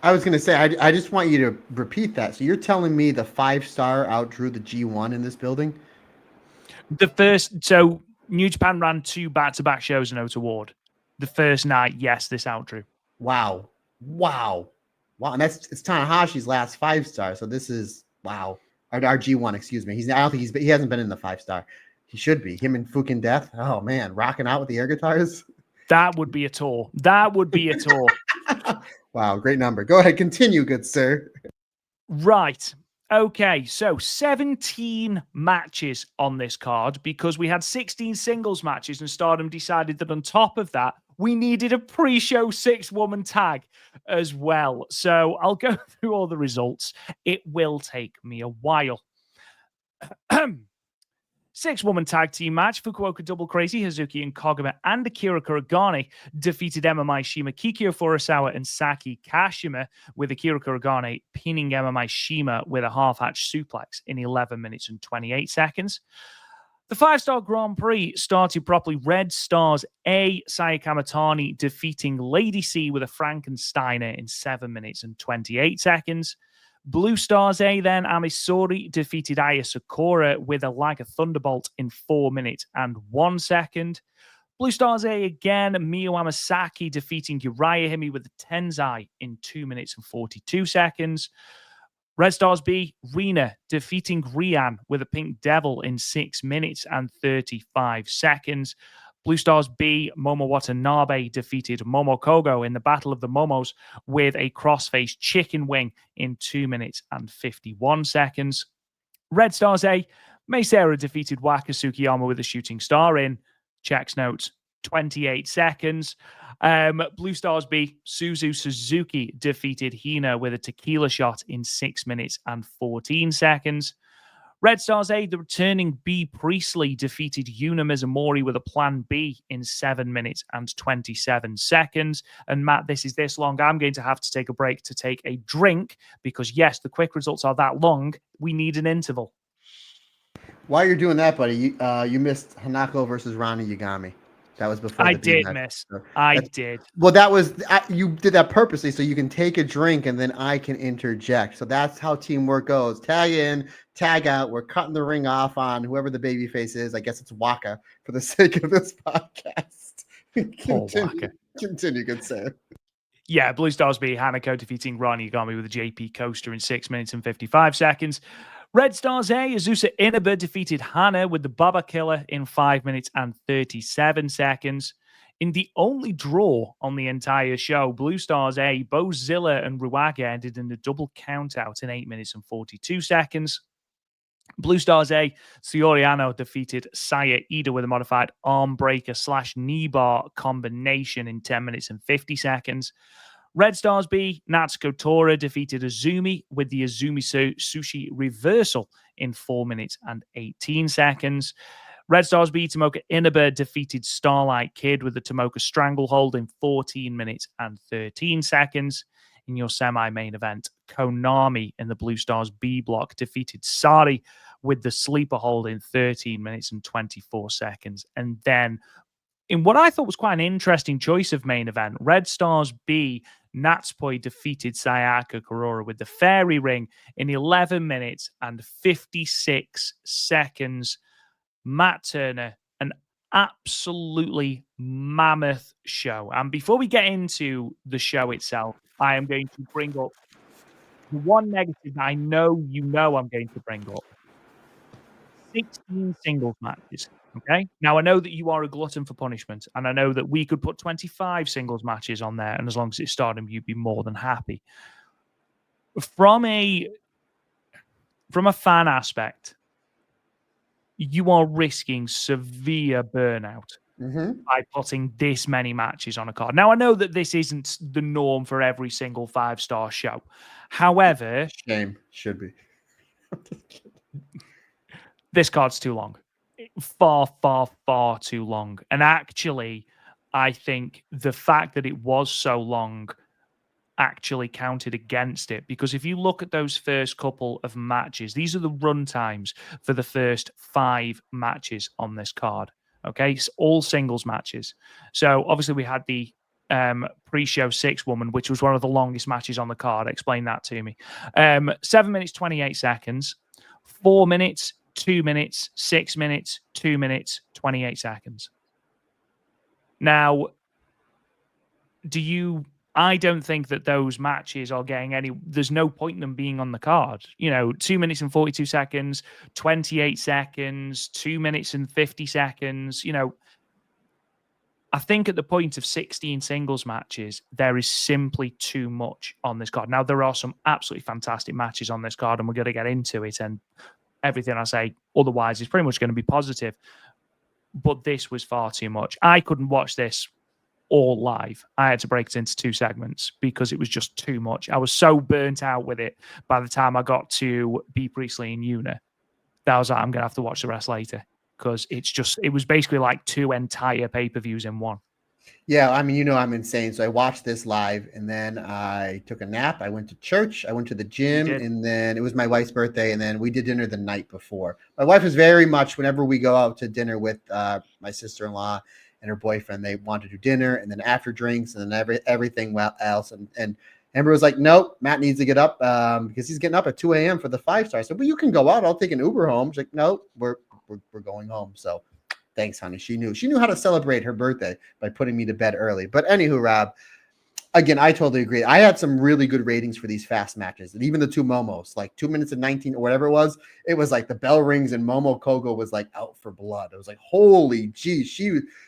B: I was going to say, I just want you to repeat that. So you're telling me the 5-star outdrew the G1 in this building?
A: So New Japan ran 2 back-to-back shows in Ota Ward. The first night, yes, this outdrew.
B: Wow. And it's Tanahashi's last 5-star. So this is, wow. Our G1, excuse me. I don't think he hasn't been in the 5-star. He should be. Him and Fukin Death. Oh, man. Rocking out with the air guitars.
A: That would be a tour.
B: Wow, great number. Go ahead, continue, good sir.
A: Right. Okay, so 17 matches on this card because we had 16 singles matches and Stardom decided that on top of that, we needed a pre-show 6-woman tag as well. So I'll go through all the results. It will take me a while. 6-woman tag team match, Fukuoka Double Crazy, Hazuki and Koguma and Akira Kuragane defeated MMI Shima, Kikyo Furusawa and Saki Kashima, with Akira Kuragane pinning MMI Shima with a half-hatch suplex in 11 minutes and 28 seconds. The 5-star Grand Prix started properly. Red Stars A, Saya Kamatani defeating Lady C with a Frankensteiner in 7 minutes and 28 seconds. Blue Stars A, then Amisori defeated Aya Sakura with a like a thunderbolt in 4 minutes and 1 second. Blue Stars A again, Miyu Amasaki defeating Uriah Hime with a Tenzai in 2 minutes and 42 seconds. Red Stars B, Rina defeating Rian with a Pink Devil in 6 minutes and 35 seconds. Blue Stars B, Momo Watanabe defeated Momo Kogo in the Battle of the Momos with a crossface chicken wing in 2 minutes and 51 seconds. Red Stars A, Meisera defeated Waka Tsukiyama with a shooting star in, checks notes, 28 seconds. Blue Stars B, Suzu Suzuki defeated Hina with a tequila shot in 6 minutes and 14 seconds. Red Stars A, the returning B Priestley defeated Yuna Mizumori with a Plan B in 7 minutes and 27 seconds. And Matt, this is this long. I'm going to have to take a break to take a drink because, yes, the quick results are that long. We need an interval.
B: While you're doing that, buddy, you missed Hanako versus Rani Yagami. That was before
A: I did miss. I did.
B: Well, that was you did that purposely so you can take a drink and then I can interject. So that's how teamwork goes. Tag in, tag out. We're cutting the ring off on whoever the baby face is. I guess it's Waka for the sake of this podcast. Continue, good sir.
A: Yeah, Blue Stars B, Hanako defeating Rani Yagami with a JP coaster in 6 minutes and 55 seconds. Red Stars A, Azusa Inaba defeated Hana with the Baba Killer in 5 minutes and 37 seconds. In the only draw on the entire show, Blue Stars A, Bozilla and Ruaga ended in a double countout in 8 minutes and 42 seconds. Blue Stars A, Sayori defeated Saya Ida with a modified arm breaker / knee bar combination in 10 minutes and 50 seconds. Red Stars B, Natsuko Tora defeated Azumi with the Azumi Sushi reversal in 4 minutes and 18 seconds. Red Stars B, Tomoka Inaba defeated Starlight Kid with the Tomoka Stranglehold in 14 minutes and 13 seconds. In your semi-main event, Konami in the Blue Stars B block defeated Sari with the Sleeper Hold in 13 minutes and 24 seconds. And then in what I thought was quite an interesting choice of main event, Red Stars B, Natsupoi defeated Sayaka Kurora with the Fairy Ring in 11 minutes and 56 seconds. Matt Turner, an absolutely mammoth show. And before we get into the show itself, I am going to bring up the one negative that I know I'm going to bring up. 16 singles matches. Okay. Now, I know that you are a glutton for punishment, and I know that we could put 25 singles matches on there, and as long as it's Stardom, you'd be more than happy. From a fan aspect, you are risking severe burnout by putting this many matches on a card. Now, I know that this isn't the norm for every single 5-star show. However,
B: Shame. Should be.
A: this card's too long. Far, far, far too long. And actually, I think the fact that it was so long actually counted against it, because if you look at those first couple of matches, these are the run times for the first 5 matches on this card. Okay, it's all singles matches. So obviously we had the pre-show 6 woman, which was one of the longest matches on the card. Explain that to me. 7 minutes 28 seconds, 4 minutes, 2 minutes, 6 minutes, 2 minutes, 28 seconds. Now, I don't think that those matches are getting any. There's no point in them being on the card. 2 minutes and 42 seconds, 28 seconds, 2 minutes and 50 seconds. I think at the point of 16 singles matches, there is simply too much on this card. Now, there are some absolutely fantastic matches on this card, and we're going to get into it. And everything I say otherwise is pretty much going to be positive. But this was far too much. I couldn't watch this all live. I had to break it into 2 segments because it was just too much. I was so burnt out with it by the time I got to B. Priestley and Una that I was like, I'm going to have to watch the rest later, because it was basically like 2 entire pay-per-views in one.
B: Yeah, I mean, I'm insane. So I watched this live, and then I took a nap. I went to church. I went to the gym, and then it was my wife's birthday, and then we did dinner the night before. My wife is very much, whenever we go out to dinner with my sister-in-law and her boyfriend, they want to do dinner, and then after drinks, and then everything else. And Amber was like, nope, Matt needs to get up because he's getting up at 2 a.m. for the 5-star. I said, well, you can go out. I'll take an Uber home. She's like, no, we're going home. So thanks, honey. She knew how to celebrate her birthday by putting me to bed early. But anywho, Rob, again, I totally agree. I had some really good ratings for these fast matches, and even the 2 Momos, like 2 minutes and 19 or whatever it was like the bell rings and Momo Kogo was like out for blood. It was like, holy geez,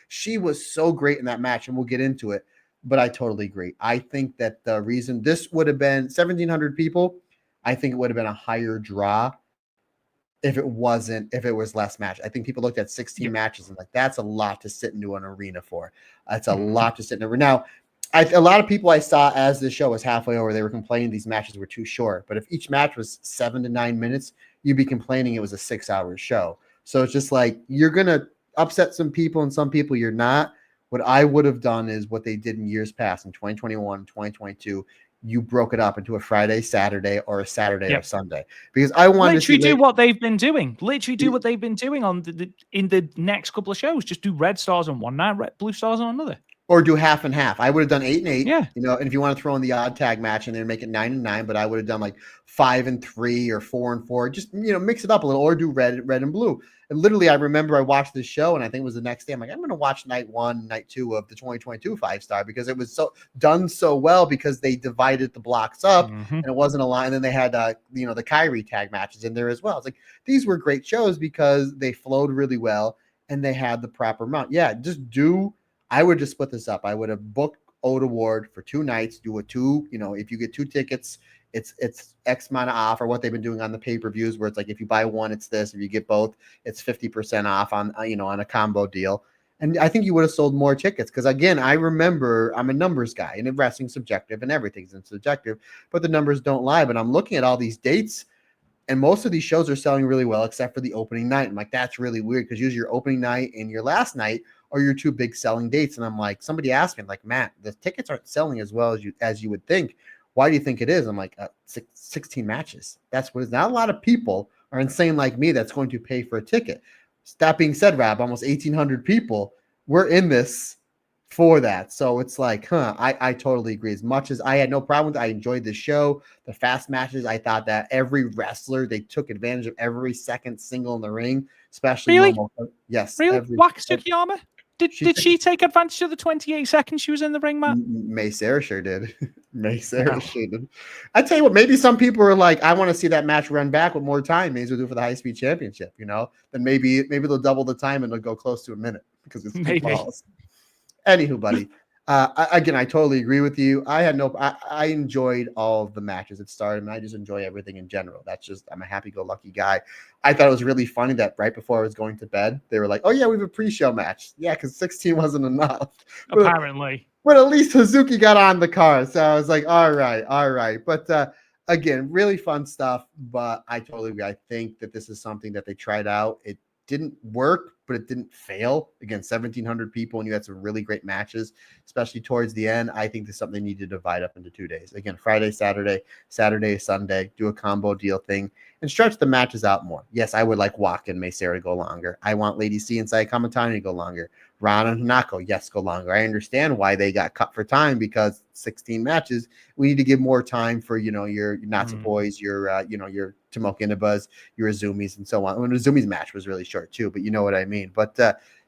B: she was so great in that match, and we'll get into it. But I totally agree. I think that the reason this would have been 1,700 people, I think it would have been a higher draw if it was less match. I think people looked at 16 matches and like, that's a lot to sit into an arena for. That's a lot to sit in an arena. Now, a lot of people I saw as the show was halfway over, they were complaining these matches were too short. But if each match was 7 to 9 minutes, you'd be complaining it was a 6-hour show. So it's just like, you're going to upset some people and some people you're not. What I would have done is what they did in years past in 2021, 2022. You broke it up into a Friday, Saturday, or a Saturday or Sunday, because I wanted
A: literally
B: to
A: do what they've been doing. Literally do what they've been doing on in the next couple of shows. Just do red stars on one night, blue stars on another,
B: or do half and half. I would have done 8 and 8.
A: Yeah,
B: and if you want to throw in the odd tag match and then make it 9 and 9, but I would have done like 5 and 3 or 4 and 4. Just mix it up a little, or do red and blue. And literally, I remember I watched this show, and I think it was the next day. I'm like, I'm going to watch night 1, night 2 of the 2022 5-star because it was so done so well, because they divided the blocks up and it wasn't a line. And then they had the Kyrie tag matches in there as well. It's like, these were great shows because they flowed really well and they had the proper amount. Yeah, I would just split this up. I would have booked Ode Award for 2 nights, do a 2, if you get 2 tickets, it's X amount of off, or what they've been doing on the pay-per-views, where it's like, if you buy 1, it's this. If you get both, it's 50% off on, on a combo deal. And I think you would have sold more tickets, because again, I remember, I'm a numbers guy, and wrestling's subjective and everything's subjective, but the numbers don't lie. But I'm looking at all these dates, and most of these shows are selling really well, except for the opening night. I'm like, that's really weird, because usually your opening night and your last night are your 2 big selling dates. And I'm like, somebody asked me, like, Matt, the tickets aren't selling as well as you would think. Why do you think it is? I'm like, 16 matches. That's what it is. Not a lot of people are insane like me that's going to pay for a ticket. That being said, Rob, almost 1,800 people were in this for that. So it's like, I totally agree. As much as I had no problem with it, I enjoyed the show. The fast matches, I thought that every wrestler, they took advantage of every second single in the ring, especially
A: really?
B: Momo. Yes.
A: Really? Waka Tsukiyama? Did she take advantage of the 28 seconds she was in the ring, Matt?
B: May Sarah sure did. May Sarah
A: Well.
B: sure did. I tell you what, maybe some people are like, I want to see that match run back with more time. Maybe we'll do for the high speed championship. Then maybe they'll double the time and it'll go close to a minute because it's
A: maybe.
B: Anywho, buddy. Again, I totally agree with you. I enjoyed all of the matches at Stardom. I just enjoy everything in general. I'm a happy-go-lucky guy. I thought it was really funny that right before I was going to bed, they were like, "Oh yeah, we have a pre-show match." Yeah, because 16 wasn't enough.
A: Apparently.
B: But at least Hazuki got on the card, so I was like, all right. But again, really fun stuff. But I totally agree. I think that this is something that they tried out. It didn't work, but it didn't fail. Again, 1,700 people, and you had some really great matches, especially towards the end. I think there's something they need to divide up into 2 days. Again, Friday, Saturday, Sunday, do a combo deal thing, and stretch the matches out more. Yes, I would like Waka and May Sarah to go longer. I want Lady C and Saya Kamatani to go longer. Ron and Hanako, yes, go longer. I understand why they got cut for time because 16 matches. We need to give more time for your Natsupois, your Tomoka Inabas, your Azumis, and so on. When Azumi's match was really short too, but you know what I mean. But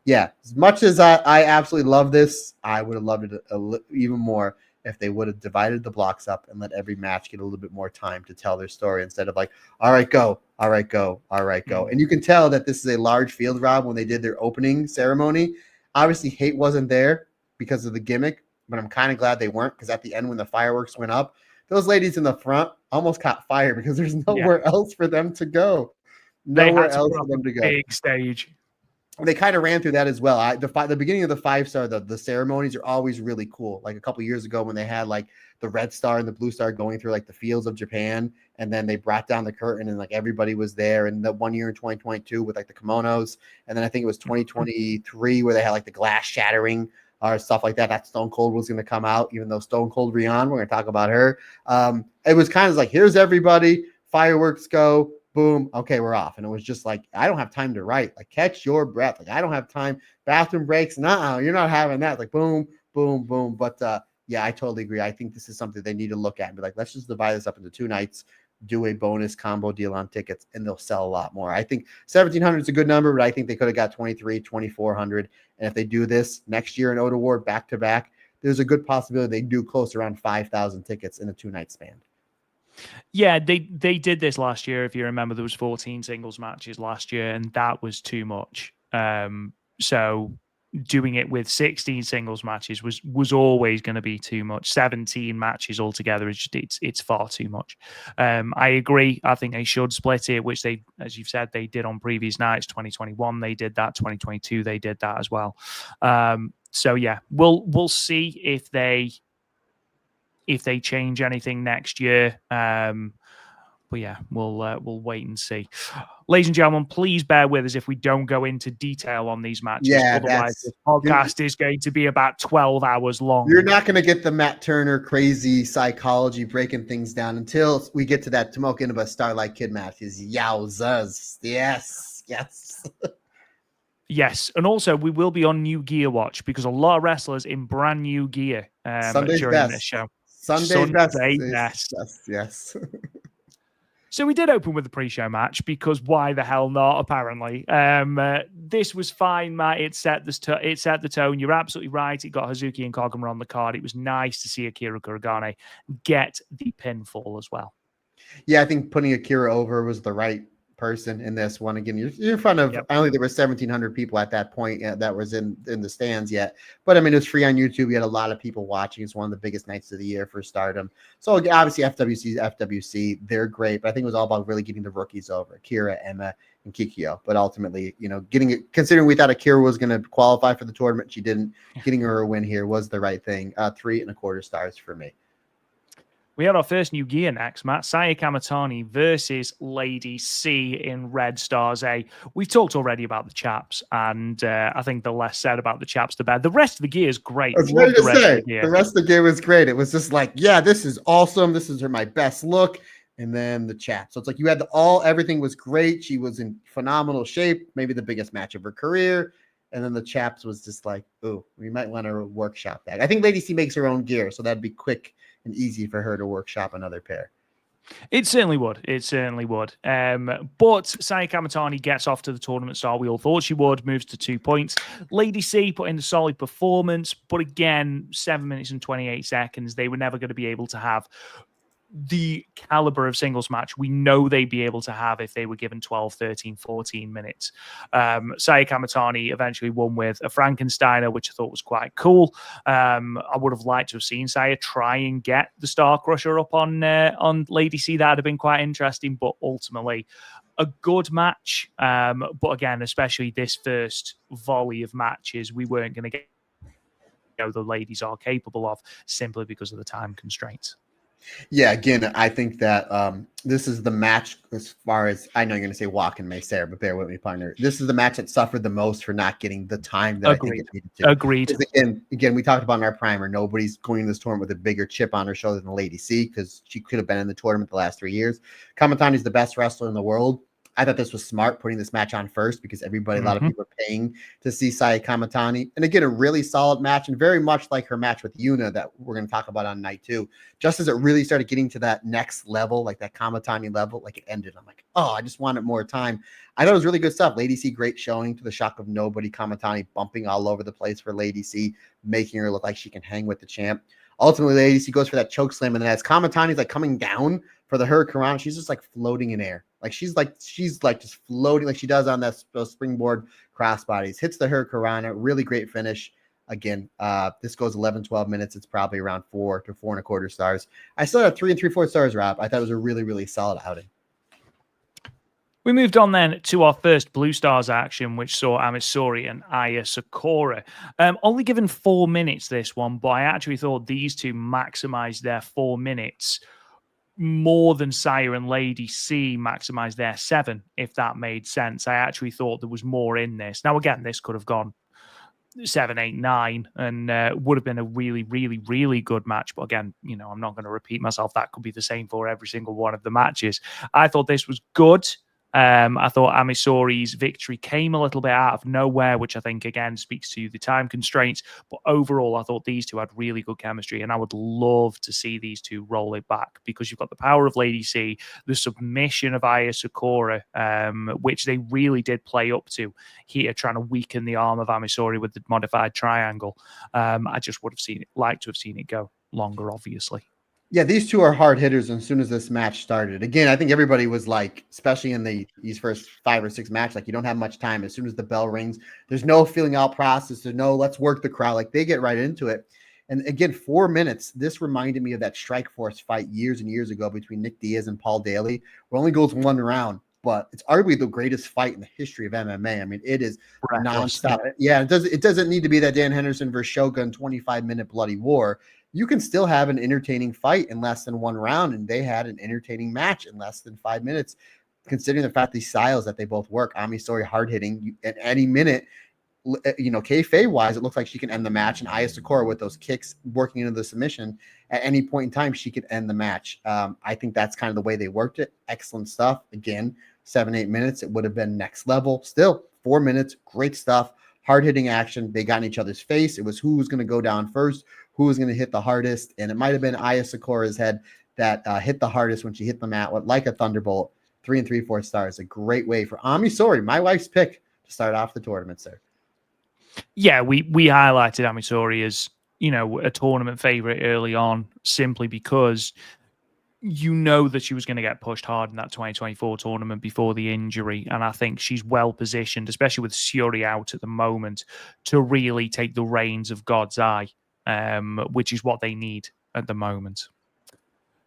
B: yeah, as much as I absolutely love this, I would have loved it even more if they would have divided the blocks up and let every match get a little bit more time to tell their story instead of like, all right, go. And you can tell that this is a large field, Rob, when they did their opening ceremony. Obviously, hate wasn't there because of the gimmick, but I'm kind of glad they weren't because at the end when the fireworks went up, those ladies in the front almost caught fire because there's nowhere else for them to go. Nowhere else for them to go.
A: Big stage.
B: They kind of ran through that as well. The beginning of the 5-star, the ceremonies are always really cool. Like a couple years ago when they had like the red star and the blue star going through like the fields of Japan, and then they brought down the curtain and like everybody was there. And the 1 year in 2022 with like the kimonos, and then I think it was 2023 where they had like the glass shattering or stuff like that. That Stone Cold was going to come out, even though Stone Cold Rian, we're going to talk about her. It was kind of like, here's everybody, fireworks go. Boom. Okay, we're off. And it was just like, I don't have time to write. Like, catch your breath. Like, I don't have time. Bathroom breaks. No, you're not having that. Like, boom, boom, boom. But yeah, I totally agree. I think this is something they need to look at and be like, let's just divide this up into 2 nights, do a bonus combo deal on tickets, and they'll sell a lot more. I think 1,700 is a good number, but I think they could have got 2,400. And if they do this next year in Oda Ward back to back, there's a good possibility they do close around 5,000 tickets in a 2-night span.
A: Yeah, they did this last year. If you remember, there was 14 singles matches last year, and that was too much. So doing it with 16 singles matches was always going to be too much. 17 matches altogether is just it's far too much. I agree. I think they should split it, which they, as you've said, they did on previous nights. 2021 they did that. 2022 they did that as well. So yeah, we'll see if they change anything next year. But yeah, we'll wait and see. Ladies and gentlemen, please bear with us if we don't go into detail on these matches.
B: Yeah,
A: otherwise this podcast is going to be about 12 hours long.
B: You're not going to get the Matt Turner crazy psychology breaking things down until we get to that Tomoka Inaba Starlight Kid match. Is yowzers. Yes.
A: Yes, and also we will be on new gear watch because a lot of wrestlers in brand new gear during this show.
B: Sunday best. Yes.
A: So we did open with the pre-show match because why the hell not? Apparently, this was fine, Matt. It set the tone. You're absolutely right. It got Hazuki and Koguma on the card. It was nice to see Akira Kuragane get the pinfall as well.
B: Yeah, I think putting Akira over was the right person in this one. Again, you're in front of, I don't think there were 1,700 people at that point that was in the stands yet, but I mean, it was free on YouTube. You had a lot of people watching. It's one of the biggest nights of the year for Stardom. So obviously FWC, they're great, but I think it was all about really getting the rookies over, Akira, Emma, and Kikyo. But ultimately, considering we thought Akira was going to qualify for the tournament, she didn't. Getting her a win here was the right thing. 3.25 stars for me.
A: We had our first new gear next, Matt. Saya Kamatani versus Lady C in Red Stars A. We've talked already about the chaps, and I think the less said about the chaps, the better. The rest of the gear is great.
B: I was ready to say, the rest of the gear was great. It was just like, yeah, this is awesome. This is my best look. And then the chaps. So it's like you had everything was great. She was in phenomenal shape, maybe the biggest match of her career. And then the chaps was just like, oh, we might want to workshop that. I think Lady C makes her own gear, so that'd be quick and easy for her to workshop another pair.
A: It certainly would. It certainly would. But Saya Kamatani gets off to the tournament start we all thought she would, moves to 2 points. Lady C put in a solid performance, but again, 7 minutes and 28 seconds. They were never going to be able to have the caliber of singles match we know they'd be able to have if they were given 12, 13, 14 minutes. Saya Kamatani eventually won with a Frankensteiner, which I thought was quite cool. I would have liked to have seen Saya try and get the Star Crusher up on Lady C. That would have been quite interesting, but ultimately a good match. But again, especially this first volley of matches, we weren't going to get the ladies are capable of simply because of the time constraints.
B: Yeah, again, I think that this is the match as far as I know you're going to say Waka and Sarah, but bear with me, partner. This is the match that suffered the most for not getting the time that I think it needed to.
A: Agreed.
B: Again, we talked about in our primer. Nobody's going to this tournament with a bigger chip on her shoulder than Lady C because she could have been in the tournament the last 3 years. Kamatani's the best wrestler in the world. I thought this was smart putting this match on first because a lot of people are paying to see Saya Kamatani. And again, a really solid match and very much like her match with Yuna that we're going to talk about on night 2. Just as it really started getting to that next level, like that Kamatani level, like it ended. I'm like, oh, I just wanted more time. I thought it was really good stuff. Lady C, great showing to the shock of nobody. Kamatani bumping all over the place for Lady C, making her look like she can hang with the champ. Ultimately, Lady C goes for that choke slam, and then as Kamatani's like coming down for the Hurricane, she's just like floating in air. Like she's like just floating like she does on that springboard crossbodies. Hits the Hurricane, really great finish. Again, this goes 11, 12 minutes. It's probably around 4 to 4.25 stars. I still have 3 3/4 stars, Rob. I thought it was a really, really solid outing.
A: We moved on then to our first Blue Stars action, which saw Amisori and Aya Sakura. Only given 4 minutes this one, but I actually thought these two maximized their 4 minutes more than Saya and Lady C maximized their 7, if that made sense. I actually thought there was more in this. Now, again, this could have gone 7, 8, 9 and would have been a really, really, really good match. But again, I'm not going to repeat myself. That could be the same for every single one of the matches. I thought this was good. I thought Amisori's victory came a little bit out of nowhere, which I think, again, speaks to the time constraints. But overall, I thought these two had really good chemistry, and I would love to see these two roll it back because you've got the power of Lady C, the submission of Aya Sakura, which they really did play up to here, trying to weaken the arm of Amisori with the modified triangle. I just would have liked to have seen it go longer, obviously.
B: Yeah, these two are hard hitters. And as soon as this match started, again, I think everybody was like, especially in these first 5 or 6 matches, like you don't have much time. As soon as the bell rings, there's no feeling out process. There's no let's work the crowd. Like they get right into it. And again, 4 minutes. This reminded me of that Strikeforce fight years and years ago between Nick Diaz and Paul Daly, where only goes 1 round, but it's arguably the greatest fight in the history of MMA. I mean, it is nonstop. Yeah, it doesn't need to be that Dan Henderson versus Shogun 25-minute bloody war. You can still have an entertaining fight in less than 1 round, and they had an entertaining match in less than 5 minutes, considering the fact these styles that they both work. Amisori hard hitting at any minute, kayfabe wise, it looks like she can end the match, and Aya Sakura with those kicks working into the submission at any point in time, she could end the match. I think that's kind of the way they worked it. Excellent stuff. Again, 7, 8 minutes, it would have been next level. Still 4 minutes, great stuff. Hard hitting action. They got in each other's face. It was who was going to go down first, who was going to hit the hardest, and it might have been Aya Sakura's head that hit the hardest when she hit the mat like a thunderbolt. 3 3/4 stars. A great way for Amisori, my wife's pick, to start off the tournament, sir.
A: Yeah, we highlighted Amisori as a tournament favorite early on, simply because that she was going to get pushed hard in that 2024 tournament before the injury. And I think she's well positioned, especially with Syuri out at the moment, to really take the reins of God's Eye, which is what they need at the moment.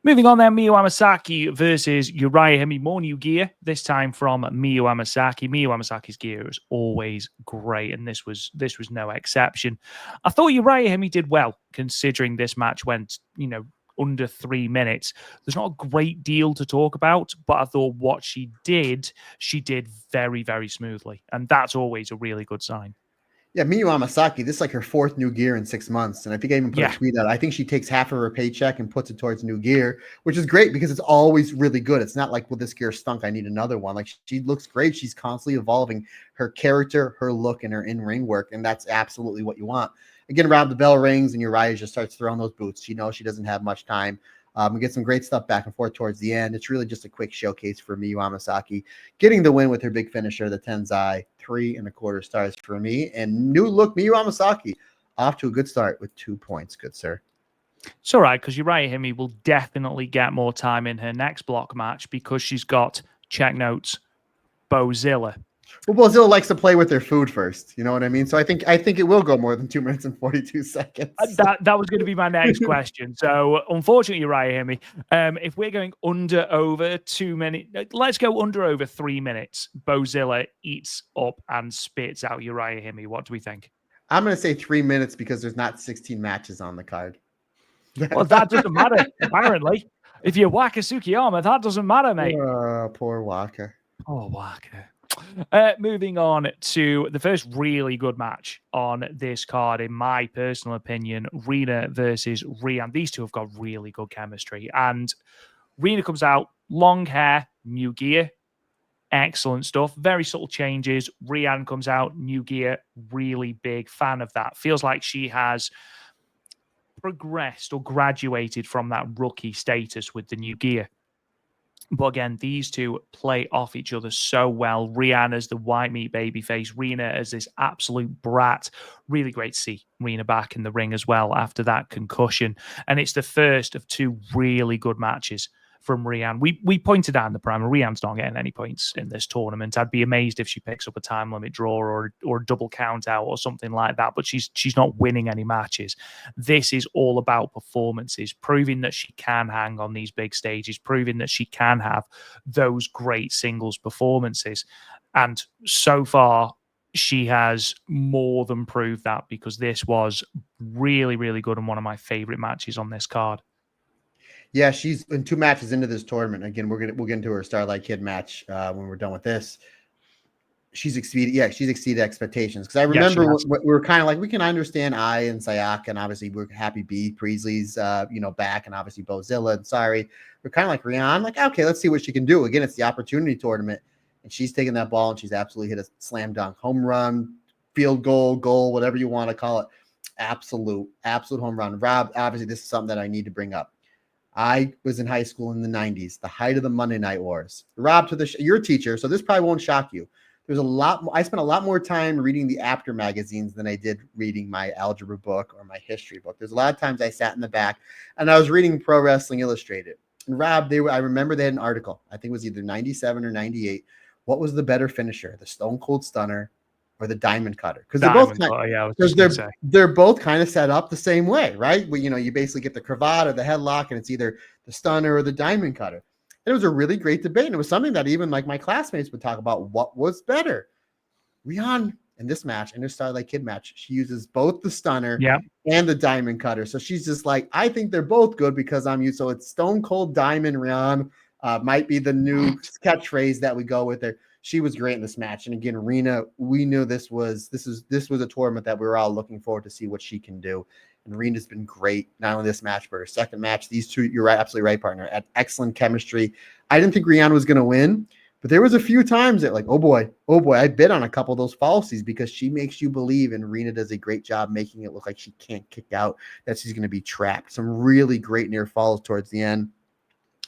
A: Moving on then, Miyu Amasaki versus Uriah Hemi. More new gear, this time from Miyu Amasaki. Miyu Amasaki's gear is always great, and this was no exception. I thought Uriah Hemi did well, considering this match went, under 3 minutes. There's not a great deal to talk about, but I thought what she did very, very smoothly. And that's always a really good sign.
B: Yeah, Miyu Amasaki, this is like her 4th new gear in 6 months. And I think I even put a tweet out. I think she takes half of her paycheck and puts it towards new gear, which is great because it's always really good. It's not like, well, this gear stunk, I need another one. Like, she looks great. She's constantly evolving her character, her look, and her in-ring work. And that's absolutely what you want. Again, Rob, the bell rings and Uriah just starts throwing those boots. She knows she doesn't have much time. We get some great stuff back and forth towards the end. It's really just a quick showcase for Miyu Amasaki, getting the win with her big finisher, the Tenzai, 3.25 stars for me. And new look Miyu Amasaki off to a good start with 2 points. Good, sir.
A: It's all right, because Uriah Himi will definitely get more time in her next block match because she's got, check notes, Bozilla.
B: Well, Bozilla likes to play with their food first. You know what I mean? So I think it will go more than 2 minutes and 42 seconds.
A: That was going to be my next question. So unfortunately, Uriah Himi, if we're going over 2 minutes, let's go over 3 minutes. Bozilla eats up and spits out Uriah Himi. What do we think?
B: I'm going to say 3 minutes because there's not 16 matches on the card.
A: Well, that doesn't matter, apparently. If you're Waka Tsukiyama, that doesn't matter, mate.
B: Poor Waka.
A: Oh, Waka. Moving on to the first really good match on this card, in my personal opinion, Rina versus Rian. These two have got really good chemistry. And Rina comes out, long hair, new gear, excellent stuff. Very subtle changes. Rian comes out, new gear, really big fan of that. Feels like she has progressed or graduated from that rookie status with the new gear. But again, these two play off each other so well. Rian as the white meat babyface, Rina as this absolute brat. Really great to see Rina back in the ring as well after that concussion. And it's the first of 2 really good matches from Rian. We pointed out in the primer, Rian's not getting any points in this tournament. I'd be amazed if she picks up a time limit draw or a double count out or something like that, but she's not winning any matches. This is all about performances, proving that she can hang on these big stages, proving that she can have those great singles performances. And so far, she has more than proved that, because this was really, really good and one of my favorite matches on this card.
B: Yeah, she's in 2 matches into this tournament. Again, we'll get into her Starlight Kid match when we're done with this. She's exceeded expectations, because I remember we were kind of like, we can understand I and Sayaka, and obviously we're happy B Priestley's back, and obviously Bozilla and Sorry. We're kind of like Rian, like, okay, let's see what she can do. Again, it's the opportunity tournament, and she's taking that ball and she's absolutely hit a slam dunk, home run, field goal, whatever you want to call it. Absolute home run. Rob, obviously this is something that I need to bring up. I was in high school in the 90s, the height of the Monday Night Wars. Rob, you're a teacher, so this probably won't shock you. I spent a lot more time reading the after magazines than I did reading my algebra book or my history book. There's a lot of times I sat in the back and I was reading Pro Wrestling Illustrated. And Rob, I remember they had an article. I think it was either 97 or 98. What was the better finisher, the Stone Cold Stunner or the Diamond Cutter? Because they're both kind of set up the same way, right? You basically get the cravat or the headlock, and it's either the Stunner or the Diamond Cutter. And it was a really great debate, and it was something that even like my classmates would talk about. What was better? Rian in this match, in her Starlight Kid match, she uses both the Stunner and the Diamond Cutter. So she's just like, I think they're both good because I'm used. So it's Stone Cold Diamond Rian might be the new catchphrase that we go with there. She was great in this match. And again, Rina, we knew this was a tournament that we were all looking forward to see what she can do. And Rina's been great, not only this match, but her second match. These two, you're right, absolutely right, partner, at excellent chemistry. I didn't think Rian was going to win, but there was a few times that like, oh boy, I bid on a couple of those falsies, because she makes you believe, and Rina does a great job making it look like she can't kick out, that she's going to be trapped. Some really great near falls towards the end.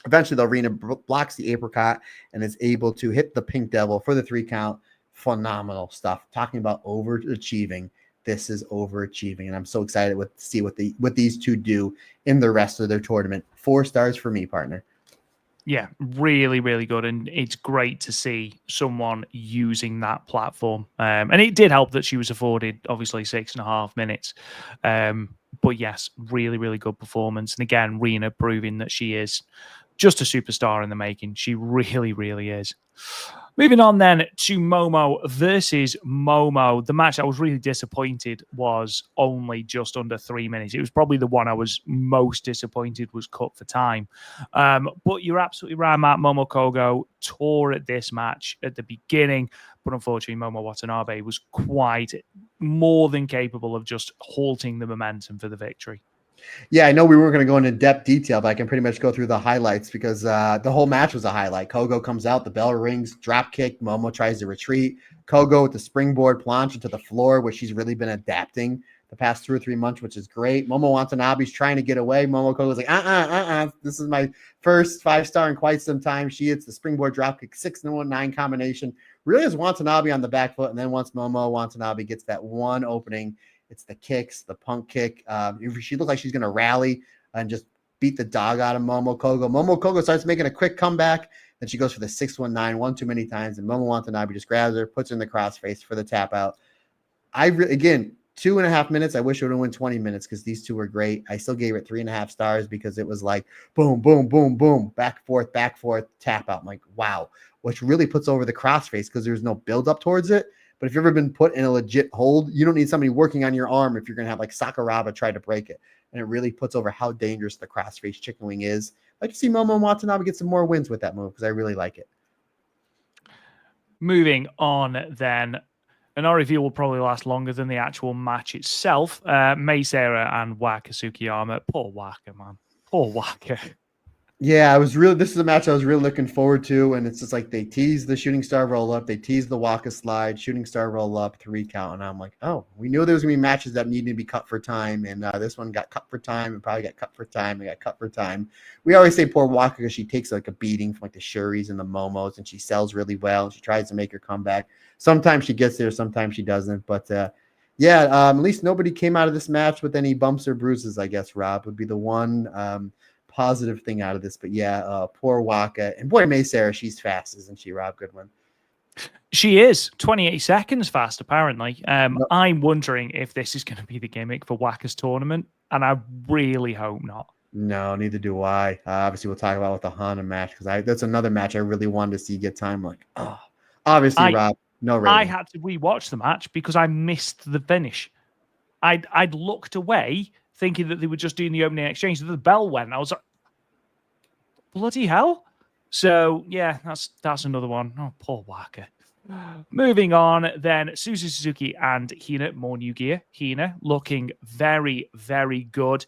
B: Eventually, though, Rina blocks the apricot and is able to hit the Pink Devil for the 3 count. Phenomenal stuff. Talking about overachieving. This is overachieving, and I'm so excited to see what these two do in the rest of their tournament. 4 stars for me, partner.
A: Yeah, really, really good. And it's great to see someone using that platform. And it did help that she was afforded, obviously, 6.5 minutes. But yes, really, really good performance. And again, Rina proving that she is just a superstar in the making. She really, really is. Moving on then to Momo versus Momo. The match I was really disappointed was only just under 3 minutes. It was probably the one I was most disappointed was cut for time. But you're absolutely right, Matt. Momo Kogo tore at this match at the beginning, but unfortunately Momo Watanabe was quite more than capable of just halting the momentum for the victory.
B: Yeah, I know we weren't going to go into depth detail, but I can pretty much go through the highlights, because the whole match was a highlight. Kogo comes out, the bell rings, drop kick. Momo tries to retreat. Kogo with the springboard planche into the floor, which she's really been adapting the past 2 or 3 months, which is great. Momo Watanabe's trying to get away. Momokogo's like, this is my first 5-star in quite some time. She hits the springboard dropkick 6-1-9 combination. Really has Watanabe on the back foot, and then once Momo Watanabe gets that one opening, it's the kicks, the punk kick. She looks like she's going to rally and just beat the dog out of Momokogo. Momokogo starts making a quick comeback. Then she goes for the 6-1-9 one too many times, and Momo Watanabe just grabs her, puts her in the crossface for the tap out. Again, 2.5 minutes. I wish it would have went 20 minutes because these two were great. I still gave it 3.5 stars because it was like boom, boom, boom, boom, back, forth, tap out. I'm like, wow, which really puts over the crossface because there's no build up towards it. But if you've ever been put in a legit hold, you don't need somebody working on your arm if you're going to have like Sakuraba try to break it. And it really puts over how dangerous the crossface chicken wing is. I'd like to see Momo Watanabe get some more wins with that move because I really like it.
A: Moving on then, and our review will probably last longer than the actual match itself. Mei Seira and Waka Tsukiyama. Poor Waka, man. Poor Waka.
B: Yeah, this is a match I was really looking forward to, and it's just like they tease the shooting star roll up, they tease the Waka slide, shooting star roll up, 3 count, and I'm like, oh, we knew there was gonna be matches that needed to be cut for time, and this one got cut for time, and probably got cut for time, and got cut for time. We always say poor Waka because she takes like a beating from like the Shuris and the Momos, and she sells really well, and she tries to make her comeback. Sometimes she gets there, sometimes she doesn't, but at least nobody came out of this match with any bumps or bruises. I guess Rob would be the one positive thing out of this, but poor Waka, and boy, Mei Seira, she's fast, isn't she, Rob Goodwin?
A: She is 28 seconds fast, apparently. I'm wondering if this is going to be the gimmick for Waka's tournament, and I really hope not.
B: No, neither do I. Obviously, we'll talk about with the Hana match because that's another match I really wanted to see get time. Like, obviously, Rob, no rating.
A: I had to rewatch the match because I missed the finish. I'd looked away thinking that they were just doing the opening exchange. The bell went. I was like, bloody hell. So, yeah, that's another one. Oh, poor Waka. Moving on, then, Suzu Suzuki and Hina, more new gear. Hina looking very, very good.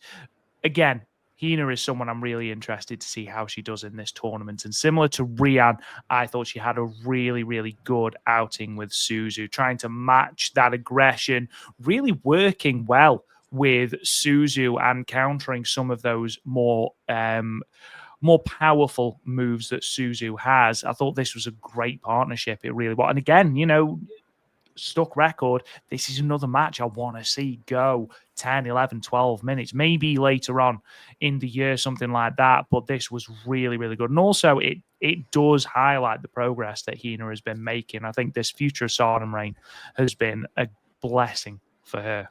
A: Again, Hina is someone I'm really interested to see how she does in this tournament. And similar to Rian, I thought she had a really, really good outing with Suzu, trying to match that aggression, really working well with Suzu and countering some of those more powerful moves that Suzu has. I thought this was a great partnership. It really was. And again, stuck record, this is another match I want to see go 10, 11, 12 minutes, maybe later on in the year, something like that. But this was really, really good. And also, it does highlight the progress that Hina has been making. I think this future Stardom reign has been a blessing for her.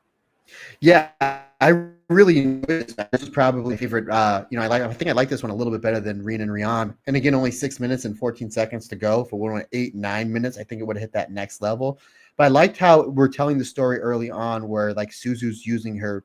B: Yeah, I really enjoyed this. This is probably my favorite. I think I like this one a little bit better than Rian and Rian. And again, only 6 minutes and 14 seconds to go. If it went 8, 9 minutes, I think it would have hit that next level. But I liked how we're telling the story early on, where like Suzu's using her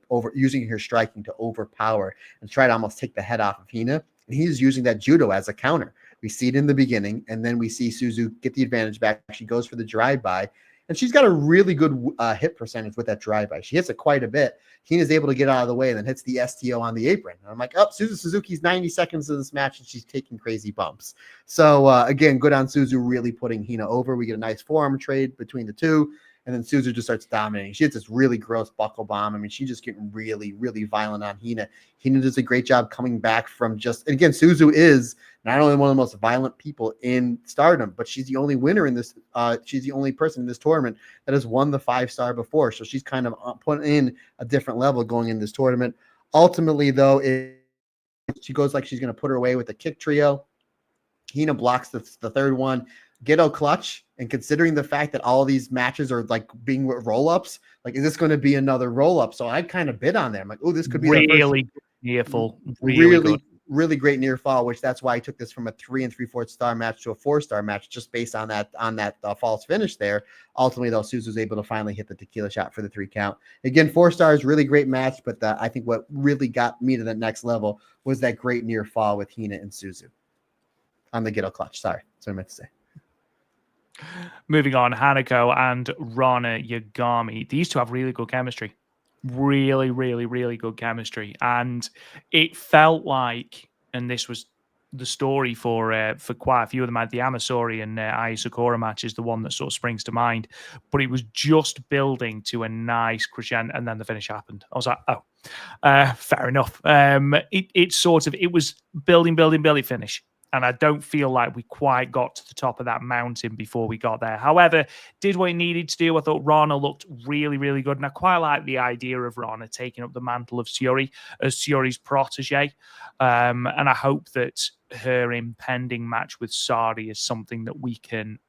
B: striking to overpower and try to almost take the head off of Hina. And he's using that judo as a counter. We see it in the beginning, and then we see Suzu get the advantage back. She goes for the drive-by. And she's got a really good hit percentage with that drive-by. She hits it quite a bit. Hina's able to get out of the way and then hits the STO on the apron. And I'm like, Suzu Suzuki's 90 seconds of this match, and she's taking crazy bumps. So, again, good on Suzu really putting Hina over. We get a nice forearm trade between the two, and then Suzu just starts dominating. She hits this really gross buckle bomb. I mean, she's just getting really, really violent on Hina. Hina does a great job coming back from and again, Suzu is not only one of the most violent people in Stardom, but she's the only winner in this. She's the only person in this tournament that has won the 5-star before. So she's kind of put in a different level going in this tournament. Ultimately, though, she goes like she's going to put her away with a kick trio. Hina blocks the third one. Ghetto clutch, and considering the fact that all these matches are like being roll-ups, like, is this going to be another roll-up? So I kind of bid on there. I'm like, oh, this could be
A: really near fall.
B: Really great near fall, which that's why I took this from a 3 3/4 star match to a 4-star match, just based on that false finish there. Ultimately, though, Suzu was able to finally hit the tequila shot for the 3 count. Again, 4 stars, really great match, but I think what really got me to the next level was that great near fall with Hina and Suzu on the ghetto clutch. Sorry, that's what I meant to say.
A: Moving on, Hanako and Rana Yagami. These two have really good chemistry. Really, really, really good chemistry. And it felt like, and this was the story for quite a few of them. The Amasori and Ai Sakura match is the one that sort of springs to mind, but it was just building to a nice crescendo, and then the finish happened. I was like, oh, fair enough. It was building, finish. And I don't feel like we quite got to the top of that mountain before we got there. However, did what it needed to do. I thought Rana looked really, really good. And I quite like the idea of Rana taking up the mantle of Syuri as Syuri's protege. And I hope that her impending match with Sari is something that we can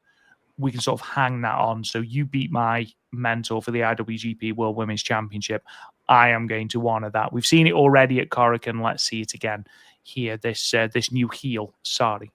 A: sort of hang that on. So you beat my mentor for the IWGP World Women's Championship. I am going to honor that. We've seen it already at Korakuen. Let's see it again here. This new heel, Sari.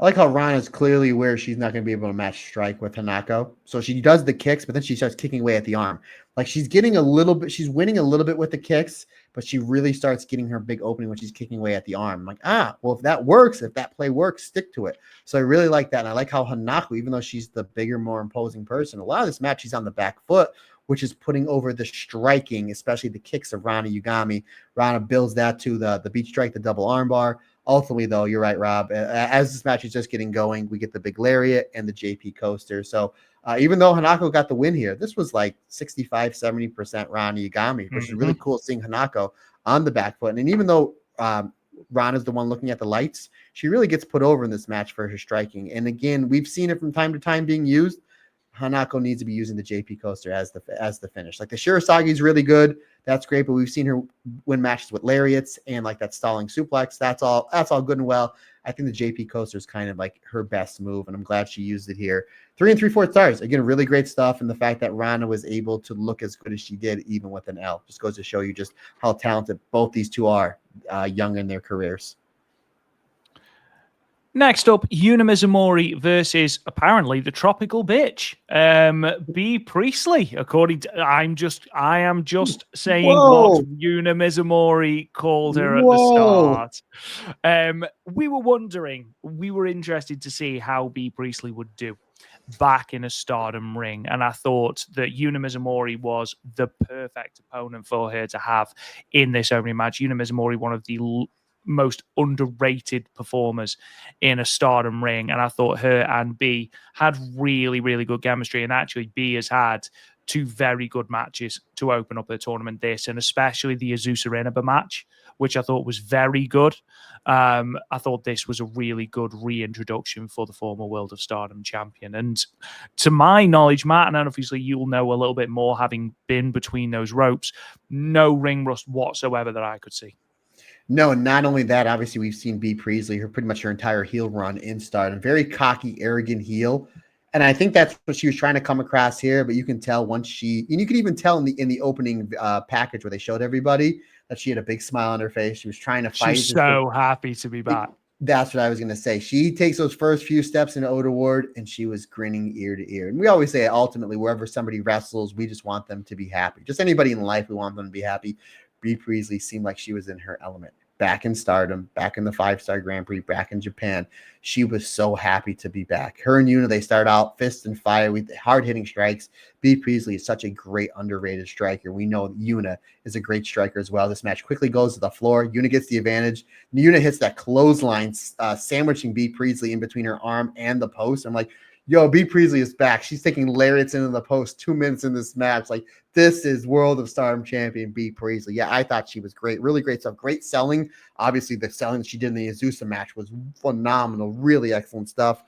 B: I like how Rana's clearly where she's not going to be able to match strike with Hanako. So she does the kicks, but then she starts kicking away at the arm. Like she's winning a little bit with the kicks, but she really starts getting her big opening when she's kicking away at the arm. I'm like, well, if that works, if that play works, stick to it. So I really like that. And I like how Hanako, even though she's the bigger, more imposing person, a lot of this match, she's on the back foot, which is putting over the striking, especially the kicks of Rana Yugami. Rana builds that to the beach strike, the double armbar. Ultimately, though, you're right, Rob. As this match is just getting going, we get the big lariat and the JP coaster. So even though Hanako got the win here, this was like 65, 70% Rana Yagami, which is really cool seeing Hanako on the back foot. And even though Rana's the one looking at the lights, she really gets put over in this match for her striking. And again, we've seen it from time to time being used. Hanako needs to be using the JP coaster as the finish. Like the Shirasagi is really good. That's great, but we've seen her win matches with lariats and like that stalling suplex. That's all good and well. I think the JP coaster is kind of like her best move, and I'm glad she used it here. 3 3/4 stars. Again, really great stuff. And the fact that Rana was able to look as good as she did, even with an L, just goes to show you just how talented both these two are young in their careers.
A: Next up, Yuna Mizumori versus apparently the tropical bitch, B Priestley. According to, I am just saying what Yuna Mizumori called her at the start. We were wondering, we were interested to see how B Priestley would do back in a Stardom ring, and I thought that Yuna Mizumori was the perfect opponent for her to have in this opening match. Yuna Mizumori, one of the most underrated performers in a Stardom ring, and I thought her and B had really, really good chemistry. And actually, B has had 2 very good matches to open up the tournament. This, and especially the Azusa Inaba match, which I thought was very good. I thought this was a really good reintroduction for the former World of Stardom champion. And to my knowledge, Matt, and obviously you'll know a little bit more having been between those ropes, no ring rust whatsoever that I could see.
B: No, not only that, obviously we've seen B Priestley, pretty much her entire heel run in Stardom. Very cocky, arrogant heel. And I think that's what she was trying to come across here, but you can tell and you could even tell in the opening package where they showed everybody that she had a big smile on her face. She was trying to fight.
A: She's so happy to be back.
B: That's what I was going to say. She takes those first few steps into Oda Ward, and she was grinning ear to ear. And we always say, ultimately, wherever somebody wrestles, we just want them to be happy. Just anybody in life, we want them to be happy. B Priestley seemed like she was in her element. Back in Stardom, back in the 5-star Grand Prix, back in Japan. She was so happy to be back. Her and Yuna, they start out fist and fire with hard-hitting strikes. B Priestley is such a great underrated striker. We know Yuna is a great striker as well. This match quickly goes to the floor. Yuna gets the advantage. Yuna hits that clothesline, sandwiching B Priestley in between her arm and the post. I'm like, yo, B Priestley is back. She's taking lariats into the post 2 minutes in this match. Like, this is World of Stardom champion B Priestley. Yeah, I thought she was great. Really great stuff. Great selling. Obviously, the selling she did in the Azusa match was phenomenal. Really excellent stuff.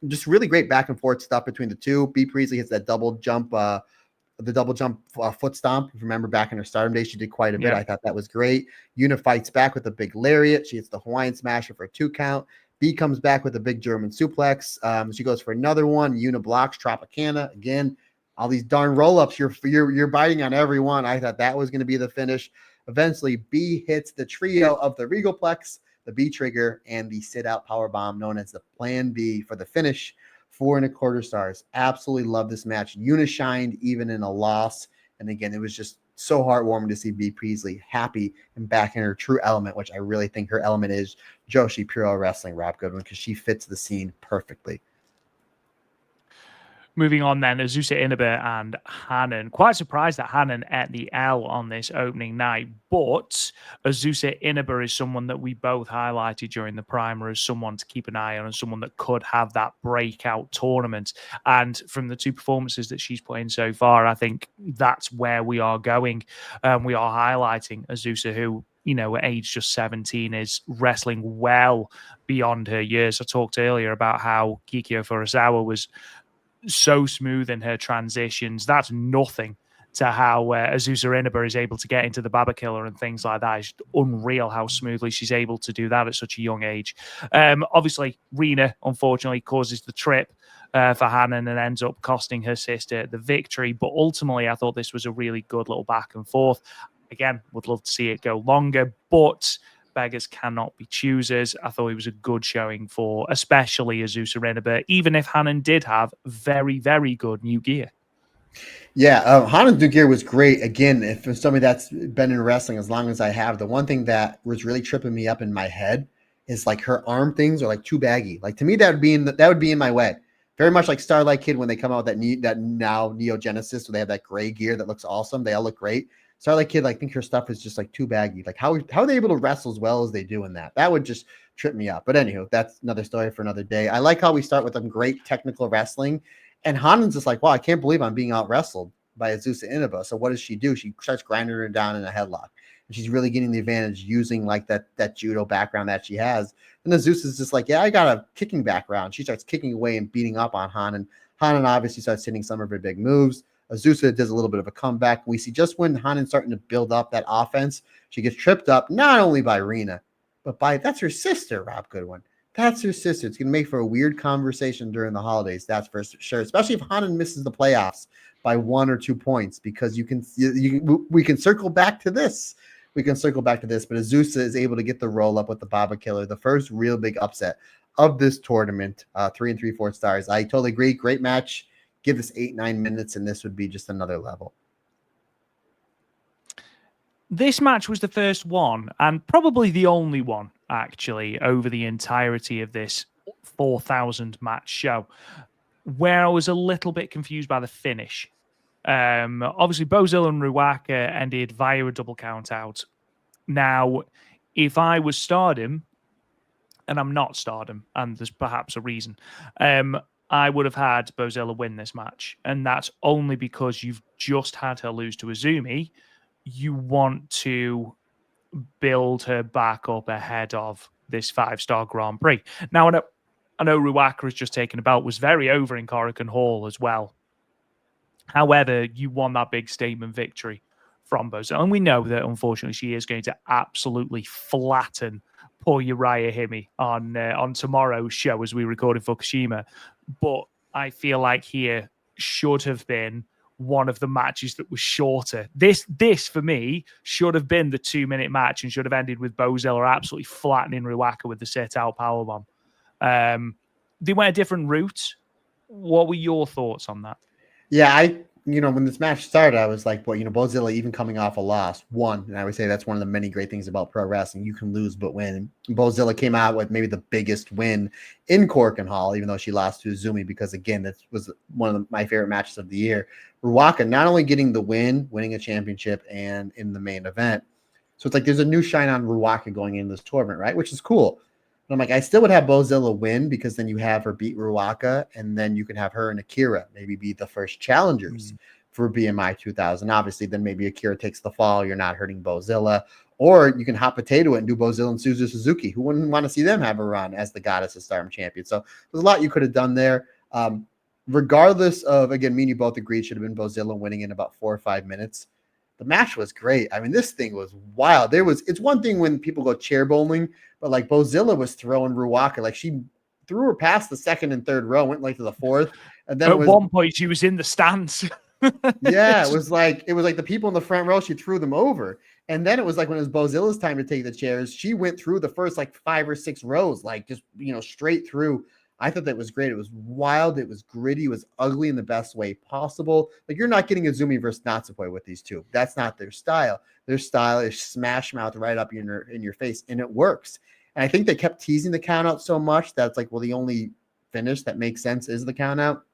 B: Just really great back and forth stuff between the two. B Priestley hits that double jump, foot stomp. If you remember back in her Stardom days, she did quite a bit. I thought that was great. Yuna fights back with a big lariat. She hits the Hawaiian smasher for a 2 count. B comes back with a big German suplex. She goes for another one. Yuna blocks Tropicana. Again, all these darn roll-ups. You're biting on every one. I thought that was going to be the finish. Eventually, B hits the trio of the Regalplex, the B trigger, and the sit-out powerbomb known as the Plan B for the finish. 4 1/4 stars. Absolutely love this match. Yuna shined even in a loss. And again, it was just so heartwarming to see B Priestley happy and back in her true element, which I really think her element is Joshi Puro Wrestling, Rob Goodwin, because she fits the scene perfectly.
A: Moving on then, Azusa Inaba and Hanan. Quite surprised that Hanan ate the L on this opening night, but Azusa Inaba is someone that we both highlighted during the primer as someone to keep an eye on and someone that could have that breakout tournament. And from the two performances that she's put in so far, I think that's where we are going. We are highlighting Azusa, who, you know, at age just 17 is wrestling well beyond her years. I talked earlier about how Kikyo Furusawa was so smooth in her transitions. That's nothing to how Azusa Inaba is able to get into the Baba Killer and things like that. It's unreal how smoothly she's able to do that at such a young age. Obviously, Rina, unfortunately, causes the trip for Hanan and ends up costing her sister the victory. But ultimately, I thought this was a really good little back and forth. Again, would love to see it go longer, but beggars cannot be choosers. I thought it was a good showing for especially Azusa Inaba, even if Hanan did have very, very good new gear.
B: Yeah, Hanan's new gear was great. Again, if for somebody that's been in wrestling as long as I have, the one thing that was really tripping me up in my head is like her arm things are like too baggy. Like to me, that would be in my way. Very much like Starlight Kid when they come out with that now Neo Genesis, where they have that gray gear that looks awesome. They all look great. Starlight Kid, I think her stuff is just like too baggy. Like how are they able to wrestle as well as they do in that? That would just trip me up. But anywho, that's another story for another day. I like how we start with some great technical wrestling, and Hanan's just like, wow, I can't believe I'm being out wrestled by Azusa Inaba. So what does she do? She starts grinding her down in a headlock, and she's really getting the advantage using like that judo background that she has. And Azusa's just like, yeah, I got a kicking background. She starts kicking away and beating up on Hanan. Hanan obviously starts hitting some of her big moves. Azusa does a little bit of a comeback. We see just when Hanan's starting to build up that offense, she gets tripped up not only by Rina, but by that's her sister, Rob Goodwin. That's her sister. It's going to make for a weird conversation during the holidays. That's for sure, especially if Hanan misses the playoffs by 1 or 2 points, because we can circle back to this. We can circle back to this, but Azusa is able to get the roll up with the Baba Killer, the first real big upset of this tournament. 3 3/4 stars. I totally agree. Great match. Give this 8-9 minutes, and this would be just another level.
A: This match was the first one, and probably the only one, actually, over the entirety of this 4,000 match show, where I was a little bit confused by the finish. Obviously, Bozilla and Ruaka ended via a double count out. Now, if I was Stardom, and I'm not Stardom, and there's perhaps a reason, I would have had Bozilla win this match. And that's only because you've just had her lose to Azumi. You want to build her back up ahead of this 5-star Grand Prix. Now, I know Ruaka has just taken a belt, was very over in Korakuen Hall as well. However, you won that big statement victory from Bozilla. And we know that, unfortunately, she is going to absolutely flatten poor Uriah Hime on tomorrow's show as we record in Fukushima. But I feel like here should have been one of the matches that was shorter. This for me should have been the 2-minute match and should have ended with Bozilla absolutely flattening Ruaka with the sit-out powerbomb. They went a different route. What were your thoughts on that?
B: Yeah, when this match started, I was like, well, Bozilla, even coming off a loss, won. And I would say that's one of the many great things about pro wrestling. You can lose but win. And Bozilla came out with maybe the biggest win in Korakuen Hall, even though she lost to Azumi, because, again, that was one of my favorite matches of the year. Ruaka not only getting the win, winning a championship, and in the main event. So it's like there's a new shine on Ruaka going into this tournament, right? Which is cool. But I'm like, I still would have Bozilla win, because then you have her beat Ruaka, and then you can have her and Akira maybe be the first challengers for BMI 2000. Obviously, then maybe Akira takes the fall. You're not hurting Bozilla. Or you can hot potato it and do Bozilla and Suzu Suzuki. Who wouldn't want to see them have a run as the Goddess of Stardom champion? So there's a lot you could have done there. Regardless of, again, me and you both agreed should have been Bozilla winning in about 4 or 5 minutes. The match was great. I mean, this thing was wild. It's one thing when people go chair bowling, but like Bozilla was throwing Ruaka. Like she threw her past the second and third row, went like to the fourth. And then
A: at one point she was in the stands.
B: Yeah, it was like the people in the front row, she threw them over. And then it was like when it was Bozilla's time to take the chairs, she went through the first like 5 or 6 rows, like just straight through. I thought that was great. It was wild. It was gritty. It was ugly in the best way possible. Like you're not getting Azumi versus Natsupoi with these two. That's not their style. Their style is smash mouth right up in your face, and it works. And I think they kept teasing the count out so much that's like, well, the only finish that makes sense is the count out.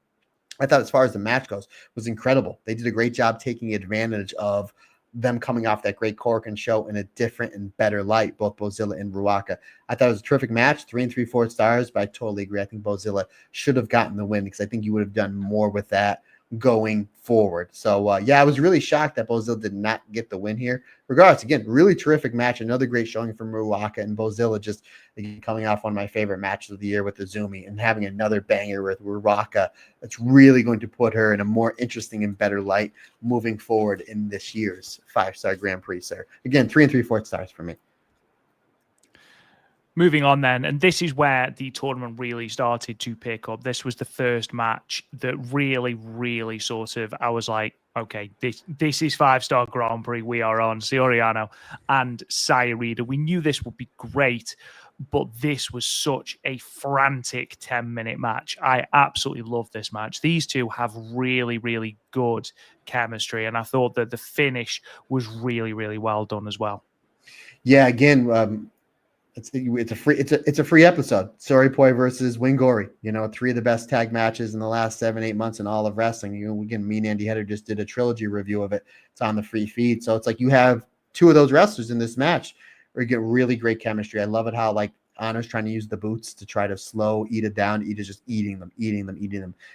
B: I thought as far as the match goes, was incredible. They did a great job taking advantage of them coming off that great Korakuen show in a different and better light, both Bozilla and Ruaka. I thought it was a terrific match, 3 3/4 stars, but I totally agree. I think Bozilla should have gotten the win because I think you would have done more with that going forward. So, yeah, I was really shocked that Bozilla did not get the win here. Regardless, again, really terrific match. Another great showing from Ruaka, and Bozilla just again, coming off one of my favorite matches of the year with Azumi and having another banger with Ruaka. That's really going to put her in a more interesting and better light moving forward in this year's 5-star Grand Prix, sir. Again, 3 3/4 stars for me.
A: Moving on then, and this is where the tournament really started to pick up. This was the first match that really sort of, I was like, okay, this is 5-star Grand Prix. We are on Soriano and Sayarida. We knew this would be great, but this was such a frantic 10-minute match. I absolutely love this match. These two have really good chemistry, and I thought that the finish was really well done as well.
B: Yeah, again, it's a free episode. Sorry Poi versus Wingori. 3 of the best tag matches in the last 7-8 months in all of wrestling. Again, me and Andy Header just did a trilogy review of it. It's on the free feed. So it's like you have 2 of those wrestlers in this match where you get really great chemistry. I love it how like Anna's trying to use the boots to try to slow Ida down. Ida's just eating them.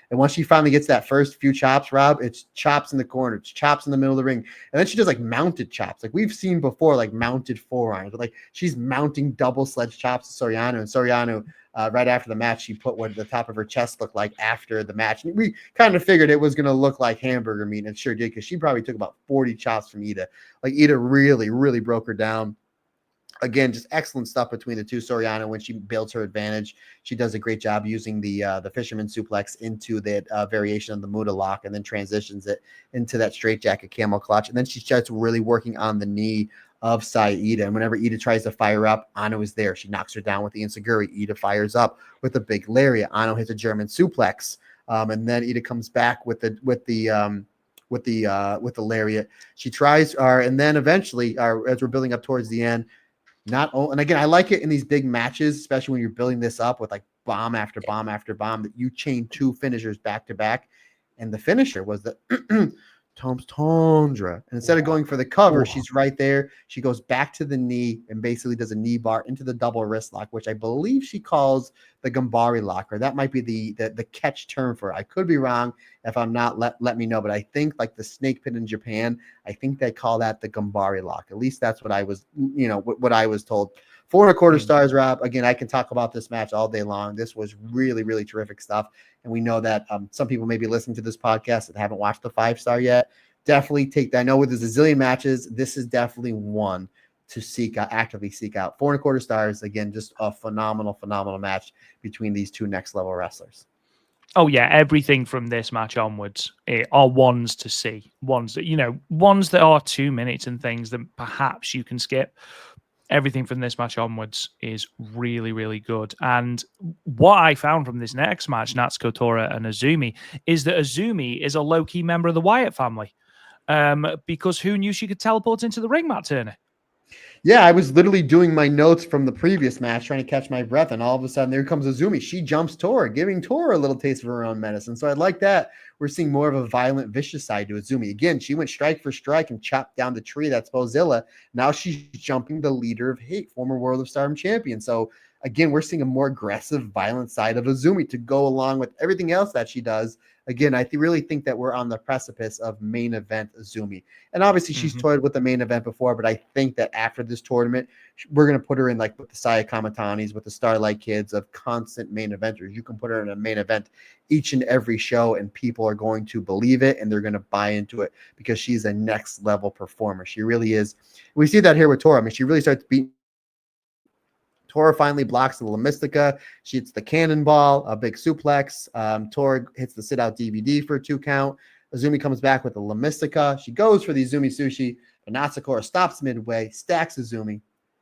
B: And once she finally gets that first few chops, Rob, it's chops in the corner, it's chops in the middle of the ring. And then she does like mounted chops. Like we've seen before, like mounted forearms. But like she's mounting double sledge chops to Soriano. And Soriano, right after the match, she put what the top of her chest looked like after the match. And we kind of figured it was going to look like hamburger meat. And it sure did, because she probably took about 40 chops from Ida. Like Ida really broke her down. Again, just excellent stuff between the two. Soriano, when she builds her advantage, she does a great job using the fisherman suplex into that variation of the Muda lock, and then transitions it into that straightjacket camel clutch. And then she starts really working on the knee of Saida. And whenever Ida tries to fire up, Ano is there. She knocks her down with the Insaguri. Ida fires up with a big lariat. Ano hits a German suplex, and then Ida comes back with the lariat. She tries, and then eventually, as we're building up towards the end. And again, I like it in these big matches, especially when you're building this up with like bomb after bomb after bomb, that you chain 2 finishers back to back. And the finisher was the Tom's Tundra. And instead of going for the cover, she's right there. She goes back to the knee and basically does a knee bar into the double wrist lock, which I believe she calls the Gambari lock, or that might be the catch term for it. I could be wrong. If I'm not, let me know. But I think like the snake pin in Japan, I think they call that the Gambari lock. At least that's what I was, what I was told. 4 1/4 stars, Rob. Again, I can talk about this match all day long. This was really terrific stuff. And we know that some people may be listening to this podcast that haven't watched the 5-star yet. Definitely take that. I know with the zillion matches, this is definitely one to actively seek out. 4 1/4 stars. Again, just a phenomenal match between these 2 next level wrestlers.
A: Oh yeah, everything from this match onwards are ones to see. Ones that are 2 minutes and things that perhaps you can skip. Everything from this match onwards is really good. And what I found from this next match, Natsuko Tora and Azumi, is that Azumi is a low-key member of the Wyatt family. Because who knew she could teleport into the ring, Matt Turner?
B: Yeah, I was literally doing my notes from the previous match, trying to catch my breath, and all of a sudden there comes Azumi. She jumps Tora, giving Tora a little taste of her own medicine. So I like that. We're seeing more of a violent, vicious side to Azumi. Again, she went strike for strike and chopped down the tree. That's Bozilla. Now she's jumping the leader of Hate, former World of Stardom champion. So again, we're seeing a more aggressive, violent side of Azumi to go along with everything else that she does. Again, I really think that we're on the precipice of main event Azumi. And obviously she's toyed with the main event before, but I think that after this tournament, we're going to put her in like with the Saya Kamatanis, with the Starlight Kids of constant main eventers. You can put her in a main event each and every show, and people are going to believe it, and they're going to buy into it because she's a next level performer. She really is. We see that here with Tora. I mean, she really starts beating. Tora finally blocks the La Mystica. She hits the cannonball, a big suplex. Tora hits the sit-out DVD for a 2 count. Azumi comes back with the La Mystica. She goes for the Azumi Sushi, but Natsuko stops midway, stacks Azumi.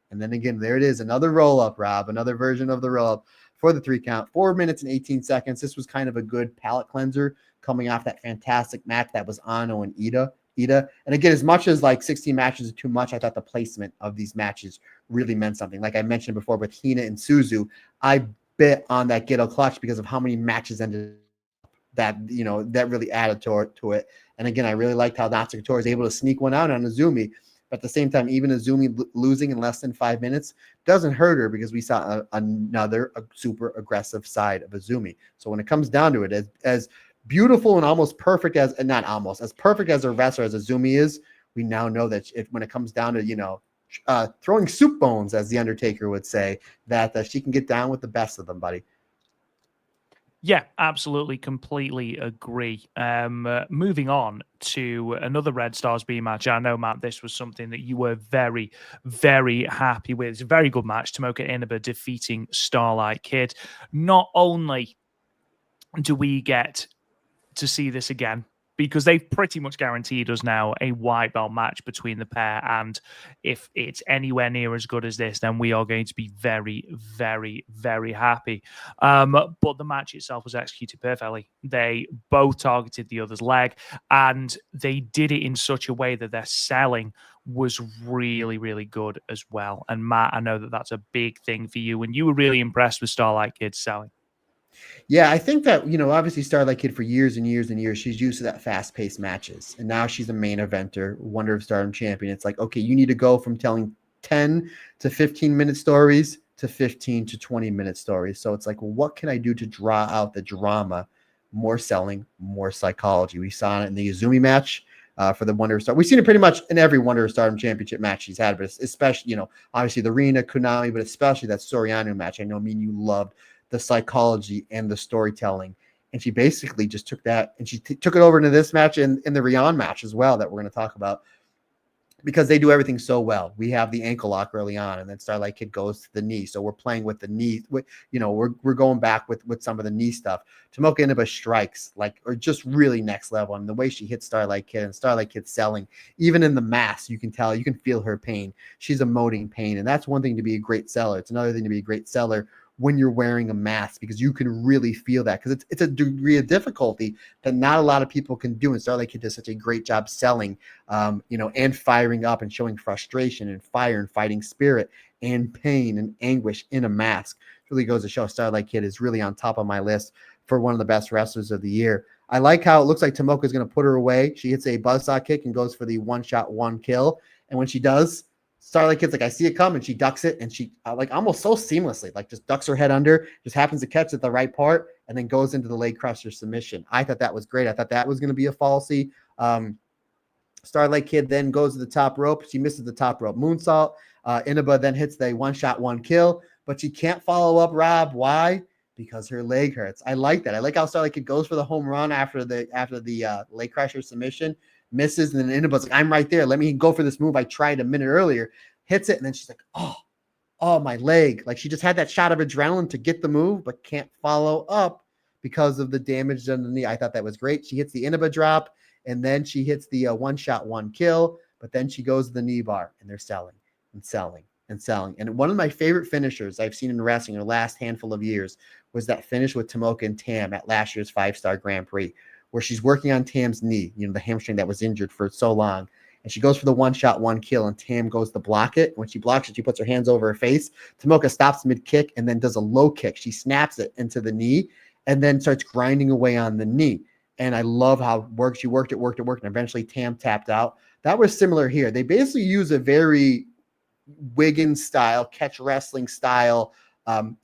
B: And then again, there it is, another roll-up, Rob, another version of the roll-up for the 3 count. 4 minutes and 18 seconds. This was kind of a good palate cleanser coming off that fantastic match that was Ano and Ida. And again, as much as like 16 matches is too much, I thought the placement of these matches really meant something. Like I mentioned before with Hina and Suzu, I bet on that Gedo clutch because of how many matches ended up that, that really added to it. And again, I really liked how Natsuko Tori is able to sneak one out on Azumi. But at the same time, even Azumi losing in less than 5 minutes doesn't hurt her, because we saw another super aggressive side of Azumi. So when it comes down to it, as beautiful and almost perfect as, and not almost, as perfect as a wrestler as Azumi is, we now know that when it comes down to, throwing soup bones, as the Undertaker would say, that she can get down with the best of them, buddy.
A: Yeah, absolutely, completely agree. Moving on to another Red Stars B match. I know, Matt, this was something that you were very, very happy with. It's a very good match. Tomoka Inaba defeating Starlight Kid. Not only do we get to see this again, because they've pretty much guaranteed us now a white belt match between the pair. And if it's anywhere near as good as this, then we are going to be very, very, very happy. But the match itself was executed perfectly. They both targeted the other's leg, and they did it in such a way that their selling was really, really good as well. And Matt, I know that that's a big thing for you, and you were really impressed with Starlight Kid's selling.
B: Yeah, I think that, obviously Starlight Kid for years and years and years, she's used to that fast-paced matches. And now she's a main eventer, Wonder of Stardom champion. It's like, okay, you need to go from telling 10 to 15-minute stories to 15 to 20-minute stories. So it's like, well, what can I do to draw out the drama? More selling, more psychology. We saw it in the Izumi match for the Wonder of Stardom. We've seen it pretty much in every Wonder of Stardom championship match she's had, but especially, obviously the Rina, Kunami, but especially that Soriano match. I know, you loved the psychology and the storytelling. And she basically just took that and she took it over into this match and in the Rian match as well, that we're going to talk about, because they do everything so well. We have the ankle lock early on, and then Starlight Kid goes to the knee. So we're playing with the knee. We're going back with some of the knee stuff. Tomoka Inaba strikes or just really next level. And the way she hits Starlight Kid, and Starlight Kid selling, even in the mask, you can tell, you can feel her pain. She's emoting pain. And that's one thing to be a great seller. It's another thing to be a great seller when you're wearing a mask, because you can really feel that, because it's a degree of difficulty that not a lot of people can do. And Starlight Kid does such a great job selling, and firing up and showing frustration and fire and fighting spirit and pain and anguish in a mask. It really goes to show Starlight Kid is really on top of my list for one of the best wrestlers of the year. I like how it looks like Tomoka is going to put her away. She hits a buzzsaw kick and goes for the one shot, one kill. And when she does, Starlight Kid's like, I see it coming. She ducks it, and she almost so seamlessly, just ducks her head under, just happens to catch at the right part, and then goes into the leg crusher submission. I thought that was great. I thought that was going to be a falsie. Starlight Kid then goes to the top rope. She misses the top rope moonsault. Inaba then hits the one shot, one kill, but she can't follow up, Rob. Why? Because her leg hurts. I like that. I like how Starlight Kid goes for the home run after the leg crusher submission, misses, and then Inaba's like, I'm right there. Let me go for this move I tried a minute earlier. Hits it, and then she's like, oh, my leg. She just had that shot of adrenaline to get the move, but can't follow up because of the damage done to the knee. I thought that was great. She hits the Inaba drop, and then she hits the one shot, one kill, but then she goes to the knee bar, and they're selling and selling and selling. And one of my favorite finishers I've seen in wrestling in the last handful of years was that finish with Tomoka and Tam at last year's 5-star Grand Prix, where she's working on Tam's knee, the hamstring that was injured for so long. And she goes for the one shot, one kill, and Tam goes to block it. When she blocks it, she puts her hands over her face. Tomoka stops mid-kick and then does a low kick. She snaps it into the knee and then starts grinding away on the knee. And I love how she worked it, and eventually Tam tapped out. That was similar here. They basically use a very Wiggins style, catch wrestling style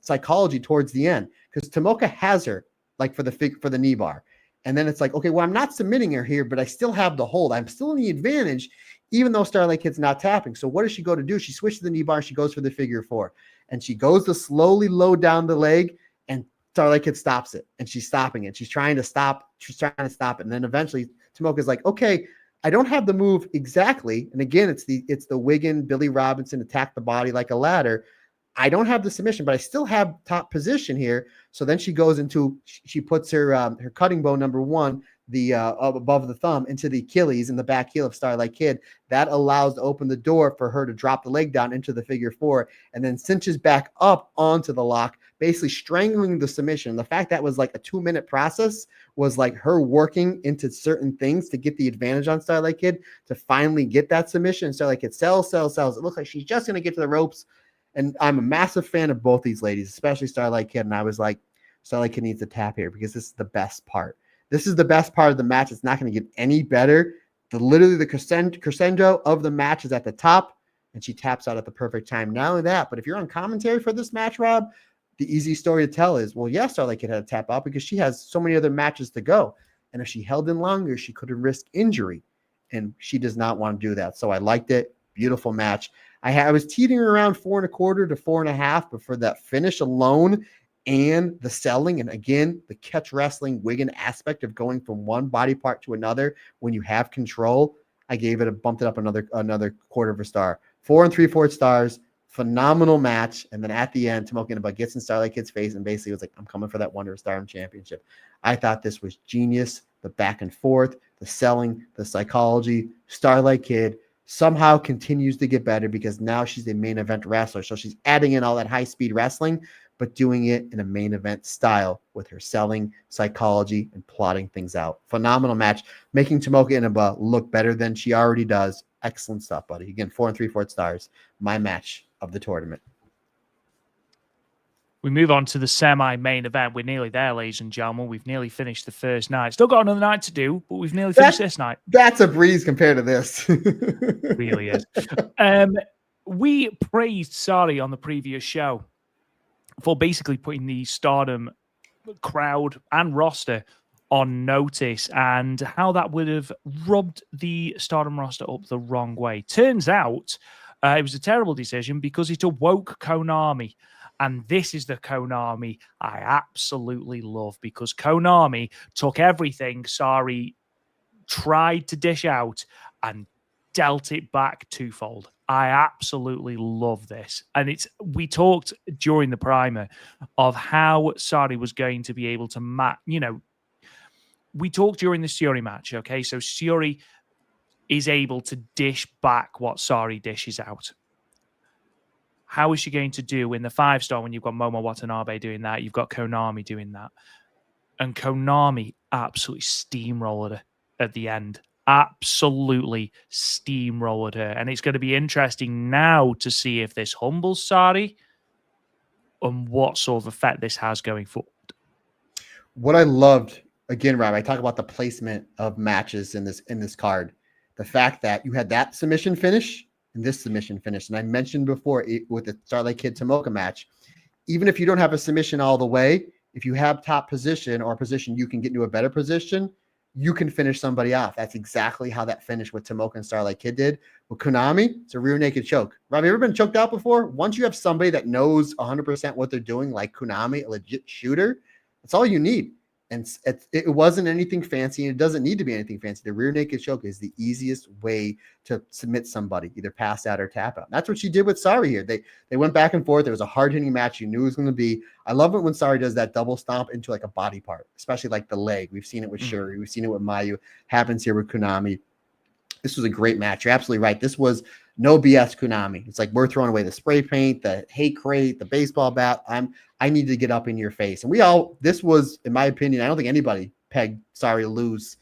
B: psychology towards the end, because Tomoka has her for the knee bar. And then it's like, okay, well, I'm not submitting her here, but I still have the hold. I'm still in the advantage, even though Starlight Kid's not tapping. So what does she go to do? She switches the knee bar. She goes for the figure four. And she goes to slowly load down the leg, and Starlight Kid stops it. And she's stopping it. She's trying to stop it. And then eventually Tomoka's like, okay, I don't have the move exactly. And again, it's the Wiggin, Billy Robinson, attack the body like a ladder. I don't have the submission, but I still have top position here. So then she puts her cutting bone number one, the above the thumb, into the Achilles in the back heel of Starlight Kid. That allows to open the door for her to drop the leg down into the figure four, and then cinches back up onto the lock, basically strangling the submission. The fact that was like a 2-minute process was like her working into certain things to get the advantage on Starlight Kid to finally get that submission. And Starlight Kid sells. It looks like she's just going to get to the ropes. And I'm a massive fan of both these ladies, especially Starlight Kid. And I was like, Starlight Kid needs to tap here, because this is the best part. This is the best part of the match. It's not going to get any better. Literally the crescendo of the match is at the top, and she taps out at the perfect time. Not only that, but if you're on commentary for this match, Rob, the easy story to tell is, well, yes, Starlight Kid had to tap out because she has so many other matches to go. And if she held in longer, she could have risked injury. And she does not want to do that. So I liked it. Beautiful match. I was teetering around 4.25 to 4.5, but for that finish alone and the selling, and again, the catch wrestling Wigan aspect of going from one body part to another when you have control, I bumped it up another quarter of a star. 4 3/4 stars. Phenomenal match. And then at the end, Tomoka Inaba gets in Starlight Kid's face and basically was like, I'm coming for that Wonder of Stardom Championship. I thought this was genius. The back and forth, the selling, the psychology. Starlight Kid somehow continues to get better because now she's a main event wrestler. So she's adding in all that high-speed wrestling, but doing it in a main event style with her selling, psychology, and plotting things out. Phenomenal match, making Tomoka Inaba look better than she already does. Excellent stuff, buddy. Again, 4 3/4 stars. My match of the tournament.
A: We move on to the semi-main event. We're nearly there, ladies and gentlemen. We've nearly finished the first night. Still got another night to do, but we've nearly finished this night.
B: That's a breeze compared to this.
A: Really is. We praised Sari on the previous show for basically putting the Stardom crowd and roster on notice and how that would have rubbed the Stardom roster up the wrong way. Turns out it was a terrible decision because it awoke Konami. And this is the Konami I absolutely love because Konami took everything Sari tried to dish out and dealt it back twofold. I absolutely love this. And we talked during the primer of how Sari was going to be able to we talked during the Syuri match, okay? So Syuri is able to dish back what Sari dishes out. How is she going to do in the 5-star when you've got Momo Watanabe doing that? You've got Konami doing that. And Konami absolutely steamrolled her at the end. Absolutely steamrolled her. And it's going to be interesting now to see if this humbles Sari and what sort of effect this has going forward.
B: What I loved, again, Rob, I talk about the placement of matches in this card. The fact that you had that submission finish and this submission finish. And I mentioned before with the Starlight Kid Tomoka match, even if you don't have a submission all the way, if you have top position or a position you can get into a better position, you can finish somebody off. That's exactly how that finish with Tomoka and Starlight Kid did. With Konami, it's a rear naked choke. Rob, have you ever been choked out before? Once you have somebody that knows 100% what they're doing, like Konami, a legit shooter, that's all you need. And it wasn't anything fancy, and it doesn't need to be anything fancy. The rear naked choke is the easiest way to submit somebody, either pass out or tap out. And that's what she did with Sari here. They went back and forth. It was a hard-hitting match. You knew it was going to be. I love it when Sari does that double stomp into like a body part, especially like the leg. We've seen it with Shuri. We've seen it with Mayu. Happens here with Konami. This was a great match. You're absolutely right. This was no BS Konami. It's like we're throwing away the spray paint, the hate crate, the baseball bat. I need to get up in your face. And this was, in my opinion, I don't think anybody pegged Sari to lose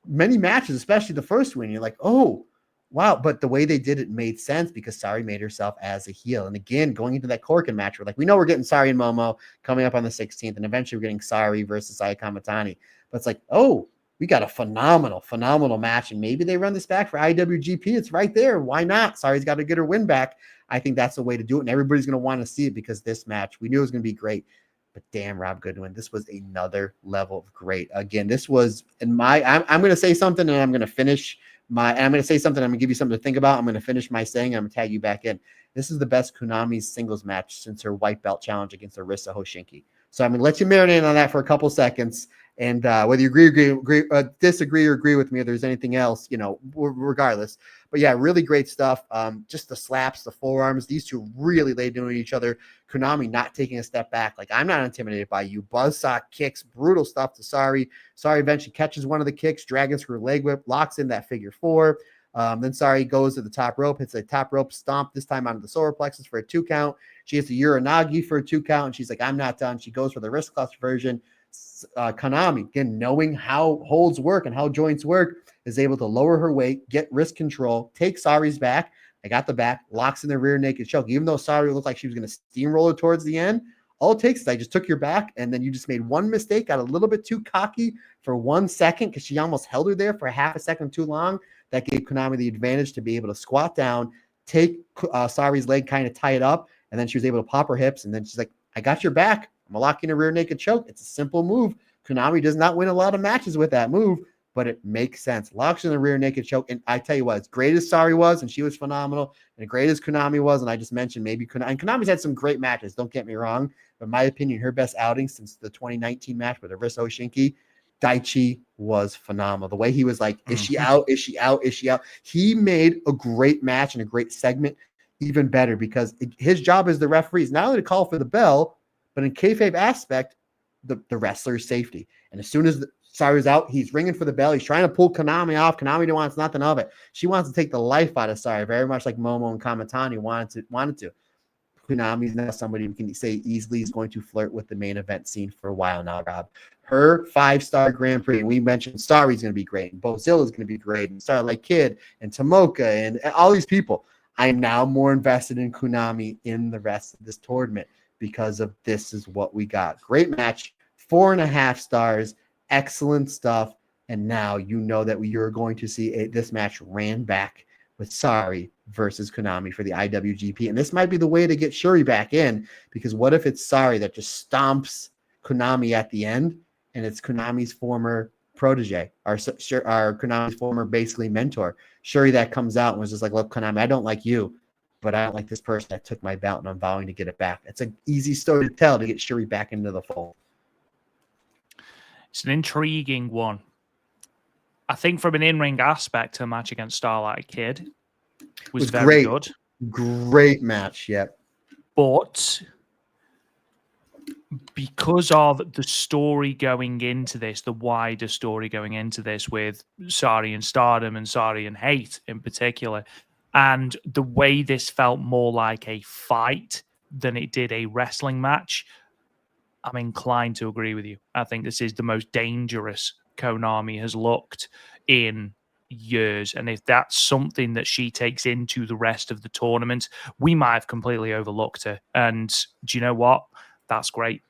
B: many matches, especially the first one. You're like, oh, wow. But the way they did it made sense because Sari made herself as a heel. And again, going into that Korakuen match, we're like, we know we're getting Sari and Momo coming up on the 16th. And eventually we're getting Sari versus Aya Kamatani. But it's like, oh, we got a phenomenal match. And maybe they run this back for IWGP. It's right there. Why not? Sari's got to get her win back. I think that's the way to do it. And everybody's going to want to see it because this match, we knew it was going to be great. But damn, Rob Goodwin, this was another level of great. Again, this was I'm going to say something and I'm going to finish I'm going to say something. I'm going to give you something to think about. I'm going to finish my saying. I'm going to tag you back in. This is the best Konami's singles match since her white belt challenge against Arisa Hoshinki. So I'm going to let you marinate on that for a couple seconds. And whether you disagree or agree with me, if there's anything else, regardless. But yeah, really great stuff. Just the slaps, the forearms, these two really laid into each other. Konami not taking a step back. Like, I'm not intimidated by you. Buzzsaw kicks, brutal stuff to Sari. Sari eventually catches one of the kicks, dragon screw leg whip, locks in that figure 4. Then Sari goes to the top rope, hits a top rope stomp, this time onto the solar plexus for a 2 count. She hits the Uranagi for a 2 count, and she's like, I'm not done. She goes for the wrist clutch version. Konami, again, knowing how holds work and how joints work, is able to lower her weight, get wrist control, take Sari's back. I got the back, locks in the rear naked choke. Even though Sari looked like she was going to steamroll her towards the end, All it takes is I just took your back, and then you just made one mistake, got a little bit too cocky for 1 second because she almost held her there for a half a second too long. That gave Konami the advantage to be able to squat down, take Sari's leg, kind of tie it up, and then she was able to pop her hips, and then she's like, I got your back. I'm locking a rear naked choke. It's a simple move. Konami does not win a lot of matches with that move, but it makes sense. Locks in the rear naked choke. And I tell you what, as great as Sari was, and she was phenomenal, and great as Konami was, and I just mentioned maybe Konami, and Konami's had some great matches, don't get me wrong, but in my opinion, her best outing since the 2019 match with Arisa Oshinki, Daichi was phenomenal. The way he was like, is she out? Is she out? Is she out? He made a great match and a great segment even better because his job as the referee is not only to call for the bell, but in kayfabe aspect, the wrestler's safety. And as soon as Sari's out, he's ringing for the bell. He's trying to pull Konami off. Konami wants nothing of it. She wants to take the life out of Sari, very much like Momo and Kamatani wanted to. Konami's now somebody who can say easily is going to flirt with the main event scene for a while now, Rob. Her 5-star Grand Prix, and we mentioned Sari's going to be great, and Bozilla's going to be great, and Starlight Kid, and Tomoka, and all these people. I'm now more invested in Konami in the rest of this tournament because of this is what we got. Great match, 4.5 stars, excellent stuff, and now you know that you're going to see this match ran back with Sari versus Konami for the IWGP. And this might be the way to get Shuri back in, because what if it's Sari that just stomps Konami at the end, and it's Konami's former protege, our Konami's former basically mentor, Shuri, that comes out and was just like, look, Konami, I don't like you, but I don't like this person that took my belt, and I'm vowing to get it back. It's an easy story to tell to get Shuri back into the fold.
A: It's an intriguing one. I think from an in-ring aspect, her match against Starlight Kid was very good.
B: Great match, yep.
A: But because of the story going into this, the wider story going into this with Sari and Stardom and Sari and Hate in particular, and the way this felt more like a fight than it did a wrestling match, I'm inclined to agree with you. I think this is the most dangerous Konami has looked in years. And if that's something that she takes into the rest of the tournament, we might have completely overlooked her. And do you know what? That's great.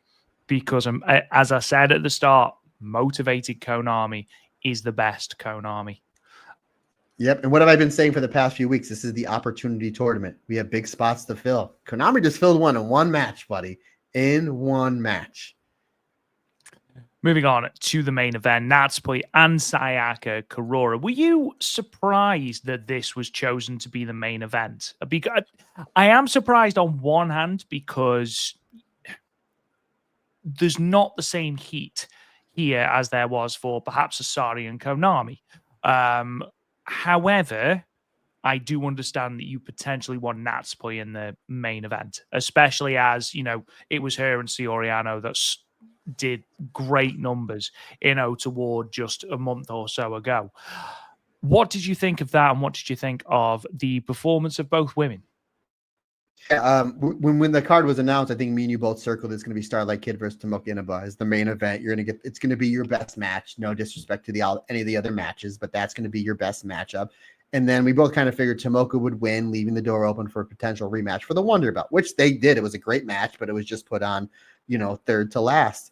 A: Because as I said at the start, motivated Konami is the best Konami.
B: Yep. And what have I been saying for the past few weeks? This is the opportunity tournament. We have big spots to fill. Konami just filled one in one match, buddy. In one match.
A: Moving on to the main event, Natsupoi and Sayaka Kurora. Were you surprised that this was chosen to be the main event? Because I am surprised on one hand because there's not the same heat here as there was for perhaps Asari and Konami. However, I do understand that you potentially want Natsupoi in the main event, especially as, you know, it was her and Soriano that did great numbers in Toward just a month or so ago. What did you think of that, and what did you think of the performance of both women?
B: When the card was announced, I think me and you both circled it's going to be Starlight Kid versus Tomoka Inaba as the main event. It's going to be your best match. No disrespect to any of the other matches, but that's going to be your best matchup. And then we both kind of figured Tomoka would win, leaving the door open for a potential rematch for the Wonder Belt, which they did. It was a great match, but it was just put on, third to last.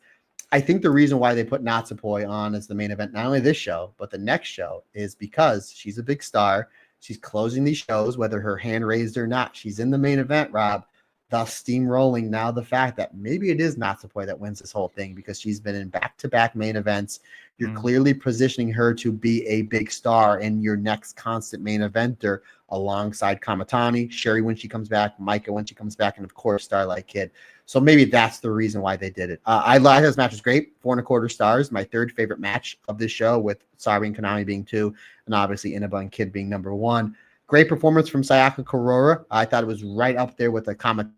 B: I think the reason why they put Natsupoi on as the main event, not only this show, but the next show, is because she's a big star. She's closing these shows, whether her hand raised or not. She's in the main event, Rob, thus steamrolling now the fact that maybe it is Natsupoi that wins this whole thing because she's been in back-to-back main events. You're clearly positioning her to be a big star in your next constant main eventer alongside Kamatani, Sherry when she comes back, Micah when she comes back, and of course Starlight Kid. So maybe that's the reason why they did it. I thought this match was great. 4.25 stars. My third favorite match of this show, with Sari and Konami being 2, and obviously Inaba and Kid being number 1. Great performance from Sayaka Kurora. I thought it was right up there with the Kamatani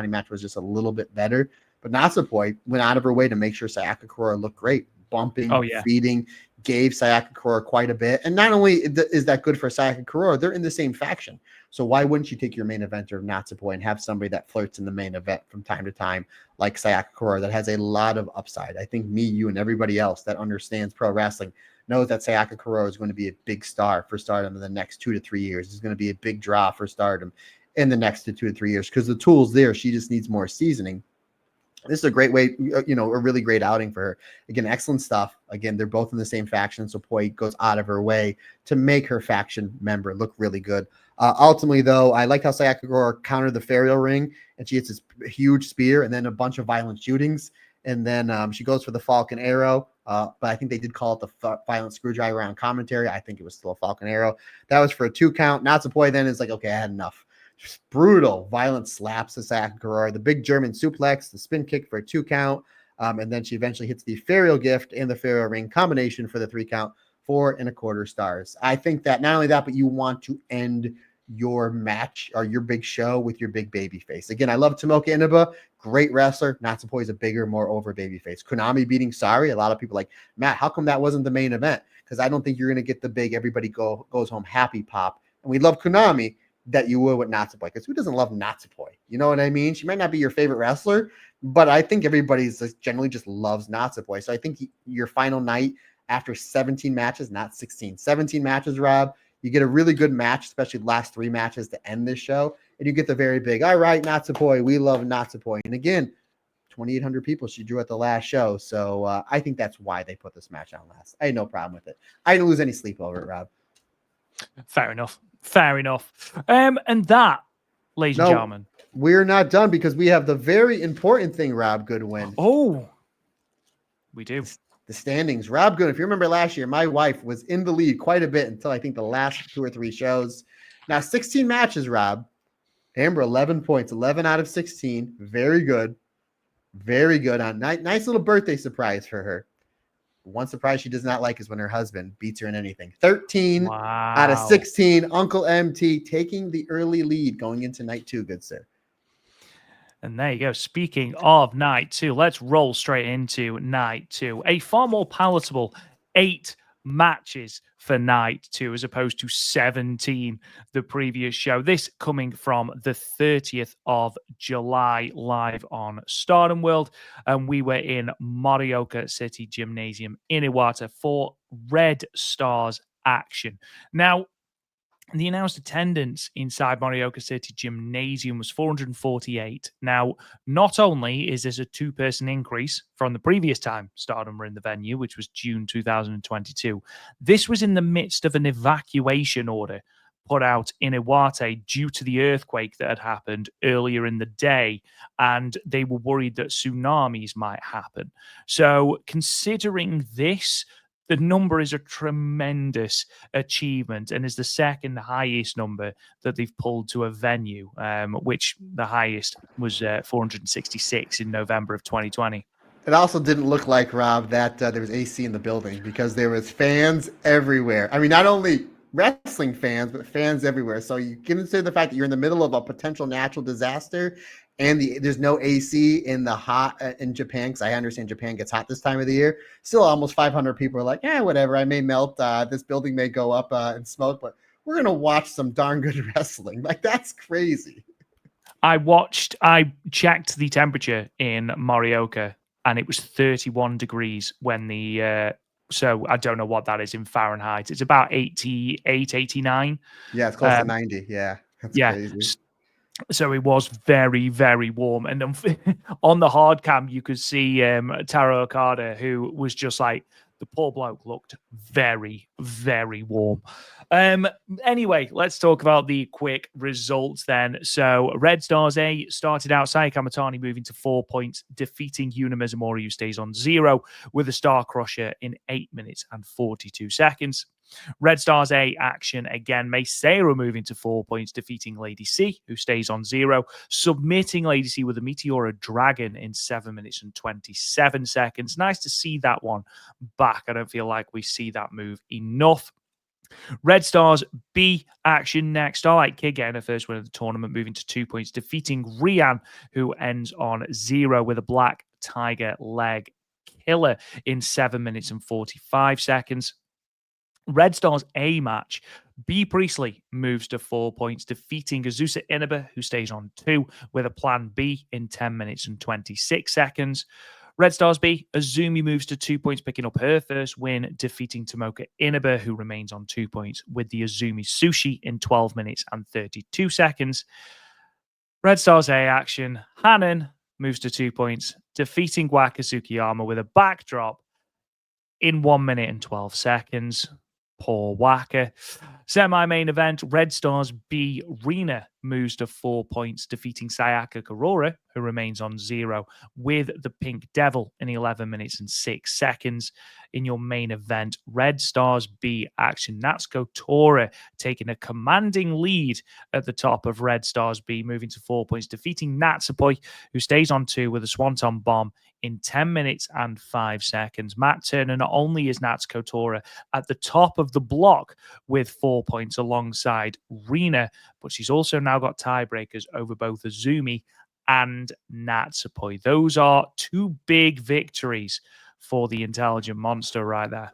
B: match, was just a little bit better. But Natsupoi went out of her way to make sure Sayaka Kurora looked great. Bumping, feeding, gave Sayaka Kurora quite a bit. And not only is that good for Sayaka Kurora, they're in the same faction. So why wouldn't you take your main eventer of Natsupoi and have somebody that flirts in the main event from time to time, like Sayaka Kurora, that has a lot of upside? I think me, you, and everybody else that understands pro wrestling knows that Sayaka Kurora is going to be a big star for Stardom in the next 2 to 3 years. It's going to be a big draw for Stardom in the next 2 to 3 years because the tool's there. She just needs more seasoning. This is a great way, a really great outing for her. Again, excellent stuff. Again, they're both in the same faction, so Poi goes out of her way to make her faction member look really good. Ultimately, though, I like how Sayaka countered the Ferial Ring, and she hits this huge spear and then a bunch of violent shootings. And then she goes for the Falcon Arrow, but I think they did call it the violent screwdriver on commentary. I think it was still a Falcon Arrow. That was for a 2 count. Natsupoi then is like, okay, I had enough. Just brutal, violent slaps to Sakura, the big German suplex, the spin kick for a 2 count, and then she eventually hits the Ferial Gift and the Ferial Ring combination for the 3 count, 4.25 stars. I think that not only that, but you want to end your match or your big show with your big baby face. Again, I love Tomoka Inaba, great wrestler. Natsupoi is a bigger, more over baby face. Konami beating Sari, a lot of people like, Matt, how come that wasn't the main event? Because I don't think you're going to get the big everybody goes home happy pop. And we love Konami that you would with Natsupoi, because who doesn't love Natsupoi? You know what I mean? She might not be your favorite wrestler, but I think everybody's generally just loves Natsupoi. So I think your final night after 17 matches, not 16, 17 matches, Rob, you get a really good match, especially the last 3 matches to end this show, and you get the very big, all right, Natsupoi, we love Natsupoi. And again, 2,800 people she drew at the last show, so I think that's why they put this match on last. I had no problem with it. I didn't lose any sleep over it, Rob.
A: Fair enough. Fair enough. And that, ladies and gentlemen,
B: we're not done because we have the very important thing, Rob Goodwin.
A: Oh, we do.
B: The standings. Rob Goodwin, if you remember last year, my wife was in the lead quite a bit until I think the last 2 or 3 shows. Now, 16 matches, Rob. Amber, 11 points, 11 out of 16. Very good. Very good. On nice little birthday surprise for her. One surprise she does not like is when her husband beats her in anything. 13 out of 16. Uncle MT taking the early lead going into night 2, good sir.
A: And there you go. Speaking of night 2, let's roll straight into night 2. A far more palatable 8 matches for night 2 as opposed to 17 the previous show. This coming from the 30th of July live on Stardom World. And we were in Morioka City Gymnasium in Iwata for Red Stars action. Now, the announced attendance inside Morioka City Gymnasium was 448. Now, not only is this a 2-person increase from the previous time Stardom were in the venue, which was June 2022, this was in the midst of an evacuation order put out in Iwate due to the earthquake that had happened earlier in the day, and they were worried that tsunamis might happen. So, considering this, the number is a tremendous achievement and is the second highest number that they've pulled to a venue, which the highest was 466 in November of 2020.
B: It also didn't look like, Rob, that there was AC in the building because there was fans everywhere. I mean, not only wrestling fans, but fans everywhere. So you consider the fact that you're in the middle of a potential natural disaster and there's no AC in the hot in Japan, because I understand Japan gets hot this time of the year. Still, almost 500 people are like, yeah, whatever. I may melt. This building may go up in smoke, but we're gonna watch some darn good wrestling. Like, that's crazy.
A: I checked the temperature in Morioka, and it was 31 degrees when the so I don't know what that is in Fahrenheit. It's about 88, 89.
B: Yeah, it's close to 90. Yeah, that's crazy.
A: So it was very, very warm. And on the hard cam, you could see Taro Okada, who was just like, the poor bloke looked very, very warm. Anyway, let's talk about the quick results then. So Red Stars A started out, Saya Kamatani moving to 4 points, defeating Yuna Mizumori, who stays on 0 with a Star Crusher in 8 minutes and 42 seconds. Red Stars A action again. Meisera moving to 4 points, defeating Lady C, who stays on 0, submitting Lady C with a Meteora Dragon in 7 minutes and 27 seconds. Nice to see that one back. I don't feel like we see that move enough. Red Stars B action next. Starlight Kid getting her first win of the tournament, moving to 2 points, defeating Rian, who ends on 0 with a Black Tiger Leg Killer in 7 minutes and 45 seconds. Red Stars A match. B Priestley moves to 4 points, defeating Azusa Inaba, who stays on 2 with a plan B in 10 minutes and 26 seconds. Red Stars B, Azumi moves to 2 points, picking up her first win, defeating Tomoka Inaba, who remains on 2 points with the Azumi Sushi in 12 minutes and 32 seconds. Red Stars A action. Hanan moves to 2 points, defeating Waka Tsukiyama with a backdrop in 1 minute and 12 seconds. Poor Waka. Semi-main event, Red Stars B. Rina moves to 4 points, defeating Sayaka Kurora, who remains on 0, with the Pink Devil in 11 minutes and 6 seconds. In your main event, Red Stars B action, Natsuko Tora taking a commanding lead at the top of Red Stars B, moving to 4 points, defeating Natsupoi, who stays on 2 with a Swanton Bomb in 10 minutes and 5 seconds. Matt Turner not only is Natsuko Tora at the top of the block with 4 points alongside Rina, but she's also now got tiebreakers over both Azumi and Natsupoi. Those are 2 big victories for the Intelligent Monster right there.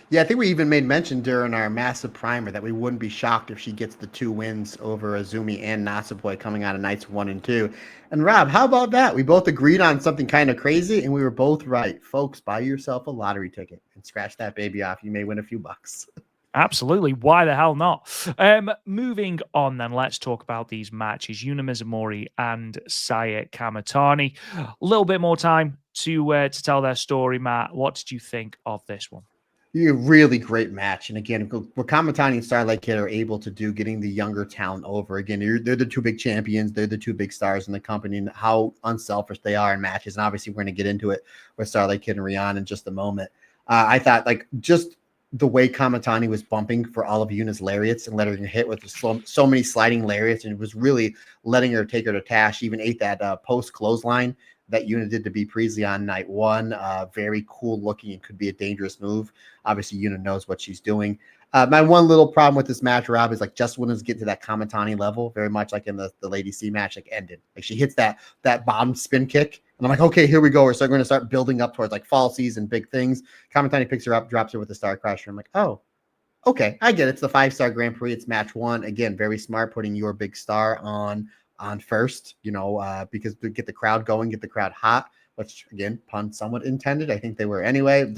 B: Yeah, I think we even made mention during our massive primer that we wouldn't be shocked if she gets the 2 wins over Azumi and Natsupoi coming out of nights 1 and 2. And Rob, how about that? We both agreed on something kind of crazy, and we were both right. Folks, buy yourself a lottery ticket and scratch that baby off. You may win a few bucks.
A: Absolutely. Why the hell not? Moving on, then, let's talk about these matches. Yuna Mizumori and Saya Kamatani. A little bit more time to tell their story, Matt. What did you think of this one?
B: A really great match. And again, what Kamatani and Starlight Kid are able to do, getting the younger talent over. Again, they're the 2 big champions. They're the 2 big stars in the company, and how unselfish they are in matches. And obviously, we're going to get into it with Starlight Kid and Rian in just a moment. I thought, just the way Kamatani was bumping for all of Yuna's lariats and letting her hit with so many sliding lariats, and it was really letting her take her to task. She even ate that post clothesline that Yuna did to B. Priestley on night 1. Very cool looking. It could be a dangerous move. Obviously, Yuna knows what she's doing. My one little problem with this match, Rob, is just when it's get to that Kamatani level, very much like in the Lady C match, ended. She hits that bomb spin kick, and I'm like, okay, here we go. We're going to start building up towards falsies and big things. Kamatani picks her up, drops her with a Star Crusher. I'm like, oh, okay, I get it. It's the 5-star Grand Prix. It's match 1. Again, very smart, putting your big star on first, because to get the crowd going, get the crowd hot, which again, pun somewhat intended. I think they were anyway.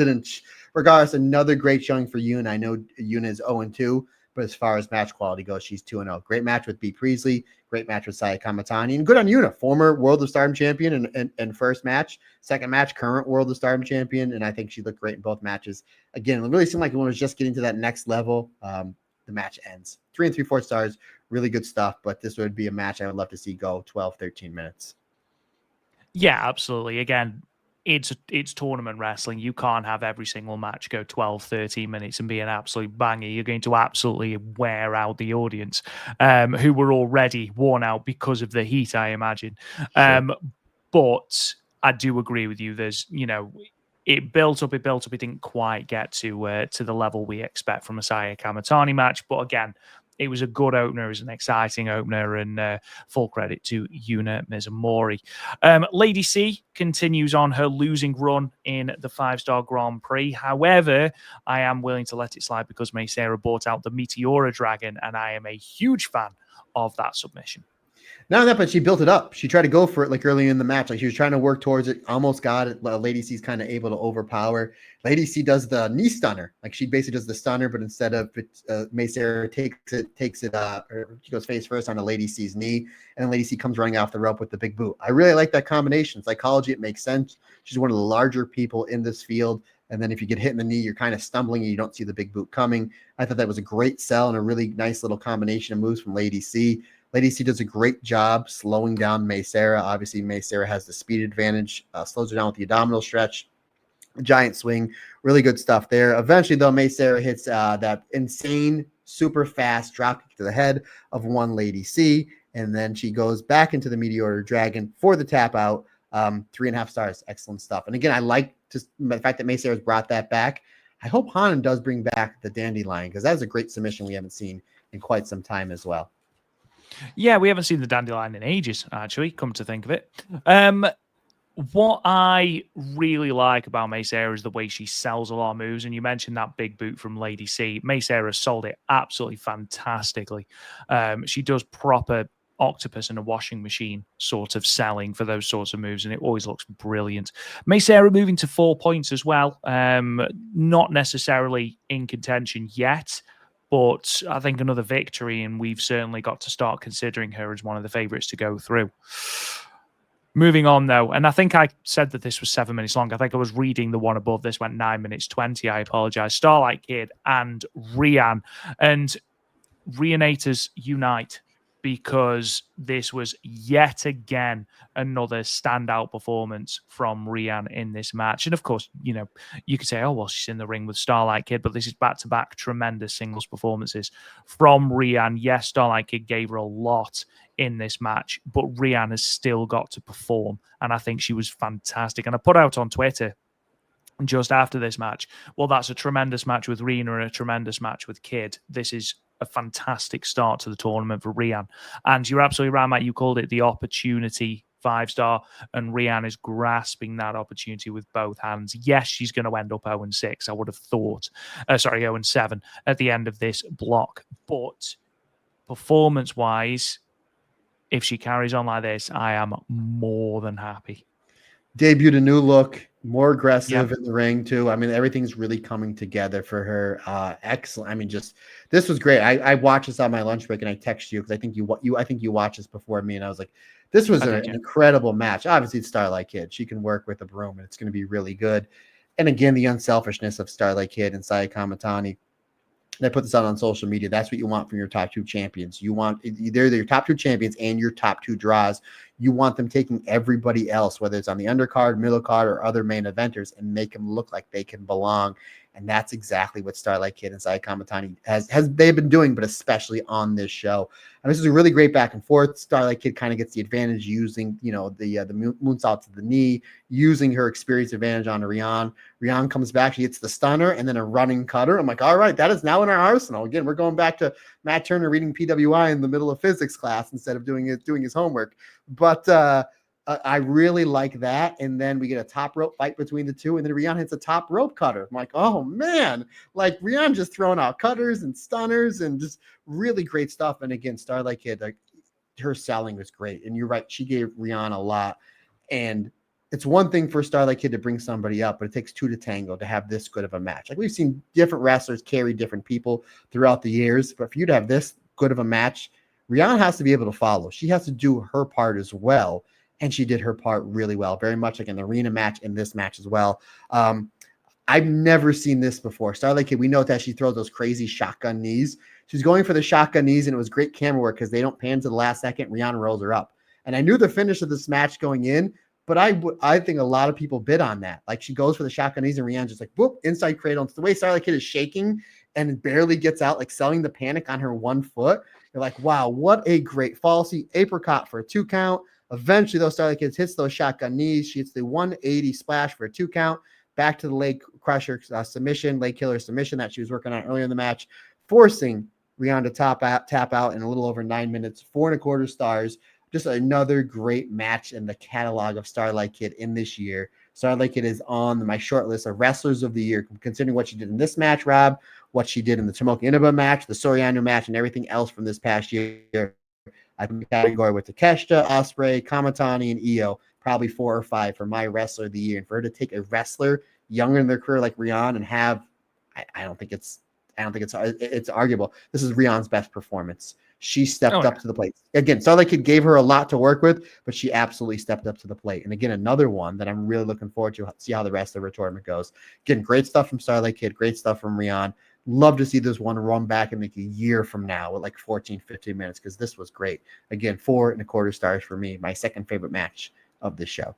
B: Regardless, another great showing for Yuna. I know Yuna is 0-2, but as far as match quality goes, she's 2-0. Great match with B. Priestley, great match with Saya Kamatani, and good on Yuna, former World of Stardom champion and first match. Second match, current World of Stardom champion, and I think she looked great in both matches. Again, it really seemed like when it was just getting to that next level, the match ends. 3 3/4 stars, really good stuff, but this would be a match I would love to see go 12, 13 minutes.
A: Yeah, absolutely. Again, it's tournament wrestling. You can't have every single match go 12, 13 minutes and be an absolute banger. You're going to absolutely wear out the audience, who were already worn out because of the heat, I imagine.
B: Sure.
A: But I do agree with you. There's, it built up. It didn't quite get to the level we expect from a Saya Kamatani match. But again, it was a good opener. It was an exciting opener, and full credit to Yuna Mizumori. Lady C continues on her losing run in the 5-star Grand Prix. However, I am willing to let it slide because May Sarah brought out the Meteora Dragon, and I am a huge fan of that submission.
B: Not only that, but she built it up. She tried to go for it early in the match. She was trying to work towards it, almost got it. Lady C's kind of able to overpower. Lady C does the knee stunner. She basically does the stunner, but instead of May Sarah takes it, or she goes face first on a Lady C's knee, and then Lady C comes running off the rope with the big boot. I really like that combination. Psychology, it makes sense. She's one of the larger people in this field. And then if you get hit in the knee, you're kind of stumbling and you don't see the big boot coming. I thought that was a great sell and a really nice little combination of moves from Lady C. Lady C does a great job slowing down May Sarah. Obviously, May Sarah has the speed advantage, slows her down with the abdominal stretch, giant swing, really good stuff there. Eventually, though, May Sarah hits that insane, super fast drop kick to the head of one Lady C, and then she goes back into the Meteor Dragon for the tap out. 3.5 stars, excellent stuff. And again, I like just the fact that May Sarah's brought that back. I hope Hanan does bring back the Dandelion, because that was a great submission we haven't seen in quite some time as well.
A: Yeah, we haven't seen the Dandelion in ages, actually, come to think of it. What I really like about May Sarah is the way she sells a lot of moves. And you mentioned that big boot from Lady C. May Sarah sold it absolutely fantastically. She does proper octopus in a washing machine sort of selling for those sorts of moves, and it always looks brilliant. May Sarah moving to 4 points as well. Not necessarily in contention yet, but I think another victory, and we've certainly got to start considering her as one of the favorites to go through. Moving on, though, and I think I said that this was 7 minutes long. I think I was reading the one above. This went 9 minutes 20. I apologize. Starlight Kid and Rian. And Rianators unite, because this was yet again another standout performance from Rian in this match. And of course, you know, you could say, oh, well, she's in the ring with Starlight Kid, but this is back-to-back tremendous singles performances from Rian. Yes, Starlight Kid gave her a lot in this match, but Rian has still got to perform, and I think she was fantastic. And I put out on Twitter just after this match, well, that's a tremendous match with Rena and a tremendous match with Kid. This is a fantastic start to the tournament for Rian. And you're absolutely right, Matt. You called it the opportunity 5-star, and Rian is grasping that opportunity with both hands. Yes, she's going to end up 0-6, I would have thought. 0-7 at the end of this block. But performance-wise, if she carries on like this, I am more than happy.
B: Debuted a new look, more aggressive in the ring too. I mean, everything's really coming together for her. Excellent. I mean, just this was great. I watched this on my lunch break and I texted you because I think you watched this before me, and I was like, this was an incredible match. Obviously, it's Starlight Kid. She can work with a broom, and it's going to be really good. And again, the unselfishness of Starlight Kid and Saya Kamatani. And I put this out on social media. That's what you want from your top two champions. You want either your top two champions and your top two draws. You want them taking everybody else, whether it's on the undercard, middle card, or other main eventers, and make them look like they can belong. And that's exactly what Starlight Kid and Saya Kamatani has they've been doing, but especially on this show. And this is a really great back and forth. Starlight Kid kind of gets the advantage using, the moonsault to the knee, using her experience advantage on Rian. Rian comes back, she hits the stunner and then a running cutter. I'm like, all right, that is now in our arsenal. Again, we're going back to Matt Turner reading PWI in the middle of physics class instead of doing his homework. But I really like that. And then we get a top rope fight between the two. And then Rian hits a top rope cutter. I'm like, oh, man. Like, Rian just throwing out cutters and stunners and just really great stuff. And again, Starlight Kid, like, her selling was great. And you're right. She gave Rian a lot. And it's one thing for Starlight Kid to bring somebody up, but it takes two to tango to have this good of a match. Like, we've seen different wrestlers carry different people throughout the years. But for you to have this good of a match, Rian has to be able to follow. She has to do her part as well. And she did her part really well, very much like in the arena match, in this match as well. I've never seen this before. Starlight Kid, we know that she throws those crazy shotgun knees. She's going for the shotgun knees, and it was great camera work because they don't pan to the last second. Rihanna rolls her up. And I knew the finish of this match going in, but I think a lot of people bid on that. Like, she goes for the shotgun knees, and Rihanna just like, whoop, inside cradle. It's the way Starlight Kid is shaking and barely gets out, like selling the panic on her 1 foot. You're like, wow, what a great fall. See, apricot for a 2 count. Eventually, those Starlight Kids hits those shotgun knees. She hits the 180 splash for a 2 count. Back to the leg crusher submission, leg killer submission that she was working on earlier in the match, forcing Rihanna to tap out in a little over 9 minutes, 4.25 stars. Just another great match in the catalog of Starlight Kid in this year. Starlight Kid is on my short list of wrestlers of the year, considering what she did in this match, Rob, what she did in the Tomoka Inaba match, the Soriano match, and everything else from this past year. I think the category with Takeshita, Ospreay, Kamatani, and Io, probably 4 or 5 for my wrestler of the year. And for her to take a wrestler younger in their career like Rian and have, I don't think it's arguable. This is Rian's best performance. She stepped up to the plate. Again, Starlight Kid gave her a lot to work with, but she absolutely stepped up to the plate. And again, another one that I'm really looking forward to see how the rest of her tournament goes. Again, great stuff from Starlight Kid, great stuff from Rian. Love to see this one run back in like a year from now with like 14, 15 minutes, because this was great. Again, 4.25 stars for me. My second favorite match of this show.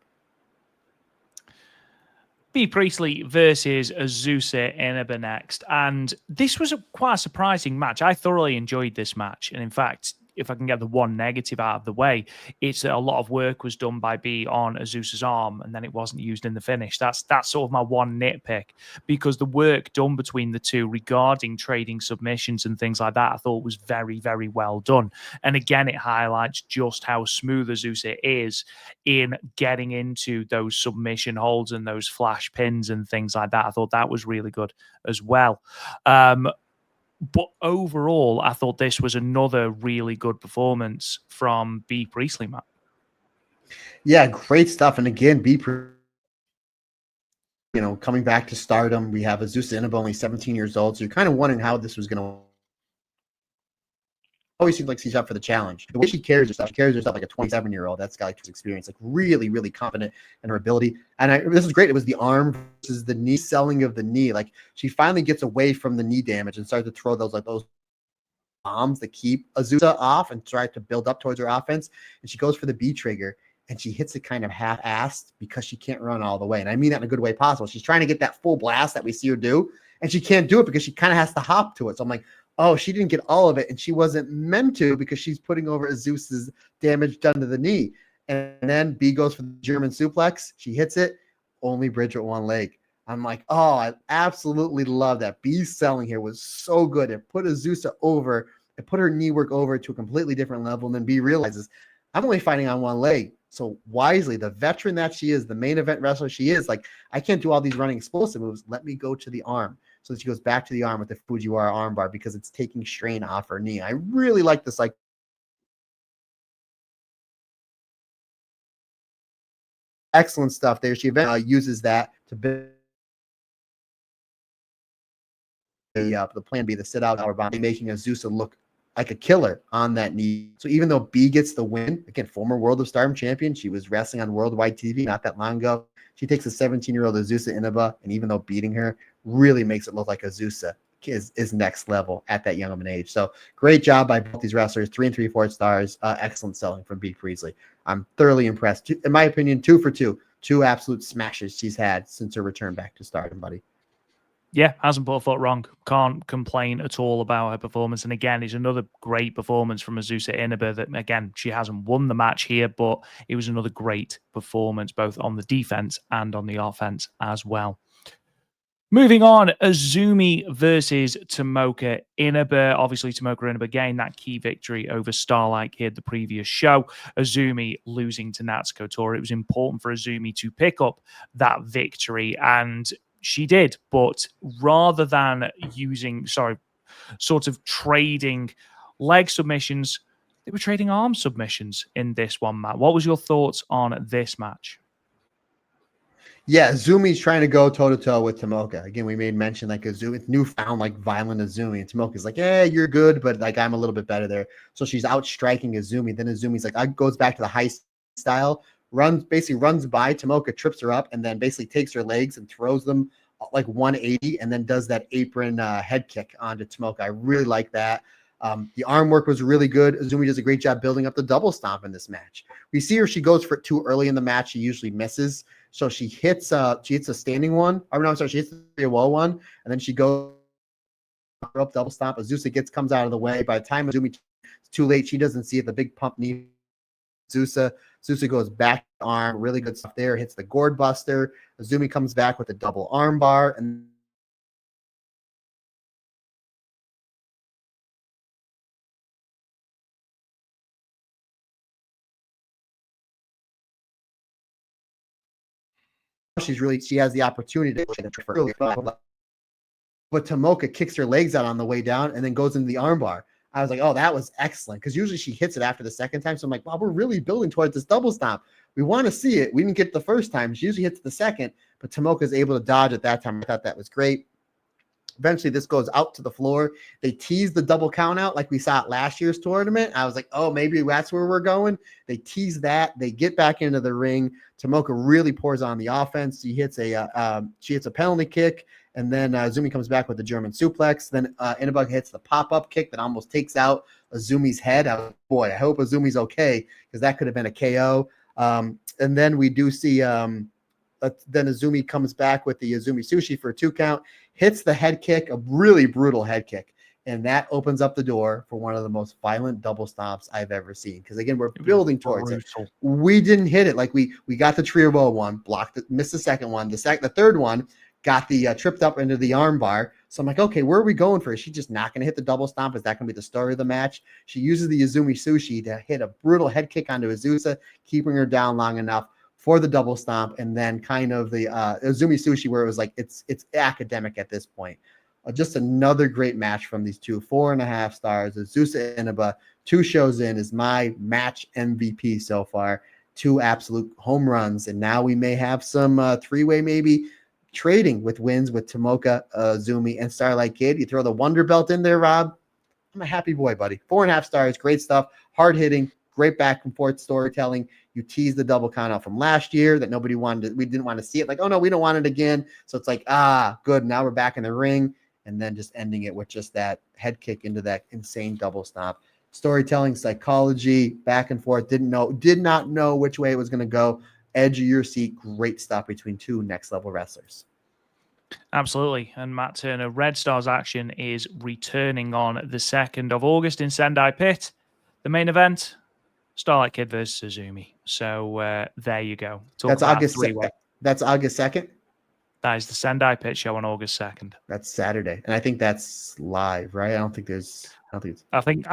A: B. Priestley versus Azusa Inaba next. And this was quite a surprising match. I thoroughly enjoyed this match. And in fact, if I can get the one negative out of the way, it's that a lot of work was done by B on Azusa's arm, and then it wasn't used in the finish. That's sort of my one nitpick, because the work done between the two regarding trading submissions and things like that, I thought was very, very well done. And again, it highlights just how smooth Azusa is in getting into those submission holds and those flash pins and things like that. I thought that was really good as well. But overall, I thought this was another really good performance from B. Priestley, Matt.
B: Yeah, great stuff. And again, coming back to Stardom, we have Azusa Inaba, only 17 years old. So you're kind of wondering how this was going to always seems like she's up for the challenge. The way she carries herself like a 27-year-old that's got like experience, like really, really confident in her ability. And this is great. It was the arm versus the knee, selling of the knee. Like she finally gets away from the knee damage and starts to throw those bombs that keep Azusa off and try to build up towards her offense. And she goes for the B trigger and she hits it kind of half-assed because she can't run all the way. And I mean that in a good way possible. She's trying to get that full blast that we see her do, and she can't do it because she kind of has to hop to it. So I'm like, oh, she didn't get all of it, and she wasn't meant to because she's putting over Azusa's damage done to the knee. And then B goes for the German suplex. She hits it, only bridge with one leg. I'm like, oh, I absolutely love that. B's selling here was so good. It put Azusa over. It put her knee work over to a completely different level. And then B realizes, I'm only fighting on one leg. So wisely, the veteran that she is, the main event wrestler she is, like, I can't do all these running explosive moves. Let me go to the arm. So she goes back to the arm with the Fujiwara armbar because it's taking strain off her knee. I really like this. Like, excellent stuff there. She eventually uses that to build the plan B, the sit out power bomb, making Azusa look like a killer on that knee. So even though B gets the win, again, former World of Stardom champion, she was wrestling on worldwide TV not that long ago. She takes a 17-year-old Azusa Inaba, and even though beating her really makes it look like Azusa is next level at that young of an age. So great job by both these wrestlers, 3 and 3/4 stars. Excellent selling from B. Priestley. I'm thoroughly impressed. In my opinion, 2 for 2. 2 absolute smashes she's had since her return back to Stardom, buddy.
A: Yeah, hasn't put a foot wrong. Can't complain at all about her performance. And again, it's another great performance from Azusa Inaba that, again, she hasn't won the match here, but it was another great performance, both on the defense and on the offense as well. Moving on, Azumi versus Tomoka Inaba. Obviously, Tomoka Inaba gained that key victory over Starlight Kid the previous show. Azumi losing to Natsuko Tora. It was important for Azumi to pick up that victory, and she did. But rather than sort of trading leg submissions, they were trading arm submissions in this one, Matt. What was your thoughts on this match?
B: Yeah, Azumi's trying to go toe-to-toe with Tomoka. Again, we made mention like Azumi, newfound like violent Azumi, and Tomoka's like, yeah, you're good, but like I'm a little bit better there. So she's out striking Azumi. Then Azumi's like, goes back to the high style, runs by Tomoka, trips her up, and then basically takes her legs and throws them like 180, and then does that apron head kick onto Tomoka. I really like that. The arm work was really good. Azumi does a great job building up the double stomp in this match. We see her, she goes for it too early in the match. She usually misses. So she hits a standing one. She hits the 3-0 one, and then she goes up double stomp. Azusa comes out of the way. By the time Azumi, it's too late. She doesn't see it. The big pump knee. Azusa goes back arm. Really good stuff there. Hits the gourd buster. Azumi comes back with a double arm bar, and she has the opportunity to but Tomoka kicks her legs out on the way down and then goes into the armbar. I was like, oh, that was excellent, because usually she hits it after the second time. So I'm like, wow, we're really building towards this double stomp. We want to see it. We didn't get it the first time. She usually hits the second, but Tomoka is able to dodge at that time. I thought that was great. Eventually, this goes out to the floor. They tease the double count out like we saw at last year's tournament. I was like, oh, maybe that's where we're going. They tease that. They get back into the ring. Tomoka really pours on the offense. She hits a penalty kick, and then Azumi comes back with the German suplex. Then Inaba hits the pop-up kick that almost takes out Azumi's head. I hope Azumi's okay, because that could have been a KO. And then we do see then Azumi comes back with the Azumi Sushi for a 2 count, hits the head kick, a really brutal head kick, and that opens up the door for one of the most violent double stomps I've ever seen. Because again, we're building towards it. We didn't hit it. Like we got the trio one, blocked it, missed the second one. The third one got the tripped up into the arm bar. So I'm like, okay, where are we going for? Is she just not going to hit the double stomp? Is that going to be the story of the match? She uses the Azumi Sushi to hit a brutal head kick onto Azusa, keeping her down long enough for the double stomp, and then kind of the Azumi Sushi, where it was like it's academic at this point. Just another great match from these two, 4.5 stars. Azusa Inaba, 2 shows in, is my match MVP so far. 2 absolute home runs, and now we may have some 3-way maybe trading with wins with Tomoka, Azumi, and Starlight Kid. You throw the Wonder Belt in there, Rob. I'm a happy boy, buddy. 4.5 stars, great stuff, hard hitting, great back and forth storytelling. You teased the double count out from last year that nobody wanted. We didn't want to see it. Like, oh no, we don't want it again. So it's like, good. Now we're back in the ring, and then just ending it with just that head kick into that insane double stomp. Storytelling, psychology, back and forth. Did not know which way it was going to go. Edge of your seat. Great stuff between two next level wrestlers.
A: Absolutely. And Matt Turner, Red Stars action is returning on the 2nd of August in Sendai Pit. The main event, Starlight Kid versus Suzumi. So there you go.
B: That's August 2nd.
A: That is the Sendai Pit show on August 2nd.
B: That's Saturday. And I think that's live, right?
A: I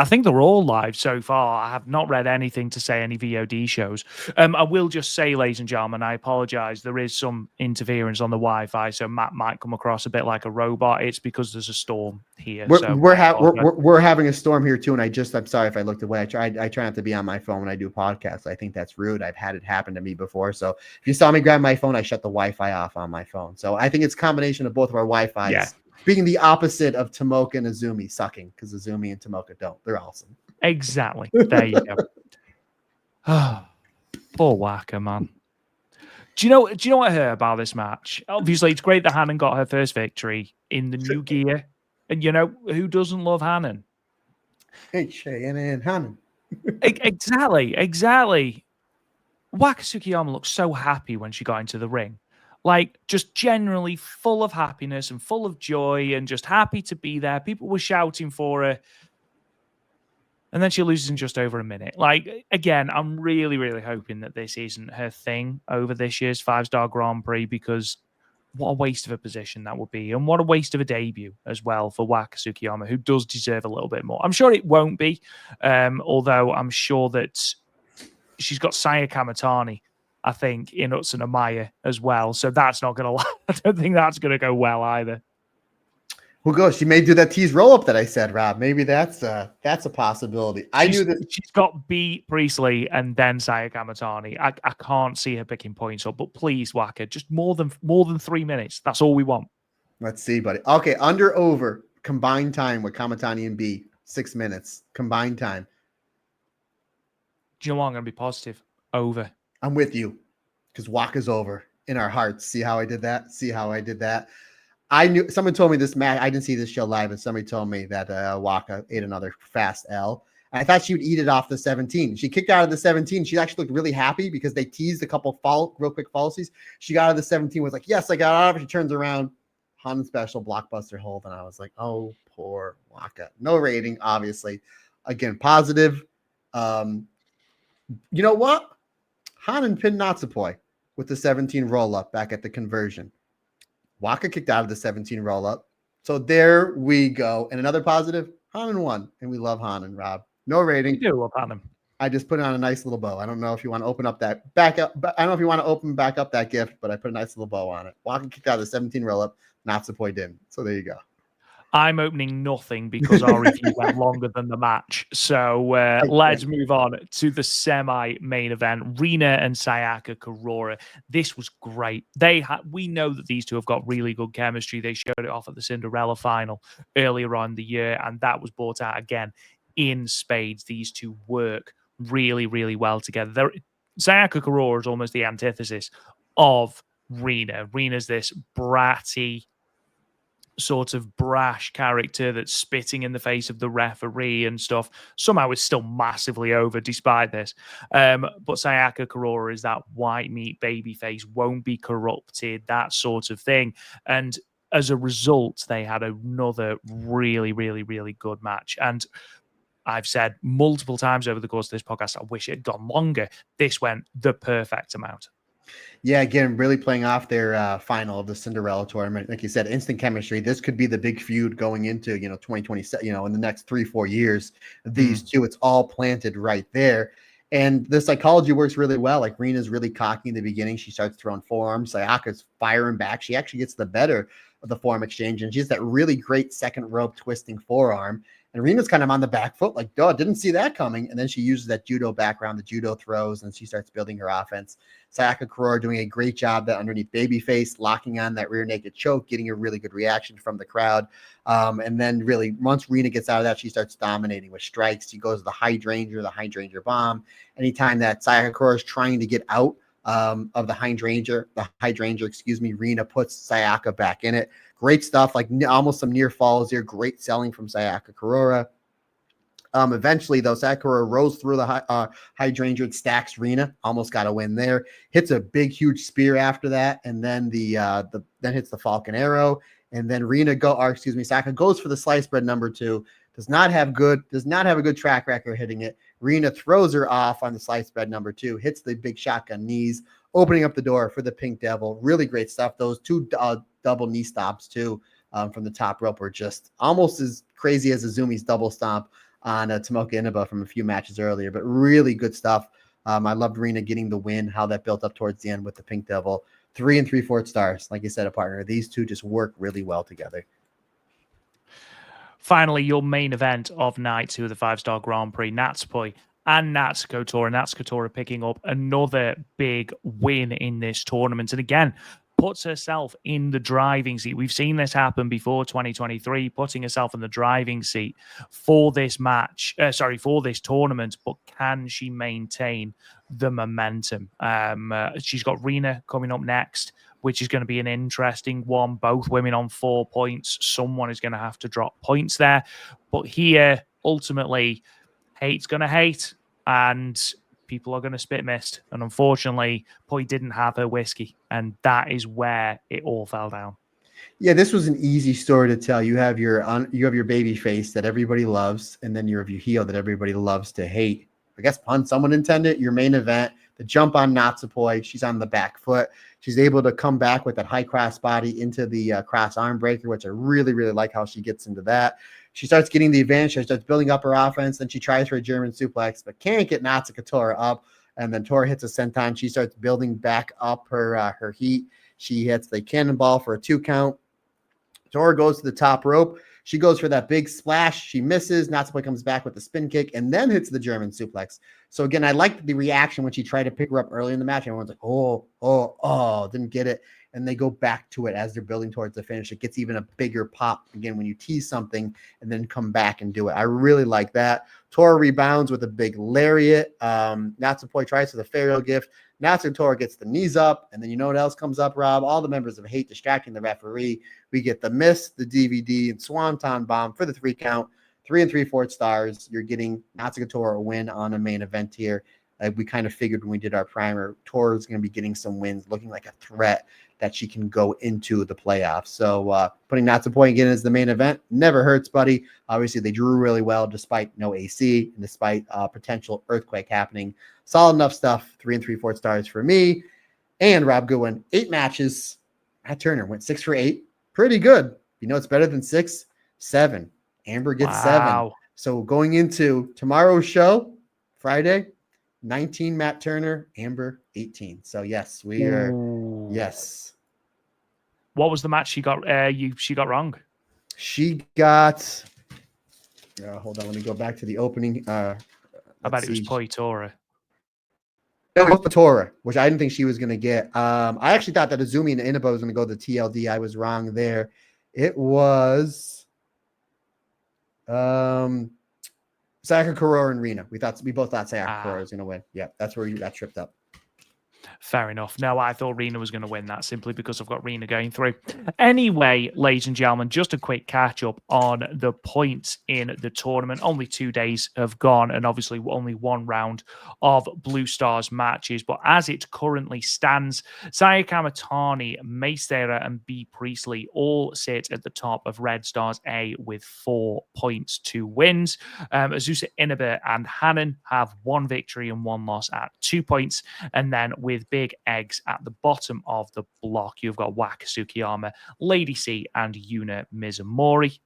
A: think they're all live so far. I have not read anything to say any VOD shows. I will just say, ladies and gentlemen, I apologize. There is some interference on the Wi-Fi, so Matt might come across a bit like a robot. It's because there's a storm here.
B: We're having a storm here too, and I'm sorry if I looked away. I try not to be on my phone when I do podcasts. I think that's rude. I've had it happen to me before. So if you saw me grab my phone, I shut the Wi-Fi off on my phone. So I think it's a combination of both of our Wi-Fi's.
A: Yeah.
B: Being the opposite of Tomoka and Azumi sucking, because Azumi and Tomoka don't. They're awesome.
A: Exactly. There you go. Poor Waka, man. Do you know what I heard about this match? Obviously, it's great that Hanan got her first victory in the new gear. And who doesn't love Hanan?
B: Hey, Cheyenne and Hanan.
A: Exactly. Waka Tsukiyama looked so happy when she got into the ring. Like, just generally full of happiness and full of joy and just happy to be there. People were shouting for her. And then she loses in just over a minute. Like, again, I'm really, really hoping that this isn't her thing over this year's 5-star Grand Prix, because what a waste of a position that would be. And what a waste of a debut as well for Waka Tsukiyama, who does deserve a little bit more. I'm sure it won't be, although I'm sure that she's got Saya Kamatani, I think, in Utsuna Maya as well. So that's not going to I don't think that's going to go well either.
B: Who goes? She may do that tease roll up that I said, Rob. Maybe that's a possibility. I knew that
A: she's got B Priestley and then Saya Kamatani. I can't see her picking points up, but please, Waka, just more than 3 minutes. That's all we want.
B: Let's see, buddy. Okay, under over combined time with Kamatani and B, 6 minutes combined time.
A: Do you know what? I'm going to be positive. Over.
B: I'm with you, because Waka's over in our hearts. See how I did that? I knew someone told me this match. I didn't see this show live, but somebody told me that Waka ate another fast L. And I thought she would eat it off the 17. She kicked out of the 17. She actually looked really happy because they teased a couple real quick falsies. She got out of the 17, was like, yes, I got out of it. She turns around, Han special blockbuster hold. And I was like, oh, poor Waka. No rating, obviously. Again, positive. You know what? Hanan pinned Natsupoi with the 17 roll-up back at the conversion. Waka kicked out of the 17 roll-up. So there we go. And another positive, Hanan won. And we love Hanan, Rob. No rating.
A: We do love Hanan.
B: I just put on a nice little bow. I don't know if you want to open up that back up. But I don't know if you want to open back up that gift, but I put a nice little bow on it. Waka kicked out of the 17 roll-up. Natsupoi didn't. So there you go.
A: I'm opening nothing because our review went longer than the match. So let's move on to the semi-main event. Rina and Sayaka Kurora. This was great. We know that these two have got really good chemistry. They showed it off at the Cinderella final earlier on in the year, and that was brought out again in spades. These two work really, really well together. Sayaka Kurora is almost the antithesis of Rina. Rina's this bratty, sort of brash character that's spitting in the face of the referee and stuff. Somehow it's still massively over despite this. But Sayaka Kurora is that white meat baby face, won't be corrupted, that sort of thing. And as a result, they had another really, really, really good match. And I've said multiple times over the course of this podcast, I wish it had gone longer. This went the perfect amount.
B: Yeah, again, really playing off their final of the Cinderella tournament. Like you said, instant chemistry. This could be the big feud going into, 2027, in the next 3-4 years. These two, it's all planted right there. And the psychology works really well. Like, Rina's really cocky in the beginning. She starts throwing forearms. Sayaka's firing back. She actually gets the better of the forearm exchange. And she has that really great second rope twisting forearm. And Rina's kind of on the back foot, like, duh, didn't see that coming. And then she uses that judo background, the judo throws, and she starts building her offense. Sayaka Kurora doing a great job that underneath babyface, locking on that rear naked choke, getting a really good reaction from the crowd. And then really, once Rina gets out of that, she starts dominating with strikes. She goes to the hydrangea bomb. Anytime that Sayaka Kurora is trying to get out of the hydrangea, Rina puts Sayaka back in it. Great stuff, like almost some near falls here. Great selling from Sayaka Kurora. Eventually, though, Sayaka Kurora rose through the hydrangea, stacks Rina, almost got a win there. Hits a big, huge spear after that, and then then hits the Falcon Arrow, and then Sayaka goes for the slice bread number 2. Does not have a good track record hitting it. Rina throws her off on the slice bread number 2, hits the big shotgun knees, opening up the door for the Pink Devil. Really great stuff. Those 2 double knee stomps too from the top rope were just almost as crazy as Azumi's double stomp on Tomoka Inaba from a few matches earlier, but really good stuff. I loved Rina getting the win, how that built up towards the end with the Pink Devil. 3 3/4 stars. Like you said, a partner. These two just work really well together.
A: Finally, your main event of night 2 of the 5-star Grand Prix, Natsupoi and Natsuko Tora. Natsuko Tora picking up another big win in this tournament. And again, puts herself in the driving seat. We've seen this happen before 2023, putting herself in the driving seat for this match, for this tournament. But can she maintain the momentum? She's got Rina coming up next, which is going to be an interesting one. Both women on 4 points. Someone is going to have to drop points there. But here, ultimately, hate's going to hate, and people are going to spit mist. And unfortunately, Poi didn't have her whiskey, and that is where it all fell down.
B: Yeah, this was an easy story to tell. You have your baby face that everybody loves, and then you have your heel that everybody loves to hate. I guess pun someone intended. Your main event, the jump on Natsupoi. She's on the back foot. She's able to come back with that high cross body into the cross arm breaker, which I really, really like how she gets into that. She starts getting the advantage. She starts building up her offense. Then she tries for a German suplex, but can't get Natsuko Tora up. And then Tora hits a senton. She starts building back up her heat. She hits the cannonball for a 2 count. Tora goes to the top rope. She goes for that big splash. She misses. Natsupoi comes back with the spin kick and then hits the German suplex. So again, I liked the reaction when she tried to pick her up early in the match. Everyone's like, oh, didn't get it. And they go back to it as they're building towards the finish. It gets even a bigger pop again when you tease something and then come back and do it. I really like that. Tora rebounds with a big lariat. Natsupoi tries for the Pharaoh gift. Natsuko Tora gets the knees up. And then you know what else comes up, Rob? All the members of Hate distracting the referee. We get the miss, the DVD, and Swanton Bomb for the 3 count. 3 3/4 stars. You're getting Natsuko Tora a win on a main event here. We kind of figured when we did our primer, Tora is going to be getting some wins, looking like a threat that she can go into the playoffs. So putting Natsupoi again as the main event never hurts, buddy. Obviously, they drew really well despite no AC and despite potential earthquake happening. Solid enough stuff. 3 3/4 stars for me. And Rob Goodwin, 8 matches. Matt Turner went 6 for 8. Pretty good. You know it's better than 6? 7. Amber gets 7. So going into tomorrow's show, Friday, 19 Matt Turner, Amber 18. So yes, we are. Yes.
A: What was the match she got? She got wrong.
B: She got. Hold on, let me go back to the opening.
A: I bet it was Poi Tora.
B: It was Tora, which I didn't think she was going to get. I actually thought that Azumi and Inaba was going to go to TLD. I was wrong there. It was Sayaka Kurora and Rina. We both thought Sayaka Kurora was going to win. Yeah, that's where you got tripped up.
A: Fair enough. No, I thought Rina was going to win that simply because I've got Rina going through. Anyway, ladies and gentlemen, just a quick catch up on the points in the tournament. Only 2 days have gone, and obviously only 1 round of Blue Stars matches. But as it currently stands, Saya Kamatani, Maestera, and B. Priestley all sit at the top of Red Stars A with 4 points, 2 wins. Azusa Inaba and Hannon have 1 victory and 1 loss at 2 points. And then with big eggs at the bottom of the block, you've got Waka Tsukiyama, Lady C, and Yuna Mizumori.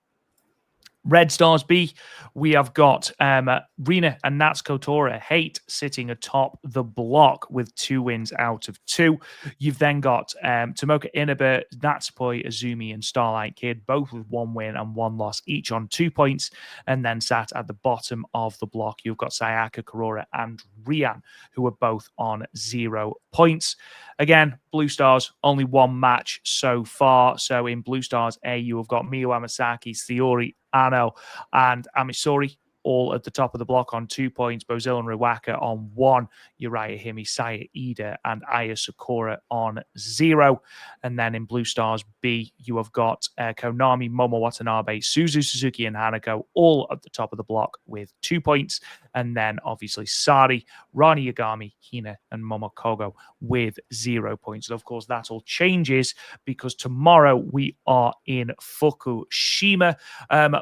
A: Red Stars B, we have got Rina and Natsuko Tora Hate sitting atop the block with 2 wins out of 2. You've then got Tomoka Inaba, Natsupoi, Azumi, and Starlight Kid, both with 1 win and 1 loss, each on 2 points. And then sat at the bottom of the block, you've got Sayaka Kurora and Rian, who are both on 0 points. Again, Blue Stars, only 1 match so far. So in Blue Stars A, you have got Miyu Amasaki, Sayori, Ano, and Amisori, all at the top of the block on 2 points. Bozilla and Waka on 1. Uriah Himi, Saya Ida, and Aya Sakura on 0. And then in Blue Stars B, you have got Konami, Momo Watanabe, Suzu Suzuki, and Hanako, all at the top of the block with 2 points. And then obviously Sari, Rani Yagami, Hina, and Momokogo with 0 points. And of course, that all changes because tomorrow we are in Fukushima.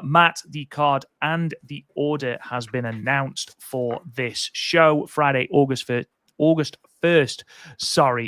A: Matt, the card and the order has been announced for this show. Friday, August 1st,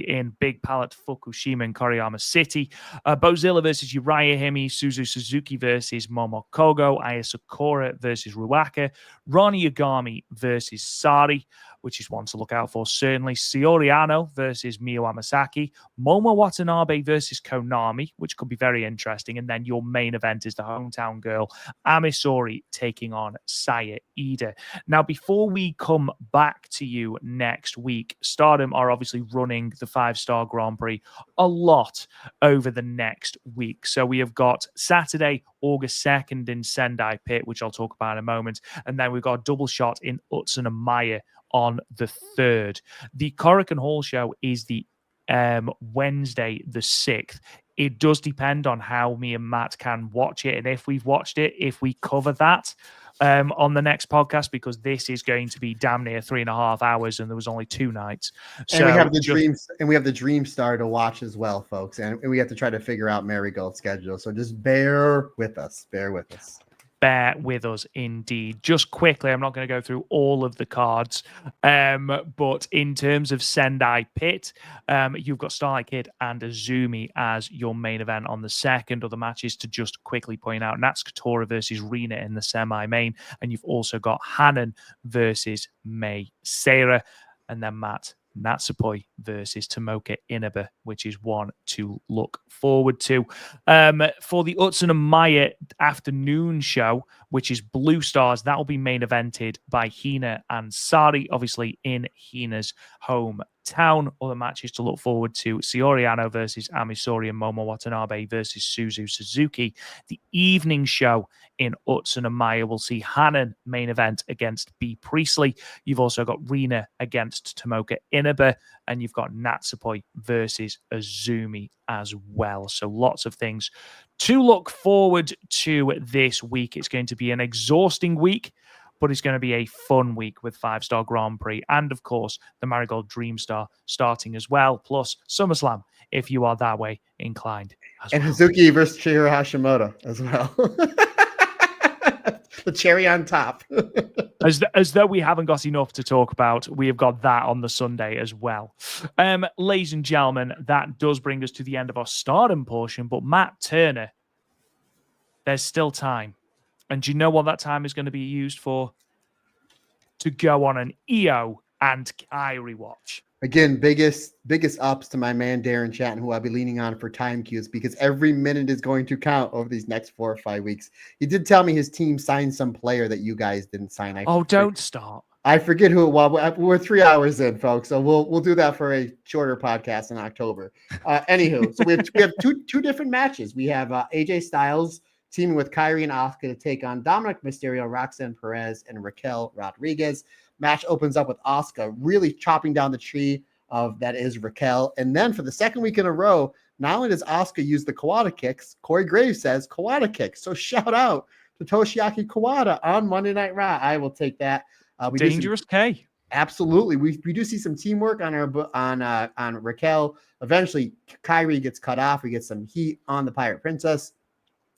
A: in Big Pallet, Fukushima, and Koriyama City. Bozilla versus Uriah Himi, Suzu Suzuki versus Momokogo, Aya Sakura versus Ruaka, Ronnie Yagami versus Sari, which is one to look out for, certainly. Sayori Ano versus Miyu Amasaki, Momo Watanabe versus Konami, which could be very interesting. And then your main event is the hometown girl, Amisori, taking on Saya Ida. Now, before we come back to you next week, Stardom are obviously running the 5-star Grand Prix a lot over the next week. So we have got Saturday, August 2nd in Sendai Pit, which I'll talk about in a moment. And then we've got a double shot in Utsunomiya on the 3rd. The Korakuen Hall show is the Wednesday, the 6th. It does depend on how me and Matt can watch it. And if we've watched it, if we cover that on the next podcast, because this is going to be damn near 3.5 hours and there was only 2 nights. So
B: and we have the Dream Star to watch as well, folks. And we have to try to figure out Marigold's schedule. So just bear with us. Bear with us indeed. Just quickly, I'm not going to go through all of the cards, but in terms of Sendai Pit, you've got Starlight Kid and Azumi as your main event on the 2nd. Other matches to just quickly point out: Natsuko Tora versus Rina in the semi-main, and you've also got Hanan versus Mei Seira, and then Natsupoi versus Tomoka Inaba, which is one to look forward to. For the Utsunomiya afternoon show, which is Blue Stars, that will be main evented by Hina and Sari, obviously in Hina's hometown. Other matches to look forward to: Sayori Ano versus Amisori and Momo Watanabe versus Suzu Suzuki. The evening show in Utsunomiya will see Hanan main event against B. Priestley. You've also got Rina against Tomoka Inaba, and you've got Natsupoi versus Azumi as well. So lots of things to look forward to this week. It's going to be an exhausting week, but it's going to be a fun week with 5-star Grand Prix and, of course, the Marigold Dream Star starting as well, plus SummerSlam if you are that way inclined. and Hazuki versus Chihiro Hashimoto as well. The cherry on top.
A: As though we haven't got enough to talk about, we have got that on the Sunday as well. Ladies and gentlemen, that does bring us to the end of our Stardom portion. But Matt Turner, there's still time. And do you know what that time is going to be used for? To go on an EO and Kyrie watch.
B: Again, biggest ups to my man Darren Chatton, who I'll be leaning on for time cues, because every minute is going to count over these next 4 or 5 weeks. He did tell me his team signed some player that you guys didn't sign.
A: Don't start.
B: I forget who it was. We're 3 hours in, folks, so we'll do that for a shorter podcast in October. Anywho, so we have two different matches. We have AJ Styles teaming with Kyrie and Asuka to take on Dominic Mysterio, Roxanne Perez, and Raquel Rodriguez. Match opens up with Asuka really chopping down the tree of that is Raquel. And then for the second week in a row, not only does Asuka use the Kawada kicks, Corey Graves says Kawada kicks. So shout out to Toshiaki Kawada on Monday Night Raw. I will take that.
A: Dangerous K.
B: Absolutely. We do see some teamwork on Raquel. Eventually, Kyrie gets cut off. We get some heat on the Pirate Princess.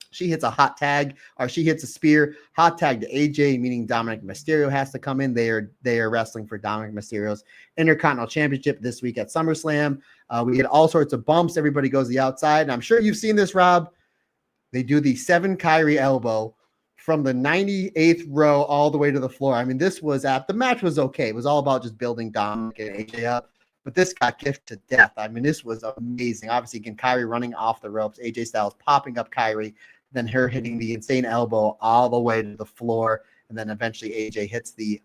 B: She hits a hot tag, or she hits a spear. Hot tag to AJ, meaning Dominic Mysterio has to come in. They are wrestling for Dominic Mysterio's Intercontinental Championship this week at SummerSlam. We get all sorts of bumps. Everybody goes the outside. And I'm sure you've seen this, Rob. They do the 7 Kyrie elbow from the 98th row all the way to the floor. I mean, the match was okay. It was all about just building Dominic and AJ up, but this got gifted to death. I mean, this was amazing. Obviously, again, Kairi running off the ropes, AJ Styles popping up Kairi, then her hitting the insane elbow all the way to the floor, and then eventually AJ hits the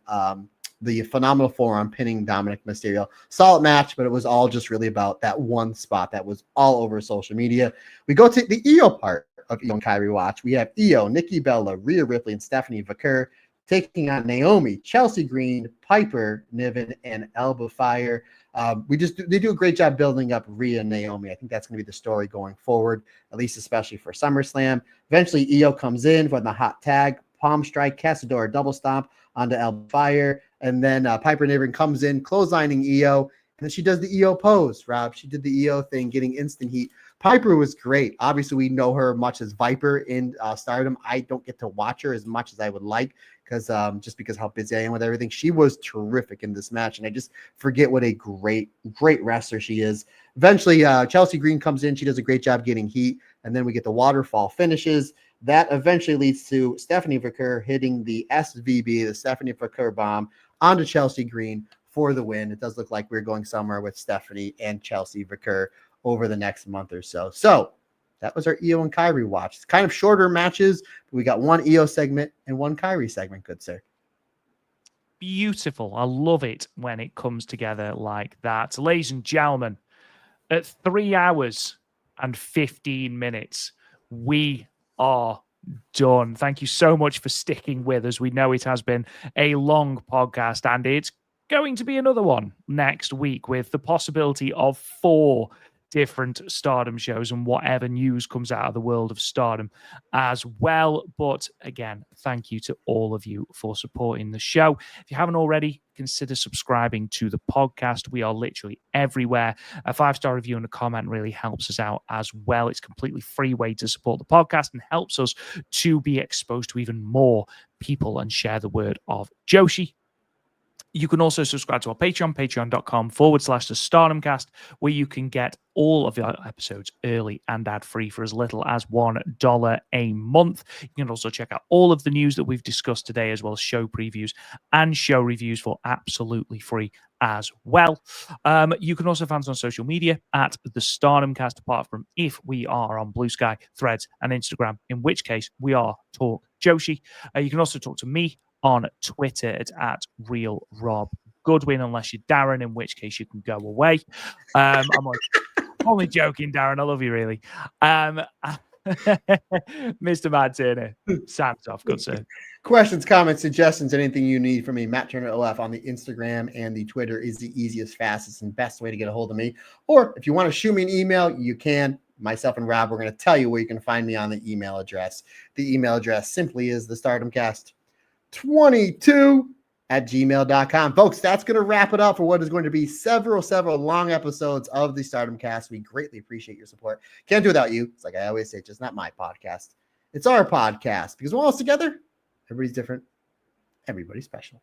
B: phenomenal forearm, pinning Dominic Mysterio. Solid match, but it was all just really about that one spot that was all over social media. We go to the Io part of Io and Kairi watch. We have Io, Nikki Bella, Rhea Ripley, and Stephanie Vaquer taking on Naomi, Chelsea Green, Piper, Niven, and Elba Fire. They do a great job building up Rhea and Naomi. I think that's going to be the story going forward, at least especially for SummerSlam. Eventually, Io comes in for the hot tag, palm strike, Casadora double stomp onto Elba Fire, and then Piper Niven comes in, clotheslining Io, and then she does the Io pose, Rob. She did the Io thing, getting instant heat. Piper was great. Obviously, we know her much as Viper in Stardom. I don't get to watch her as much as I would like because how busy I am with everything. She was terrific in this match, and I just forget what a great wrestler she is. Eventually, Chelsea Green comes in. She does a great job getting heat, and then we get the waterfall finishes. That eventually leads to Stephanie Vaquer hitting the SVB, the Stephanie Vaquer bomb, onto Chelsea Green for the win. It does look like we're going somewhere with Stephanie and Chelsea Vaquer over the next month or so. So that was our Io and Kairi watch. It's kind of shorter matches, but we got one Io segment and one Kairi segment, good sir.
A: Beautiful. I love it when it comes together like that. Ladies and gentlemen, at 3 hours and 15 minutes, we are done. Thank you so much for sticking with us. We know it has been a long podcast, and it's going to be another one next week with the possibility of 4 different Stardom shows and whatever news comes out of the world of Stardom as well. But again, thank you to all of you for supporting the show. If you haven't already, consider subscribing to the podcast. We are literally everywhere. A 5-star review and a comment really helps us out as well. It's a completely free way to support the podcast and helps us to be exposed to even more people and share the word of Joshi. You can also subscribe to our Patreon, patreon.com/the StardomCast, where you can get all of our episodes early and ad-free for as little as $1 a month. You can also check out all of the news that we've discussed today, as well as show previews and show reviews for absolutely free as well. You can also find us on social media at the StardomCast, apart from if we are on Blue Sky, Threads, and Instagram, in which case we are Talk Joshi. You can also talk to me on Twitter. It's at Real Rob Goodwin, unless you're Darren, in which case you can go away. I'm only joking, Darren. I love you, really. Mr. Matt Turner, sounds off. Good, sir.
B: Questions, comments, suggestions, anything you need from me, Matt Turner OF on the Instagram and the Twitter is the easiest, fastest, and best way to get a hold of me. Or if you want to shoot me an email, you can. Myself and Rob, we're going to tell you where you can find me on the email address. The email address simply is the StardomCast22@gmail.com. Folks, that's going to wrap it up for what is going to be several long episodes of the Stardom Cast. We greatly appreciate your support. Can't do without you. It's like I always say, it's just not my podcast. It's our podcast, because we're all together. Everybody's different. Everybody's special.